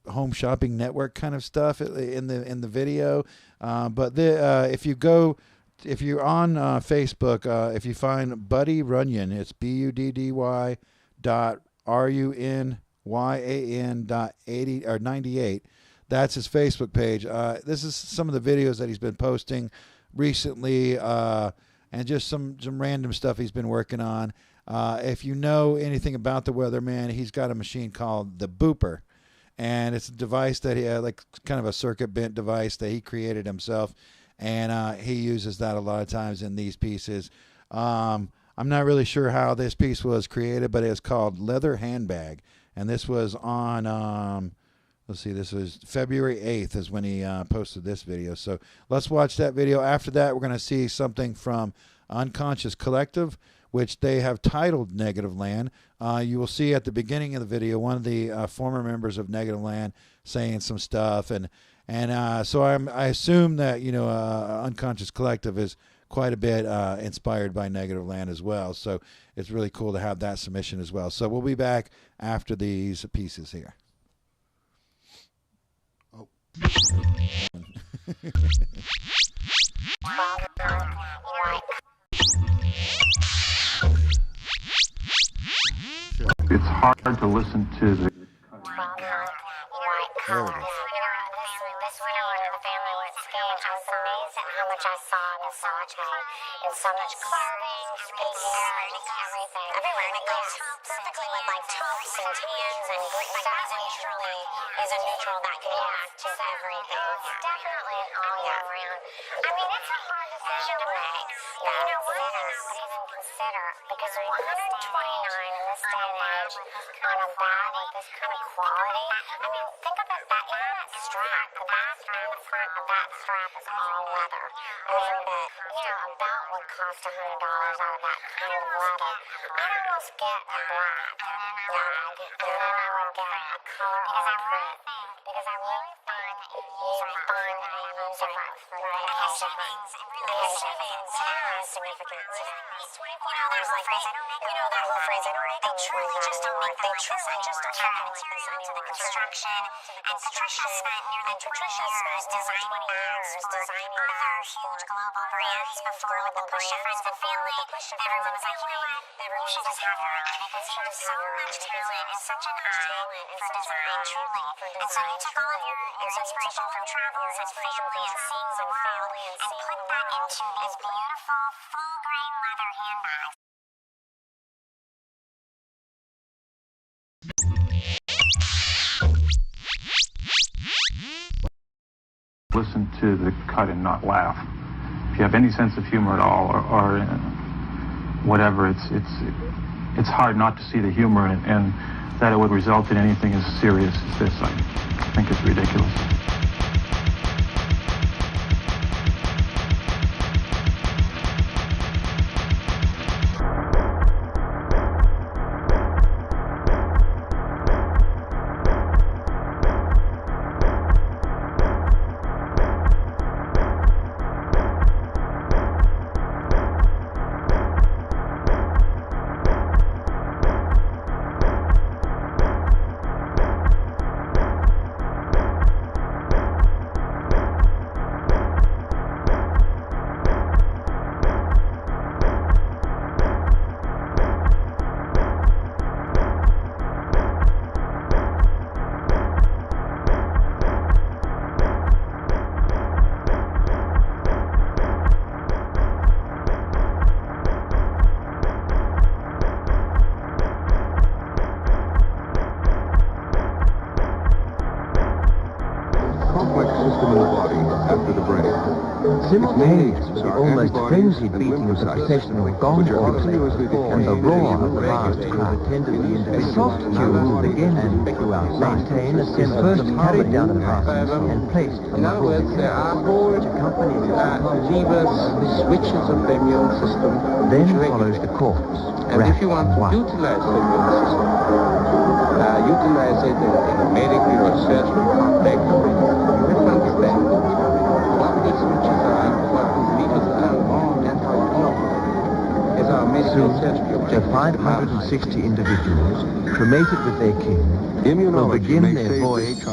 home shopping network kind of stuff in the video. But if you're on Facebook, if you find Buddy Runyon, it's BUDDY.RUNYAN.80 or 98. That's his Facebook page. This is some of the videos that he's been posting recently, and just some random stuff he's been working on. If you know anything about the Weatherman, he's got a machine called the Booper, and it's a device that he like kind of a circuit bent device that he created himself, and he uses that a lot of times in these pieces. I'm not really sure how this piece was created, but it's called Leather Handbag, and this was on let's see, this was February 8th is when he posted this video. So let's watch that video. After that, we're going to see something from Unconscious Collective, which they have titled Negativland. You will see at the beginning of the video one of the former members of Negativland saying some stuff. And so I assume that, Unconscious Collective is quite a bit inspired by Negativland as well. So it's really cool to have that submission as well. So we'll be back after these pieces here. It's hard to listen to the... There we go. This winter when the family went skiing, I was amazed at how much I saw misogyny in so much clothing, everything. Everywhere, and it goes perfectly with like taupes and tans and that truly is a neutral that can react to everything. It's definitely all year round. I mean, it's a hard decision to make. You know, one thing I would even consider, because $129 in this day and age on a bag with this kind of quality, I mean, think of it that, that strap, the back and the front of that strap is all leather. I mean, a belt would cost $100 out of that kind of leather. I'd almost get a black bag, and then I would get a color or print, because I really find these are fun and I use them for the occasions. It has significance. There's like, that whole phrase, they truly just don't make them like this. I just don't have the material to the construction. And Patricia spent nearly 20 years designing bags for other huge global brands before with the Push Friends and Family. Everyone was like, you should just have her on because she has so much talent and such an eye for design, truly. And so you took all of your inspiration from travels and visually and seeing the world and put that into these beautiful full-grain leather handbags. Listen to the cut and not laugh. If you have any sense of humor at all, or whatever, it's hard not to see the humor in it, and that it would result in anything as serious as this, I think is ridiculous. system in the body after the break. Simultaneous with the almost frenzied beating of the processional gong and the roar of the vast crowd, the soft tunes begin to echo out, maintain a sense of first carried down the passage and placed on the floor. There are four levers, switches of the immune system. Then follows the corpse. And if you want to utilize the immune system, utilize it in a medically or surgery context, you have to understand what these switches are, what these levers are, and how it operates. As our medical surgery The 560 individuals, cremated with their kin, will begin their voyage.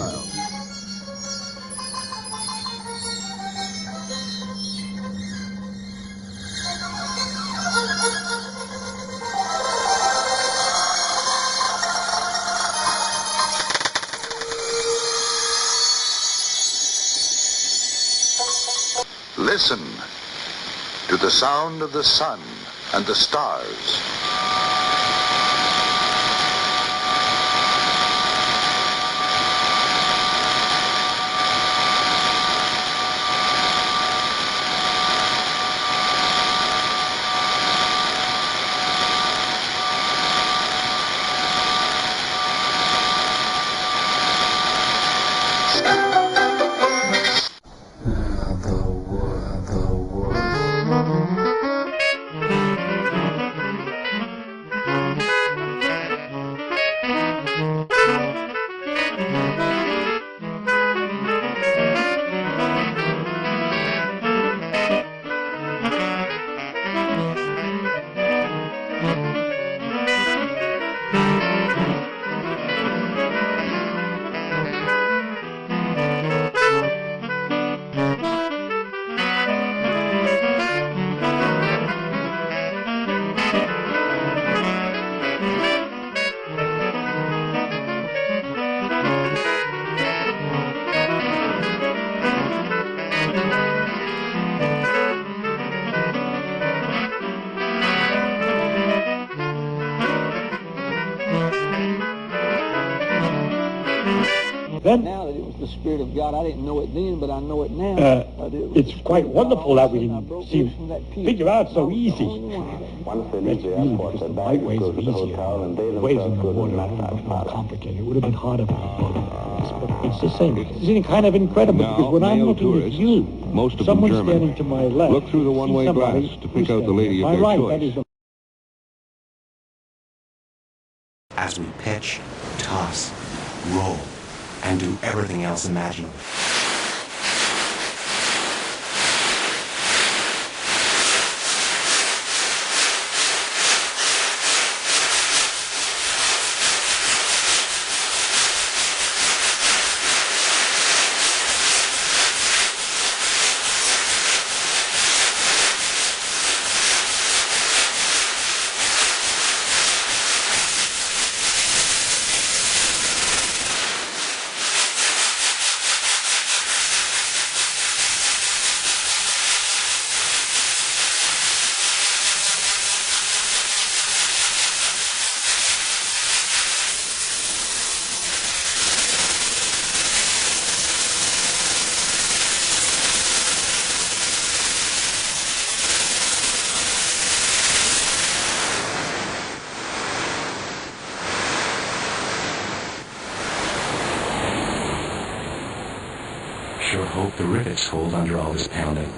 Listen to the sound of the sun and the stars. Now that it was the Spirit of God, I didn't know it then, but I know it now. It's quite wonderful that we can figure out so easy. Once they leave the airport, they're back to go to the hotel, and they themselves go to the massage parlor. Complicated. It would have been harder for but it's the same. It's kind of incredible because when I'm looking at you, most of someone them German, standing to my left, look through the one-way glass to pick out the lady of their choice. As we pitch, toss, roll, and do everything else imaginable. Sure hope the rivets hold under all this pounding.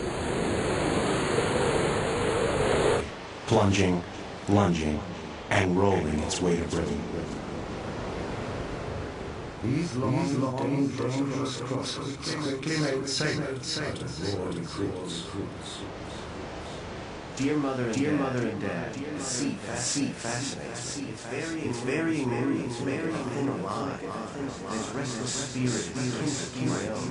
Plunging, lunging, and rolling its weight of rhythm. These long, dangerous crossroads quickly made sailors out of roaring crews. Dear mother and dad, the sea fascinates me. It's very thin alive. There's restless spirit, my own.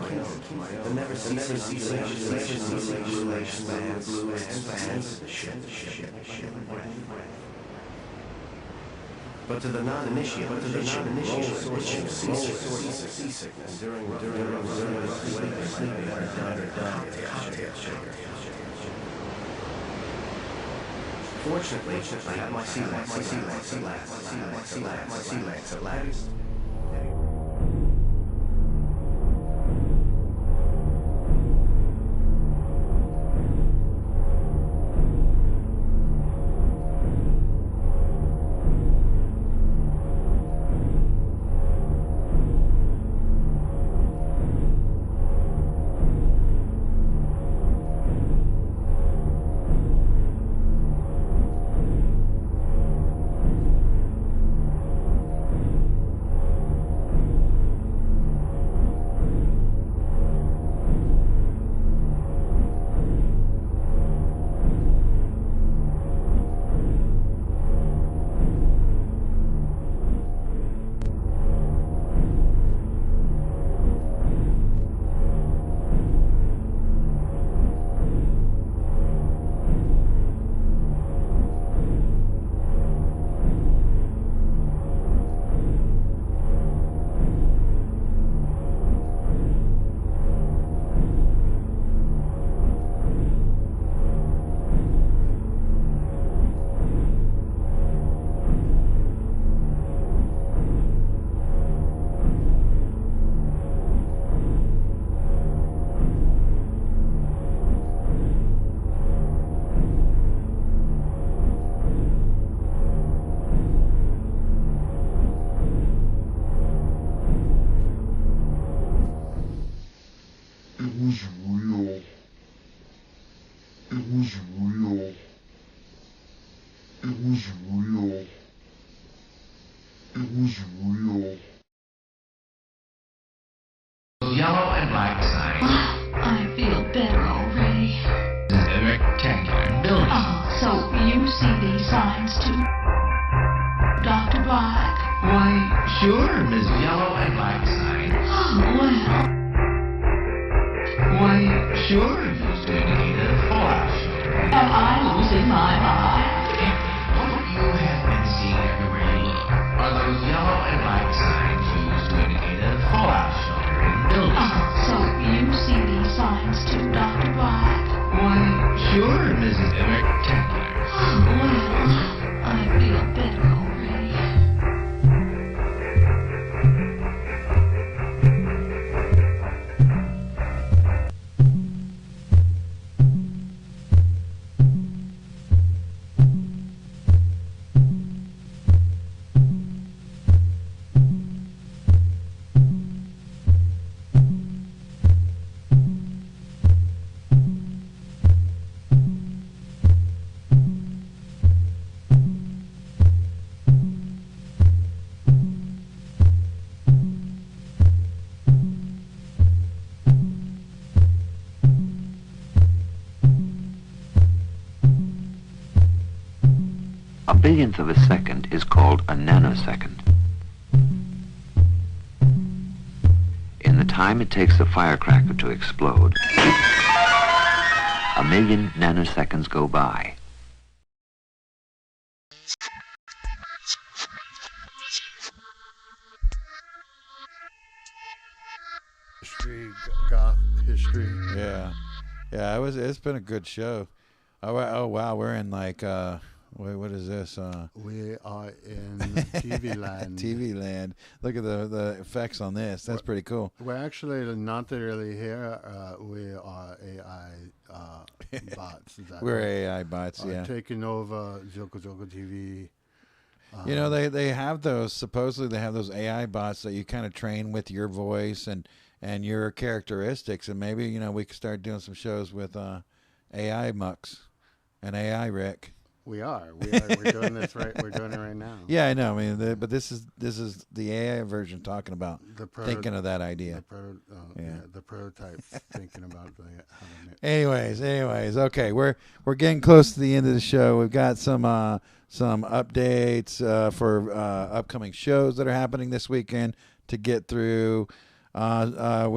The never ceasing relations man blue expands the ship. But to the non-initiate, seasickness during sleeping, Fortunately, I have my sea legs at last. is real. Yellow and black sign. I feel better already. A rectangular building. So you see these signs too, Dr. Black? Why, sure, Ms. Yellow and Black sign. Well. Why, sure, Ms. Negative Fallout Shelter. Am I losing my mind? What you have been seeing everywhere you look are those yellow and black signs used to indicate a fallout shelter in buildings. So you see these signs too, Dr. Black? Why, sure, Mrs. Rectangular. Well, I feel better already. A billionth of a second is called a nanosecond. In the time it takes a firecracker to explode, 1,000,000 nanoseconds go by. History, goth history. Yeah, it's been a good show. Oh wow, we're in like wait, what is this? We are in TV land. TV land. Look at the effects on this. That's pretty cool. We're actually not really here. We are AI bots. We're AI bots. Yeah, taking over JOKERJOKERtv. You know, they have those. Supposedly, they have those AI bots that you kind of train with your voice and your characteristics, and maybe we could start doing some shows with AI Mux and AI Rick. We're doing this right. We're doing it right now. Yeah, I know. I mean, but this is the AI version talking about thinking of that idea. The prototype thinking about Anyways, okay, we're getting close to the end of the show. We've got some updates for upcoming shows that are happening this weekend to get through. We a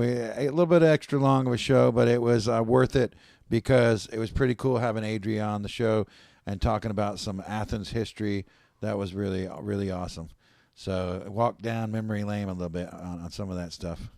little bit extra long of a show, but it was worth it because it was pretty cool having Adria on the show and talking about some Athens history. That was really, really awesome. So walk down memory lane a little bit on some of that stuff.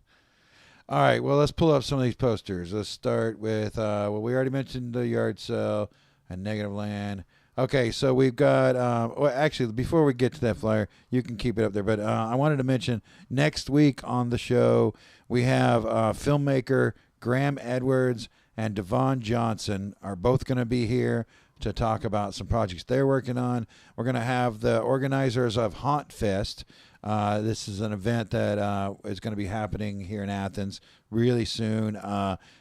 All right, well, let's pull up some of these posters. Let's start with, we already mentioned the yard sale and Negativland. Okay, so we've got, well, actually, before we get to that flyer, you can keep it up there, but I wanted to mention next week on the show, we have filmmaker Graham Edwards and Devon Johnson are both going to be here to talk about some projects they're working on. We're going to have the organizers of Haunt Fest. This is an event that is going to be happening here in Athens really soon.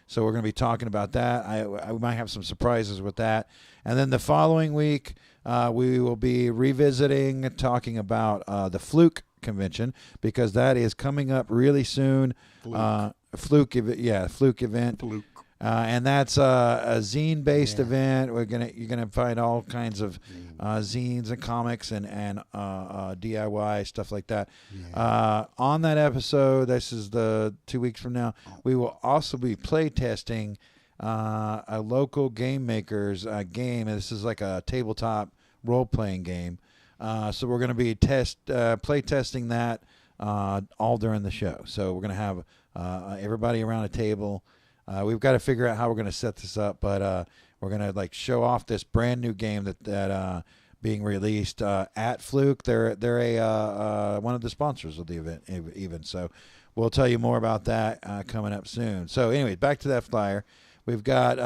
So we're going to be talking about that. I might have some surprises with that. And then the following week, we will be revisiting, talking about the Fluke convention, because that is coming up really soon. Fluke event. Fluke. And that's a zine-based event. You're gonna find all kinds of zines and comics and DIY stuff like that. Yeah. On that episode, this is the 2 weeks from now. We will also be play testing a local game maker's game. And this is like a tabletop role-playing game. So we're gonna be play testing that all during the show. So we're gonna have everybody around a table. We've got to figure out how we're going to set this up, but we're going to show off this brand new game that being released at Fluke. They're one of the sponsors of the event, even. So we'll tell you more about that coming up soon. So anyway, back to that flyer. We've got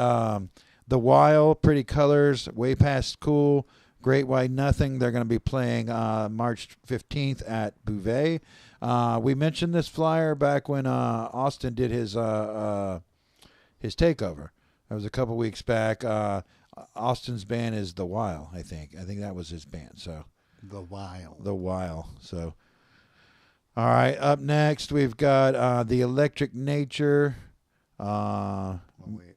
The Wild, Pretty Colors, Way Past Cool, Great White Nothing. They're going to be playing March 15th at Bouvet. We mentioned this flyer back when Austin did his takeover. That was a couple weeks back. Austin's band is The While, I think. I think that was his band. So The While. The While. So All right, up next we've got the Electric Nature. Oh wait.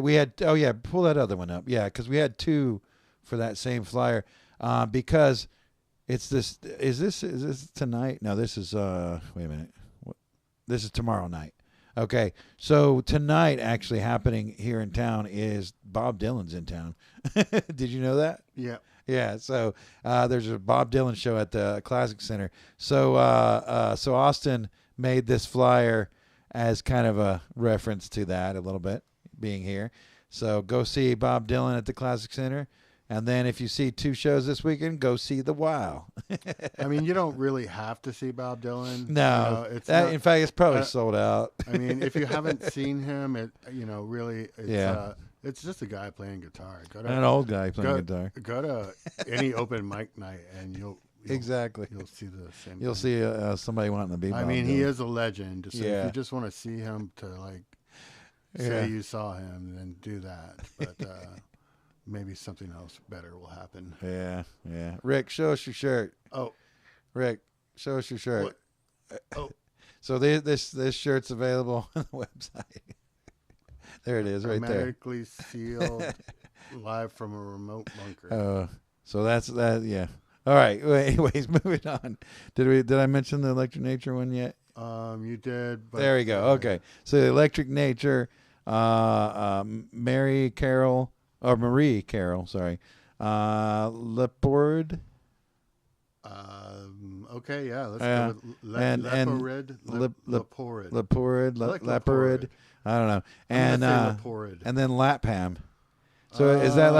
We had. Oh yeah, pull that other one up. Yeah, because we had two for that same flyer. Because it's this. Is this tonight? No, this is. Wait a minute. This is tomorrow night. Okay, so tonight actually happening here in town is Bob Dylan's in town. Did you know that? Yeah. Yeah, so there's a Bob Dylan show at the Classic Center. So so Austin made this flyer as kind of a reference to that a little bit, being here. So go see Bob Dylan at the Classic Center. And then if you see two shows this weekend, go see The Wow. I mean, you don't really have to see Bob Dylan. No. You know, it's in fact, it's probably sold out. I mean, if you haven't seen him, really, it's just a guy playing guitar. An old guy playing guitar. Go to any open mic night, and you'll exactly. You'll see the same. You'll see somebody wanting to be. I mean, he is a legend. So if you just want to see him to say you saw him, then do that. But maybe something else better will happen. Yeah. Rick, show us your shirt. Oh, Rick, show us your shirt. What? Oh, so this shirt's available on the website. There it is, right there. Hermetically sealed, live from a remote bunker. Oh, so that's that. Yeah. All right. Well, anyways, moving on. Did I mention the Electric Nature one yet? You did. But there we go. Okay. So the Electric Nature, Marie Carroll, sorry, Leopard. Okay, yeah. Let's go with Leopard. I don't know. And then Lapham. So is that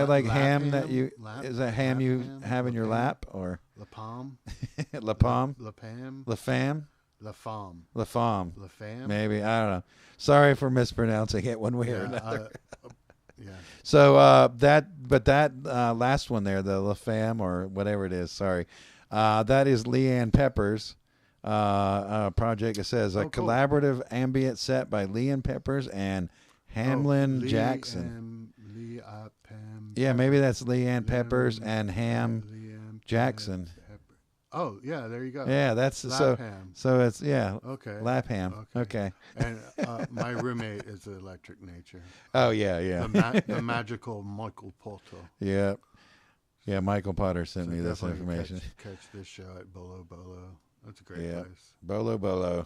like ham that you ham you have in your lap or Lapam? Lafam. Maybe, I don't know. Sorry for mispronouncing it one way or another. Yeah. So that last one there, the Lafam or whatever it is, sorry. That is Leanne Peppers. Project, it says a collaborative ambient set by Leanne Peppers and Hamlin Jackson. Yeah, maybe that's Leanne Peppers and Ham Jackson. Oh yeah, there you go. Yeah, that's Lapham. so it's okay. Lapham. Okay. And my roommate is the Electric Nature. Oh yeah. The magical Michael Potter. Yeah. Yeah, Michael Potter sent me this information. Catch this show at Bolo Bolo. That's a great place. Bolo Bolo.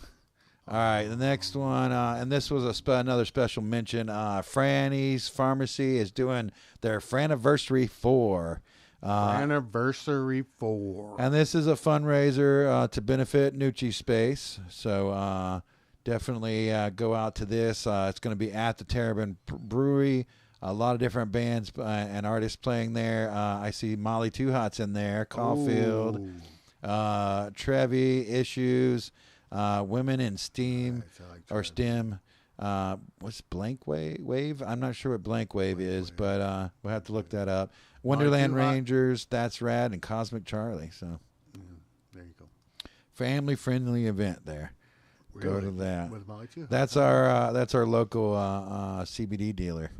All right, the next one, and this was another special mention. Franny's Pharmacy is doing their Franiversary 4. Anniversary 4. And this is a fundraiser to benefit Nucci Space. So definitely go out to this. It's going to be at the Terrabin Brewery. A lot of different bands and artists playing there. I see Molly Two Hot's in there, Caulfield, Trevi, Issues, Women in Steam or STEM. What's Blank Wave? I'm not sure what Blank Wave is, but we'll have to look that up. Wonderland Rangers, That's Rad, and Cosmic Charlie. So there you go. Family friendly event there. Really? Go to that. With Molly too. That's our local CBD dealer.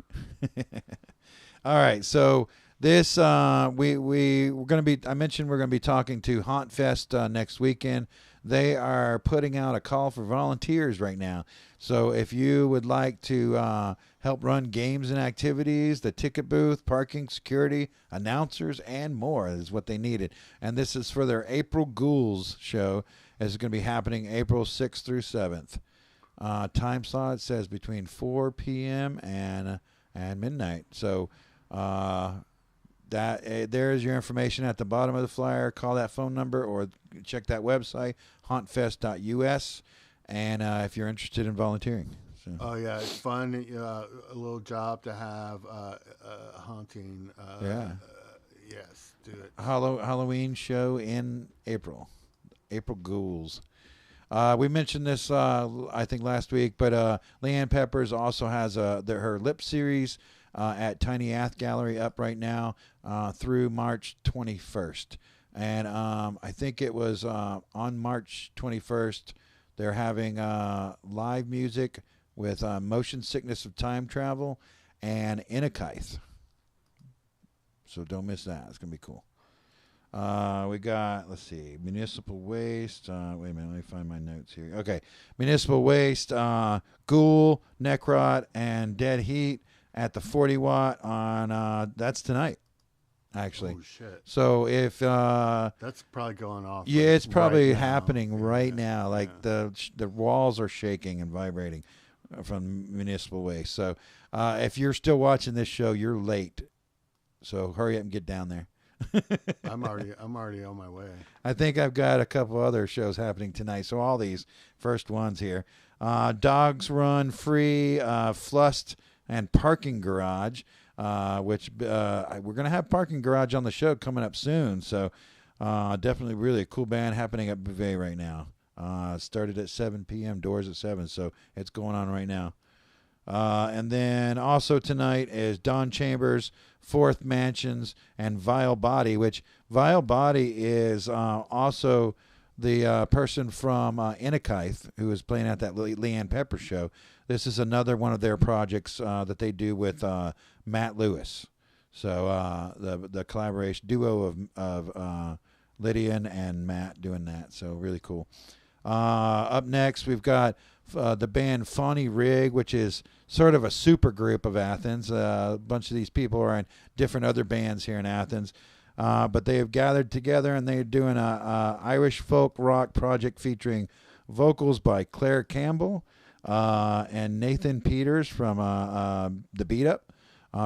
All right, so this we're going to be. I mentioned we're going to be talking to Haunt Fest next weekend. They are putting out a call for volunteers right now. So if you would like to help run games and activities, the ticket booth, parking, security, announcers, and more is what they needed. And this is for their April Ghouls show. It's going to be happening April 6th through 7th. Time slot says between 4 p.m. and midnight. So there's your information at the bottom of the flyer. Call that phone number or check that website, hauntfest.us, and if you're interested in volunteering. So. Oh yeah, it's fun. A little job to have. Haunting. Yes, do it. Halloween show in April. April Ghouls. We mentioned this, I think, last week, but Leanne Peppers also has her lip series at Tiny Ath Gallery up right now through March 21st. And I think it was on March 21st, they're having live music with Motion Sickness of Time Travel and Inakith. So don't miss that. It's going to be cool. We got, let's see, Municipal Waste. Wait a minute, let me find my notes here. Okay, Municipal Waste, Ghoul, Necrot, and Dead Heat at the 40 watt on, that's tonight, actually. Oh, shit. So if... that's probably going off. Yeah, like, it's probably right happening right now. Like the walls are shaking and vibrating from Municipal Waste. So if you're still watching this show, you're late. So hurry up and get down there. I'm already on my way. I think I've got a couple other shows happening tonight. So all these first ones here. Dogs Run Free, Flust, and Parking Garage, which we're going to have Parking Garage on the show coming up soon. So definitely really a cool band happening at Beauvais right now. Started at 7 p.m., doors at 7, so it's going on right now. And then also tonight is Don Chambers, Fourth Mansions, and Vile Body, which Vile Body is also the person from Innikith who is playing at that Leanne Pepper show. This is another one of their projects that they do with Matt Lewis. So the collaboration duo of Lydian and Matt doing that. So really cool. Up next, we've got the band Fawny Rig, which is sort of a super group of Athens. A bunch of these people are in different other bands here in Athens. But they have gathered together and they're doing a Irish folk rock project featuring vocals by Claire Campbell and Nathan Peters from The Beat Up,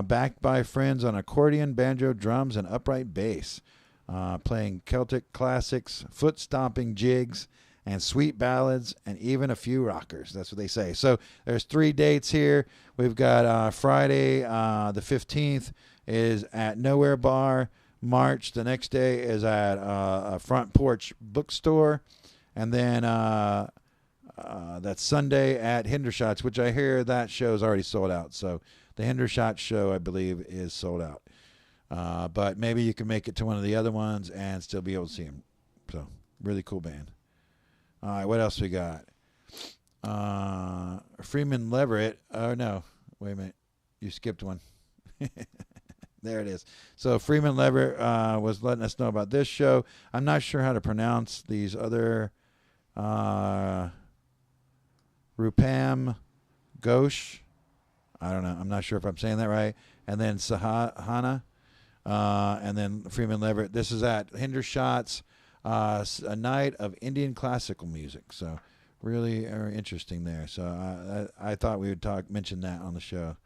backed by friends on accordion, banjo, drums, and upright bass, playing Celtic classics, foot-stomping jigs, and sweet ballads, and even a few rockers. That's what they say. So there's 3 dates here. We've got Friday, the 15th, is at Nowhere Bar. March, the next day, is at a Front Porch Bookstore. And then that's Sunday at Hindershots, which I hear that show is already sold out. So the Hindershots show, I believe, is sold out. But maybe you can make it to one of the other ones and still be able to see them. So really cool band. All right, what else we got? Freeman Leverett. Oh, no. Wait a minute. You skipped one. There it is. So Freeman Leverett was letting us know about this show. I'm not sure how to pronounce these other Rupam Ghosh. I don't know. I'm not sure if I'm saying that right. And then Sahana. And then Freeman Leverett. This is at Hindershots. A night of Indian classical music. So really interesting there. So I thought we would mention that on the show.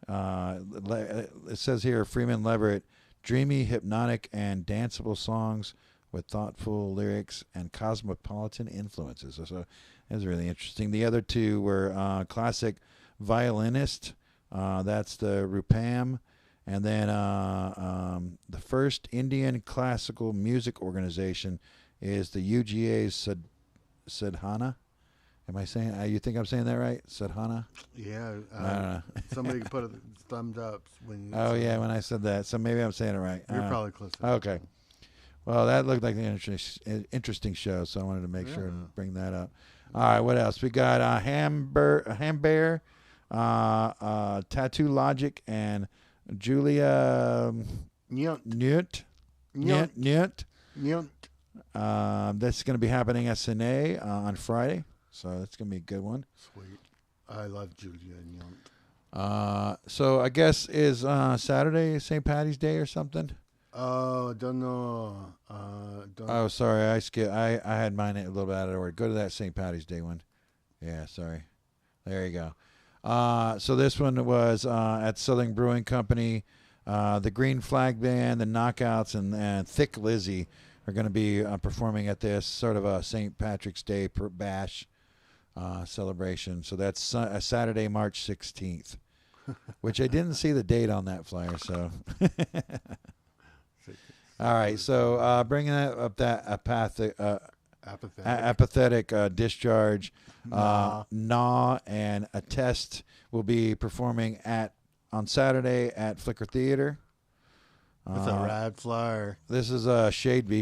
It says here, Freeman Leverett, dreamy, hypnotic, and danceable songs with thoughtful lyrics and cosmopolitan influences. So it was really interesting. The other two were classic violinist. That's the Rupam. And then the first Indian classical music organization is the UGA's Sadhana. Am I saying? You think I'm saying that right? Sadhana? Yeah. Somebody can put a thumbs up when. Oh yeah, when I said that. So maybe I'm saying it right. You're probably close. Okay. Well, that looked like an interesting show, so I wanted to make sure and bring that up. All right, what else? We got Hambear, Tattoo Logic, and Julia Nyut. That's going to be happening at Sine on Friday, so that's going to be a good one. Sweet. I love Julia Nyut. So I guess is Saturday St. Patty's Day or something? Oh, don't know. Oh, sorry, I had mine a little bit out of order. Go to that St. Patty's Day one. Yeah, sorry. There you go. So this one was at Southern Brewing Company. The Green Flag Band, the Knockouts, and Thick Lizzy are going to be performing at this sort of a St. Patrick's Day bash celebration. So that's Saturday, March 16th, which I didn't see the date on that flyer. So, all right. So bringing up that apathetic discharge, Gnaw and Attest will be performing on Saturday at Flicker Theater. It's a rad flyer. This is a Shade V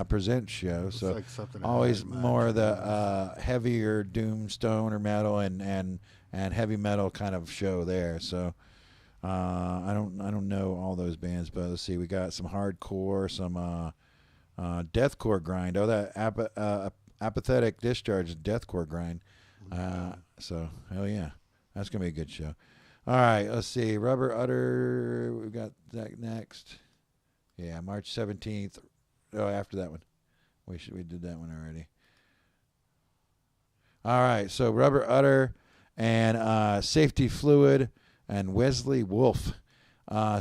present show, It's so like something always more of the heavier doom stoner metal and heavy metal kind of show there. So I don't know all those bands, but let's see. We got some hardcore, some Deathcore grind. Oh, that apathetic discharge is deathcore grind. So hell yeah, that's gonna be a good show. All right, let's see. Rubber Udder. We've got that next. Yeah, March 17th. Oh, after that one. We did that one already. All right, so Rubber Udder and Safety Fluid and Wesley Wolf.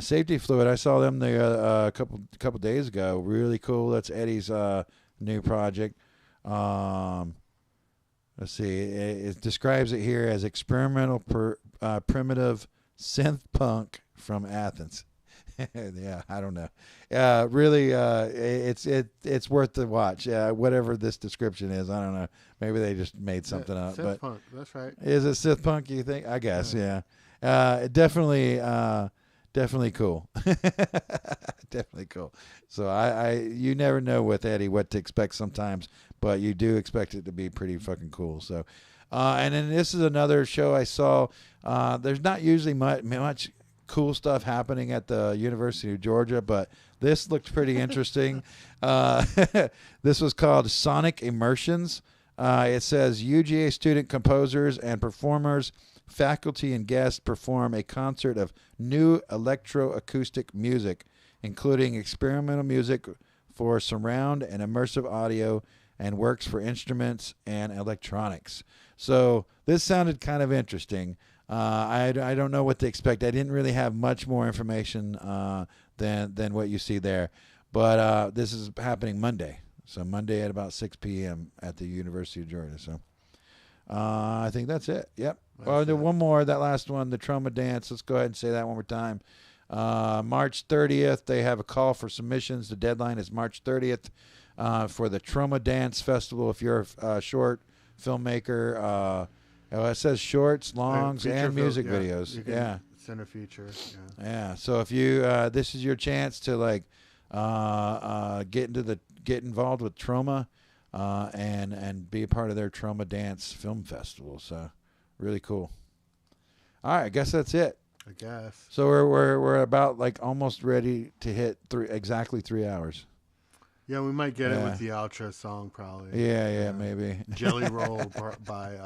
Safety Fluid, I saw them a couple days ago. Really cool. That's Eddy's new project. Let's see. It describes it here as experimental primitive synth punk from Athens. Yeah, I don't know. Really, it's worth the watch. Whatever this description is, I don't know. Maybe they just made something up. Synth But punk, that's right. Is it synth punk? You think? I guess. Yeah. Definitely cool. Definitely cool. So you never know with Eddy what to expect sometimes, but you do expect it to be pretty fucking cool. So, and then this is another show I saw. There's not usually much cool stuff happening at the University of Georgia, but this looked pretty interesting. This was called Sonic Immersions. It says UGA student composers and performers, faculty and guests perform a concert of new electroacoustic music, including experimental music for surround and immersive audio and works for instruments and electronics. So this sounded kind of interesting. I don't know what to expect. I didn't really have much more information than what you see there. But this is happening Monday. So Monday at about 6 p.m. at the University of Georgia. So I think that's it. Yep. Well, there one more, that last one, the Trauma Dance. Let's go ahead and say that one more time. March 30th, they have a call for submissions. The deadline is March 30th for the Trauma Dance Festival. If you're a short filmmaker, it says shorts, longs, and music videos. You can send a feature. Yeah. So if you, this is your chance to get involved with Trauma, and be a part of their Trauma Dance Film Festival. So really cool. All right, I guess that's it. I guess. So we're about almost ready to hit exactly 3 hours. Yeah, we might get it with the outro song probably. Yeah, maybe. Jelly Roll by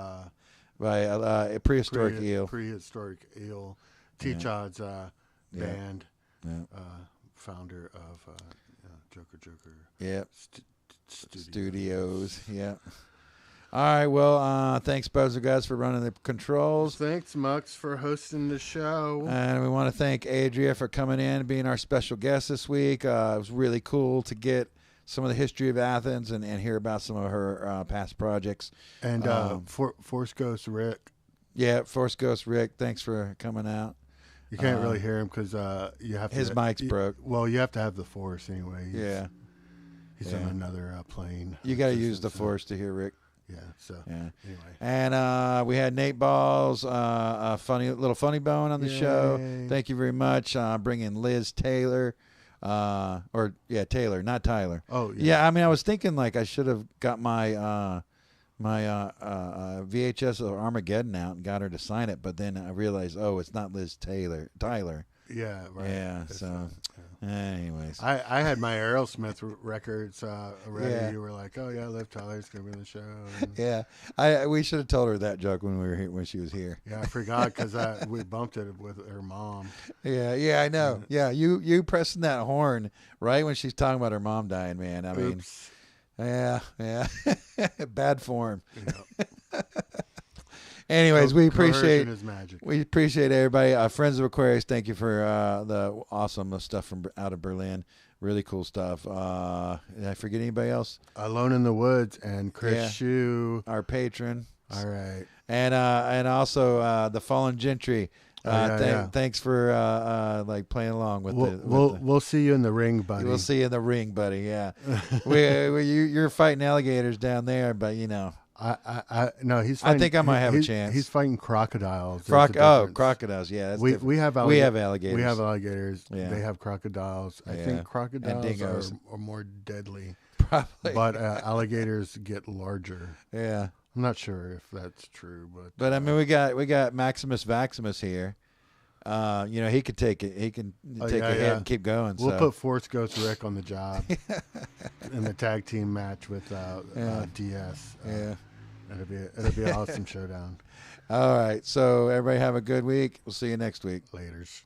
Prehistoric Eel. Prehistoric Eel. T-Chod's band. Founder of Joker. Yep. Studios. Yep. All right. Well, thanks, Buzzer guys, for running the controls. Thanks, Mux, for hosting the show. And we want to thank Adria for coming in and being our special guest this week. It was really cool to get some of the history of Athens and hear about some of her past projects. And Force Ghost Rick. Yeah, Force Ghost Rick. Thanks for coming out. You can't really hear him because you have to. His mic's broke. Well, you have to have the Force anyway. He's on Yeah. another plane. You got to use the Force to hear Rick. Yeah. So Yeah. anyway, And we had NATEBALLS, a funny bone on the show. Thank you very much. Bringing Liv Taylor, Taylor, not Tyler. Oh yeah. I mean, I was thinking I should have got my VHS of Armageddon out and got her to sign it, but then I realized, it's not Liv Taylor, Tyler. Yeah, right. Yeah. So, anyways, I had my Aerosmith records ready. Yeah. You were like, "Oh yeah, Liv Tyler's gonna be on the show." And we should have told her that joke when we were here, when she was here. yeah, I forgot because we bumped it with her mom. Yeah, I know. Yeah, you pressing that horn right when she's talking about her mom dying, man. I mean, yeah, bad form. Yeah. Anyways, we appreciate is magic. We appreciate everybody. Friends of Aquarius, thank you for the awesome stuff from out of Berlin. Really cool stuff. Did I forget anybody else? Alone in the Woods and Chris Shue, our patron. All right, and also the Fallen Gentry. Thanks for playing along with we'll see you in the ring, buddy. We'll see you in the ring, buddy. Yeah, you're fighting alligators down there, but No, he's fighting, I think I might have a chance. He's fighting crocodiles. Crocodiles. Yeah, we have alligators. We have alligators. Yeah. They have crocodiles. I think crocodiles are more deadly. Probably. But alligators get larger. Yeah. I'm not sure if that's true, but I mean, we got Maximus Vaximus here. You know, he could take it. He can take a hit and keep going. We'll put Force Ghost Rick on the job in the tag team match with DS. It'll be an awesome showdown. All right. So everybody have a good week. We'll see you next week. Laters.